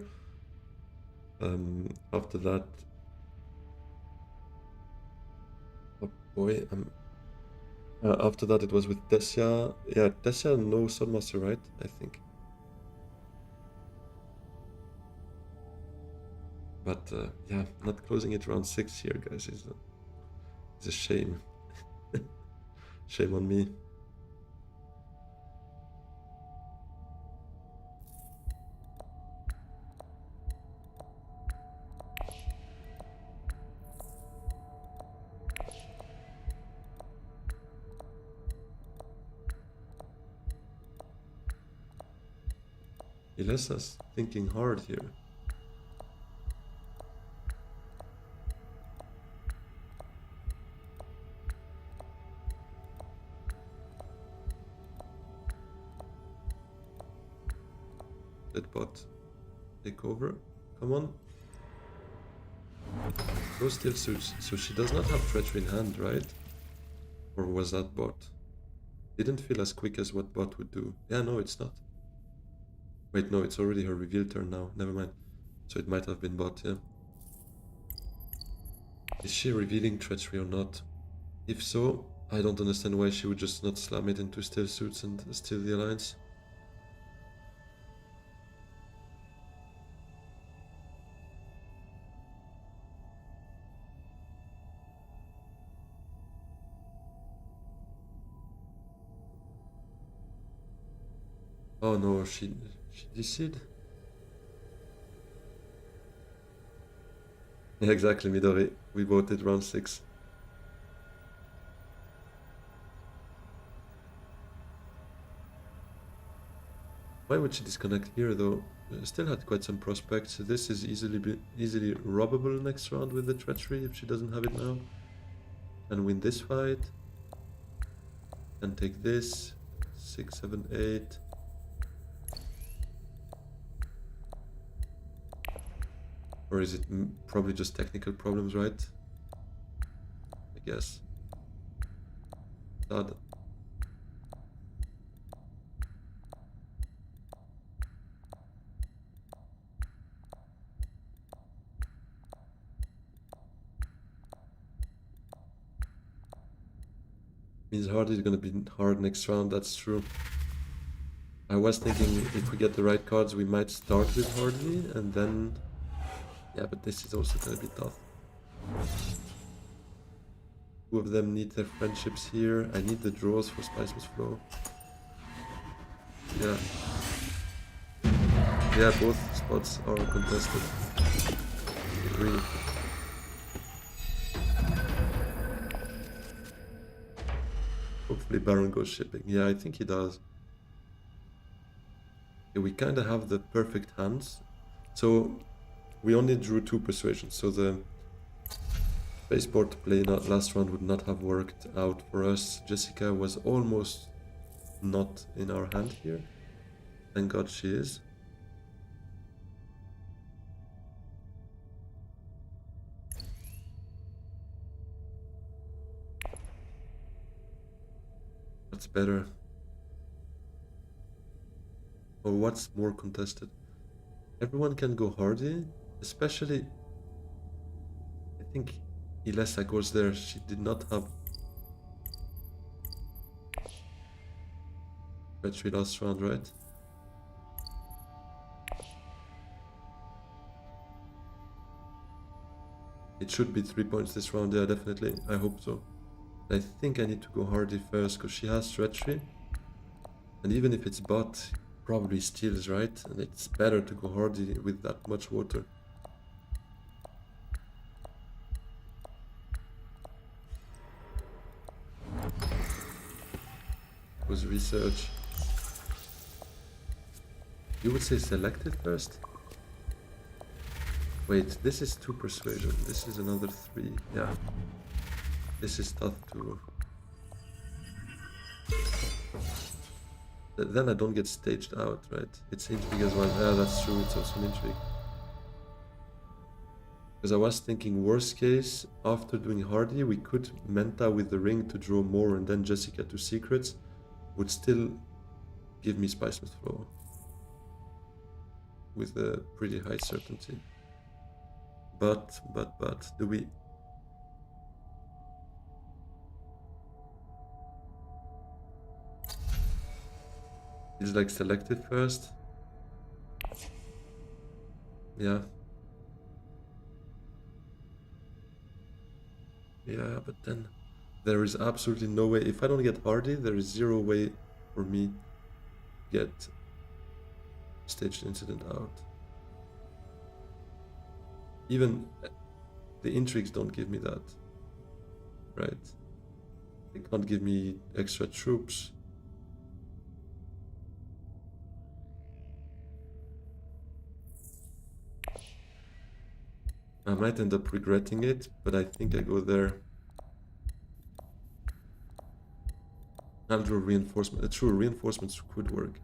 After that... Oh boy, after that it was with Tessia. Yeah, Tessia, no Swordmaster, right? I think. But yeah, not closing it round 6 here, guys, is a shame. Shame on me. Ilessa's thinking hard here. That bot take over. Come on. No still suits. So she does not have treachery in hand, right? Or was that bot? Didn't feel as quick as what bot would do. Yeah, no, it's not. Wait, no, it's already her reveal turn now. Never mind. So it might have been bot, yeah. Is she revealing treachery or not? If so, I don't understand why she would just not slam it into still suits and steal the alliance. Oh no, she did. Yeah, exactly, Midori. We voted round 6. Why would she disconnect here though? Still had quite some prospects. This is easily robbable next round with the treachery if she doesn't have it now. And win this fight. And take this. 6, 7, 8. Or is it probably just technical problems, right? I guess. Sad. Means hard is gonna be hard next round, that's true. I was thinking if we get the right cards we might start with Hardly and then... Yeah, but this is also gonna be tough. Two of them need their friendships here. I need the draws for Spiceless Flow. Yeah. Yeah, both spots are contested. Agree. Hopefully Baron goes shipping. Yeah, I think he does. Yeah, we kind of have the perfect hands. So we only drew 2 persuasions. So the spaceport play last round would not have worked out for us. Jessica was almost not in our hand here. Thank God she is. What's better? Or what's more contested? everyone can go hardy, especially I think Ilessa goes there. She did not have treachery last round, right? It should be 3 points this round, yeah, definitely. I hope so. I think I need to go hardy first because she has treachery. And even if it's bot, probably steals, right? And it's better to go hardy with that much water. Was research. You would say select it first? Wait, this is 2 persuasion. This is another 3. Yeah. This is tough to... Then I don't get staged out, right? It's intrigue as well. Yeah, that's true. It's also an intrigue. Because I was thinking worst case, after doing hardy, we could menta with the ring to draw more, and then Jessica to secrets would still give me Spiceman's Flow with a pretty high certainty. But, do we... It's like selected first. Yeah. Yeah, but then there is absolutely no way. If I don't get hardy, there is 0 way for me to get staged incident out. Even the intrigues don't give me that, right? They can't give me extra troops. I might end up regretting it, but I think I go there. I'll draw reinforcement. True, reinforcements could work.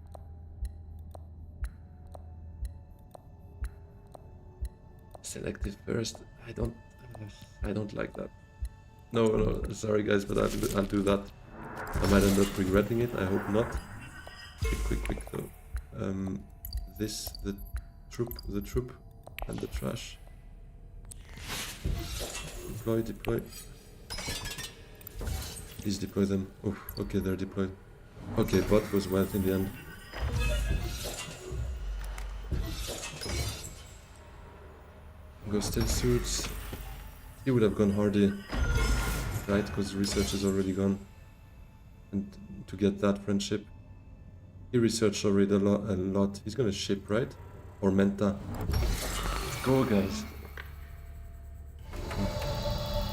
Selected first. I don't like that. No, sorry guys, but I'll do that. I might end up regretting it. I hope not. Quick though. The troop, and the trash. Deploy. Please deploy them. Oh, okay, they're deployed. Okay, bot was wet in the end. Go still suits. He would have gone hardy, right? Because research is already gone. And to get that friendship, he researched already a lot. He's gonna ship, right? Or menta. Let's go, guys.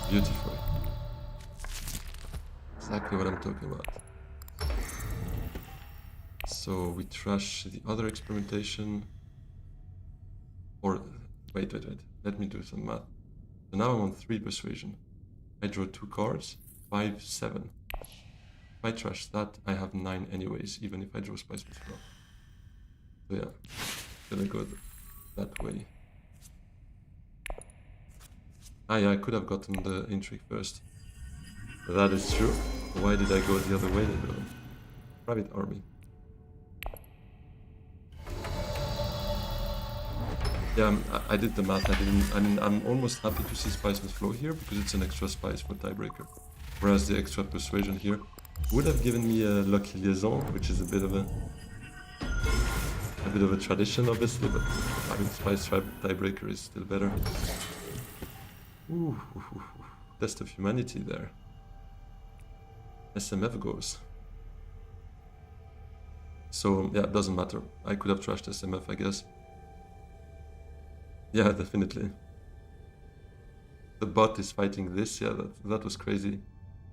Beautiful. Exactly what I'm talking about. So we trash the other experimentation. Or wait. Let me do some math. So now I'm on 3 persuasion. I draw 2 cards, 5, 7. If I trash that, I have 9 anyways, even if I draw Spiceman's Flow. So yeah, gonna go that way. Yeah, I could have gotten the intrigue first. That is true. Why did I go the other way then? Private army. Yeah, I did the math. I'm almost happy to see Spiceman's Flow here because it's an extra spice for tiebreaker. Whereas the extra persuasion here would have given me a lucky liaison, which is a bit of a tradition, obviously. But having spice tiebreaker is still better. Ooh, test of humanity there. SMF goes. So yeah, it doesn't matter. I could have trashed SMF, I guess. Yeah, definitely. The bot is fighting this. Yeah, that was crazy.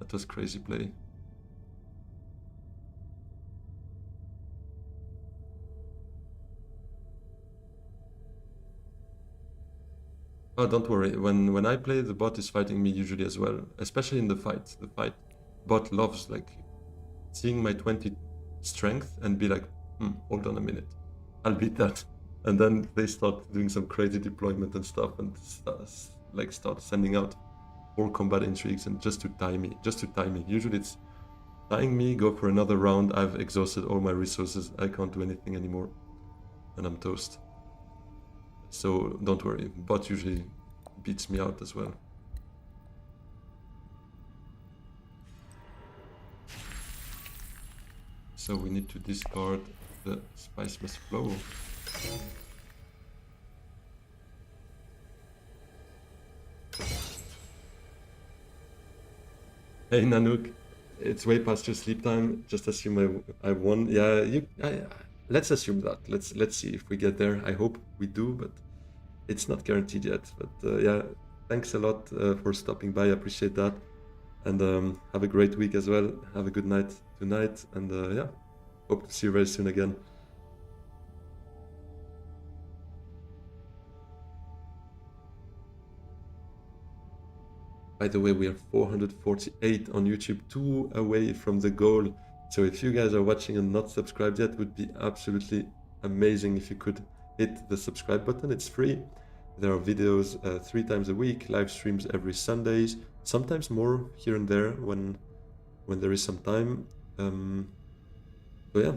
That was crazy play. Oh, don't worry. When I play, the bot is fighting me usually as well, especially in the fight. The fight bot loves like seeing my 20 strength and be like, hold on a minute, I'll beat that. And then they start doing some crazy deployment and stuff and start sending out 4 combat intrigues and just to tie me. Usually it's tying me, go for another round, I've exhausted all my resources, I can't do anything anymore, and I'm toast. So don't worry, bot usually beats me out as well. So we need to discard the Spice Must Flow. Hey Nanook, it's way past your sleep time. Just assume I won. Yeah, let's assume that. Let's see if we get there. I hope we do, but it's not guaranteed yet. But yeah, thanks a lot for stopping by. I appreciate that. And have a great week as well. Have a good night tonight. And yeah, hope to see you very soon again. By the way, we are 448 on YouTube, 2 away from the goal. So if you guys are watching and not subscribed yet, it would be absolutely amazing if you could hit the subscribe button. It's free. There are videos 3 times a week, live streams every Sundays, sometimes more here and there when there is some time. So yeah,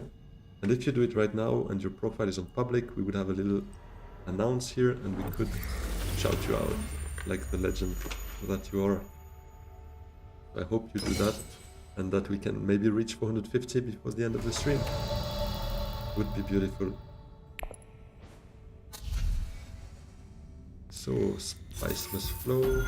and if you do it right now and your profile is on public, we would have a little announce here and we could shout you out like the legend that you are. I hope you do that and that we can maybe reach 450 before the end of the stream. Would be beautiful. So Spice Must Flow.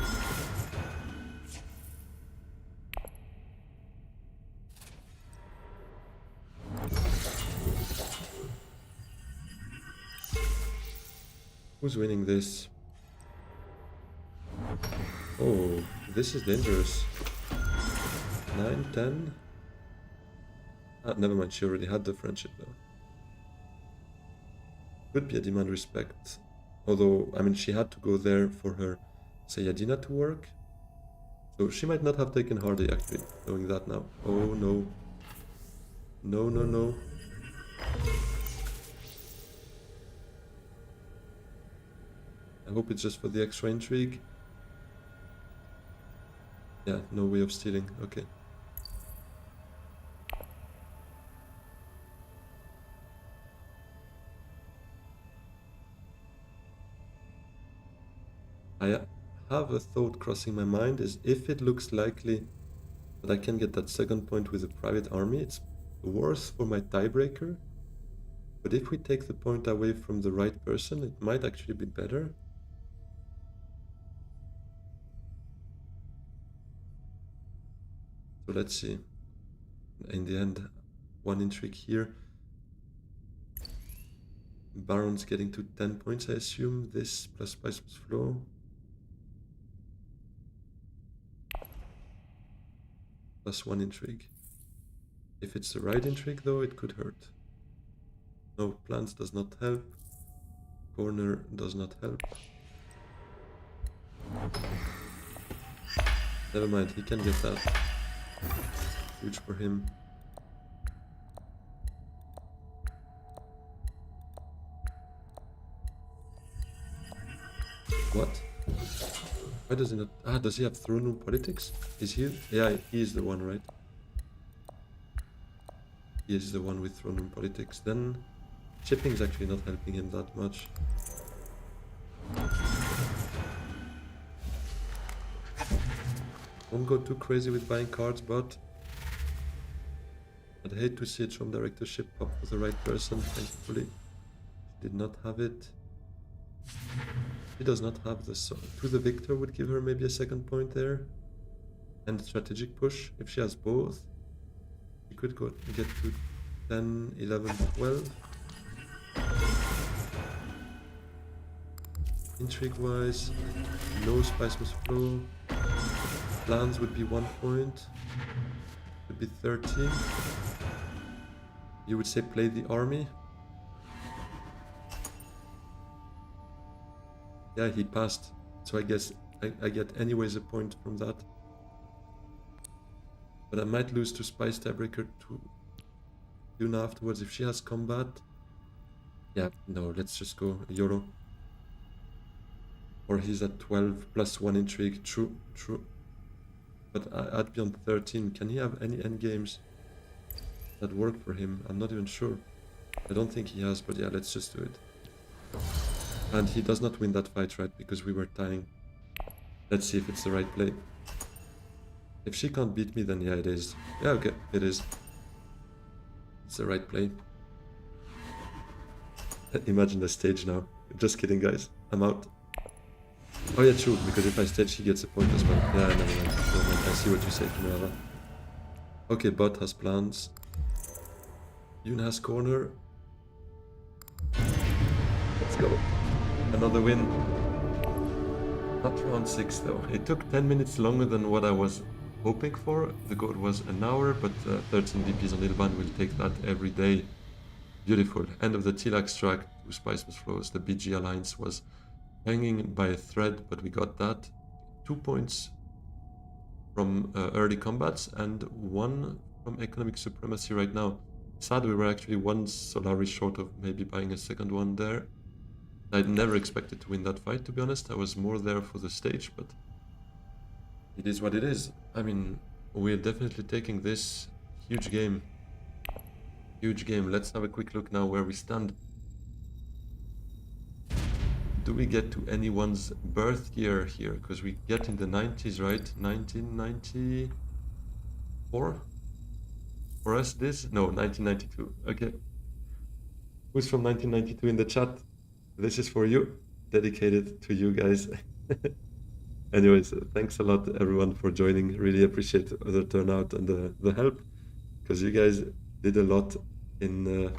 Who's winning this? Oh, this is dangerous. 9, 10. Ah, never mind, she already had the friendship though. Could be a demand respect. Although, I mean, she had to go there for her Sayadina to work. So she might not have taken Hardy actually, knowing that now. Oh no. No, no, no. I hope it's just for the extra intrigue. Yeah, no way of stealing. Okay. I have a thought crossing my mind is if it looks likely that I can get that second point with a private army, it's worse for my tiebreaker. But if we take the point away from the right person, it might actually be better. So let's see. In the end, 1 intrigue here. Baron's getting to 10 points, I assume. This plus Spice Must Flow. Plus 1 intrigue. If it's the right intrigue though, it could hurt. No, plants does not help. Corner does not help. Never mind, he can get that. Huge for him. What? Why does he not? Ah, does he have throne room politics? Is he? Yeah, he is the one, right? He is the one with throne room politics. Then shipping is actually not helping him that much. Don't go too crazy with buying cards, but I'd hate to see it from directorship pop for the right person. Thankfully, she did not have it. She does not have the sword. To the victor would give her maybe a second point there. And strategic push. If she has both, she could go get to 10, 11, 12. Intrigue wise, no Spice Must Flow. Plans would be 1 point. Would be 13. You would say play the army. Yeah, he passed. So I guess I get anyways a point from that. But I might lose to Spice Tiebreaker to Dune afterwards if she has combat. Yeah, no, let's just go YOLO. Or he's at 12 plus 1 intrigue. True, true. But I'd be on 13. Can he have any endgames that work for him? I'm not even sure. I don't think he has, but yeah, let's just do it. And he does not win that fight, right? Because we were tying. Let's see if it's the right play. If she can't beat me, then yeah, it is. Yeah, okay, it is. It's the right play. Imagine the stage now. Just kidding, guys. I'm out. Oh yeah, true, because if I stage, he gets a point as well. Yeah, never mind. Never mind. I see what you say, Kimura. Okay, bot has plans. Dune has corner. Let's go. Another win. Not round 6 though. It took 10 minutes longer than what I was hoping for. The goal was an hour, but 13 DPs on Ilban will take that every day. Beautiful. End of the Tilax track, 2 Spicemas flows. The BG Alliance was hanging by a thread, but we got that. 2 points from early combats and 1 from economic supremacy right now. Sad we were actually 1 Solaris short of maybe buying a second one there. I'd never expected to win that fight, to be honest. I was more there for the stage, but it is what it is. I mean, we're definitely taking this huge game. Huge game. Let's have a quick look now where we stand. Do we get to anyone's birth year here? Because we get in the 90s, right? 1994? For us, this? No, 1992. Okay. Who's from 1992 in the chat? This is for you. Dedicated to you guys. Anyways, thanks a lot, everyone, for joining. Really appreciate the turnout and the help, because you guys did a lot in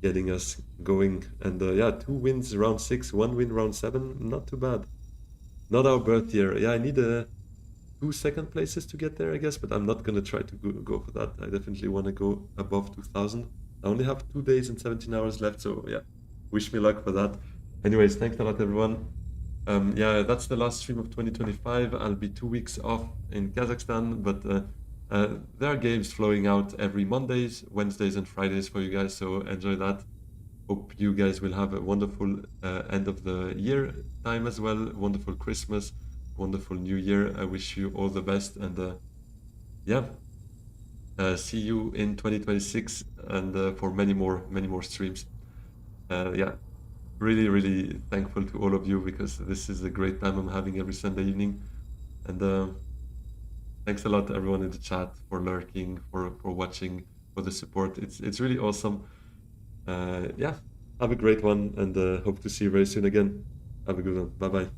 getting us going. And yeah, 2 wins round 6, 1 win round 7. Not too bad. Not our birth year. Yeah, I need 2 second places to get there, I guess, but I'm not gonna try to go for that. I definitely want to go above 2000. I only have 2 days and 17 hours left, so yeah, wish me luck for that. Anyways, thanks a lot, everyone. Yeah, that's the last stream of 2025. I'll be 2 weeks off in Kazakhstan, but there are games flowing out every Mondays, Wednesdays, and Fridays for you guys, so enjoy that. Hope you guys will have a wonderful end of the year time as well. Wonderful Christmas, wonderful New Year. I wish you all the best, and yeah, see you in 2026 and for many more streams. Yeah, really thankful to all of you, because this is a great time I'm having every Sunday evening. And thanks a lot to everyone in the chat for lurking, for watching, for the support. It's really awesome. Yeah, have a great one, and hope to see you very soon again. Have a good one. Bye bye.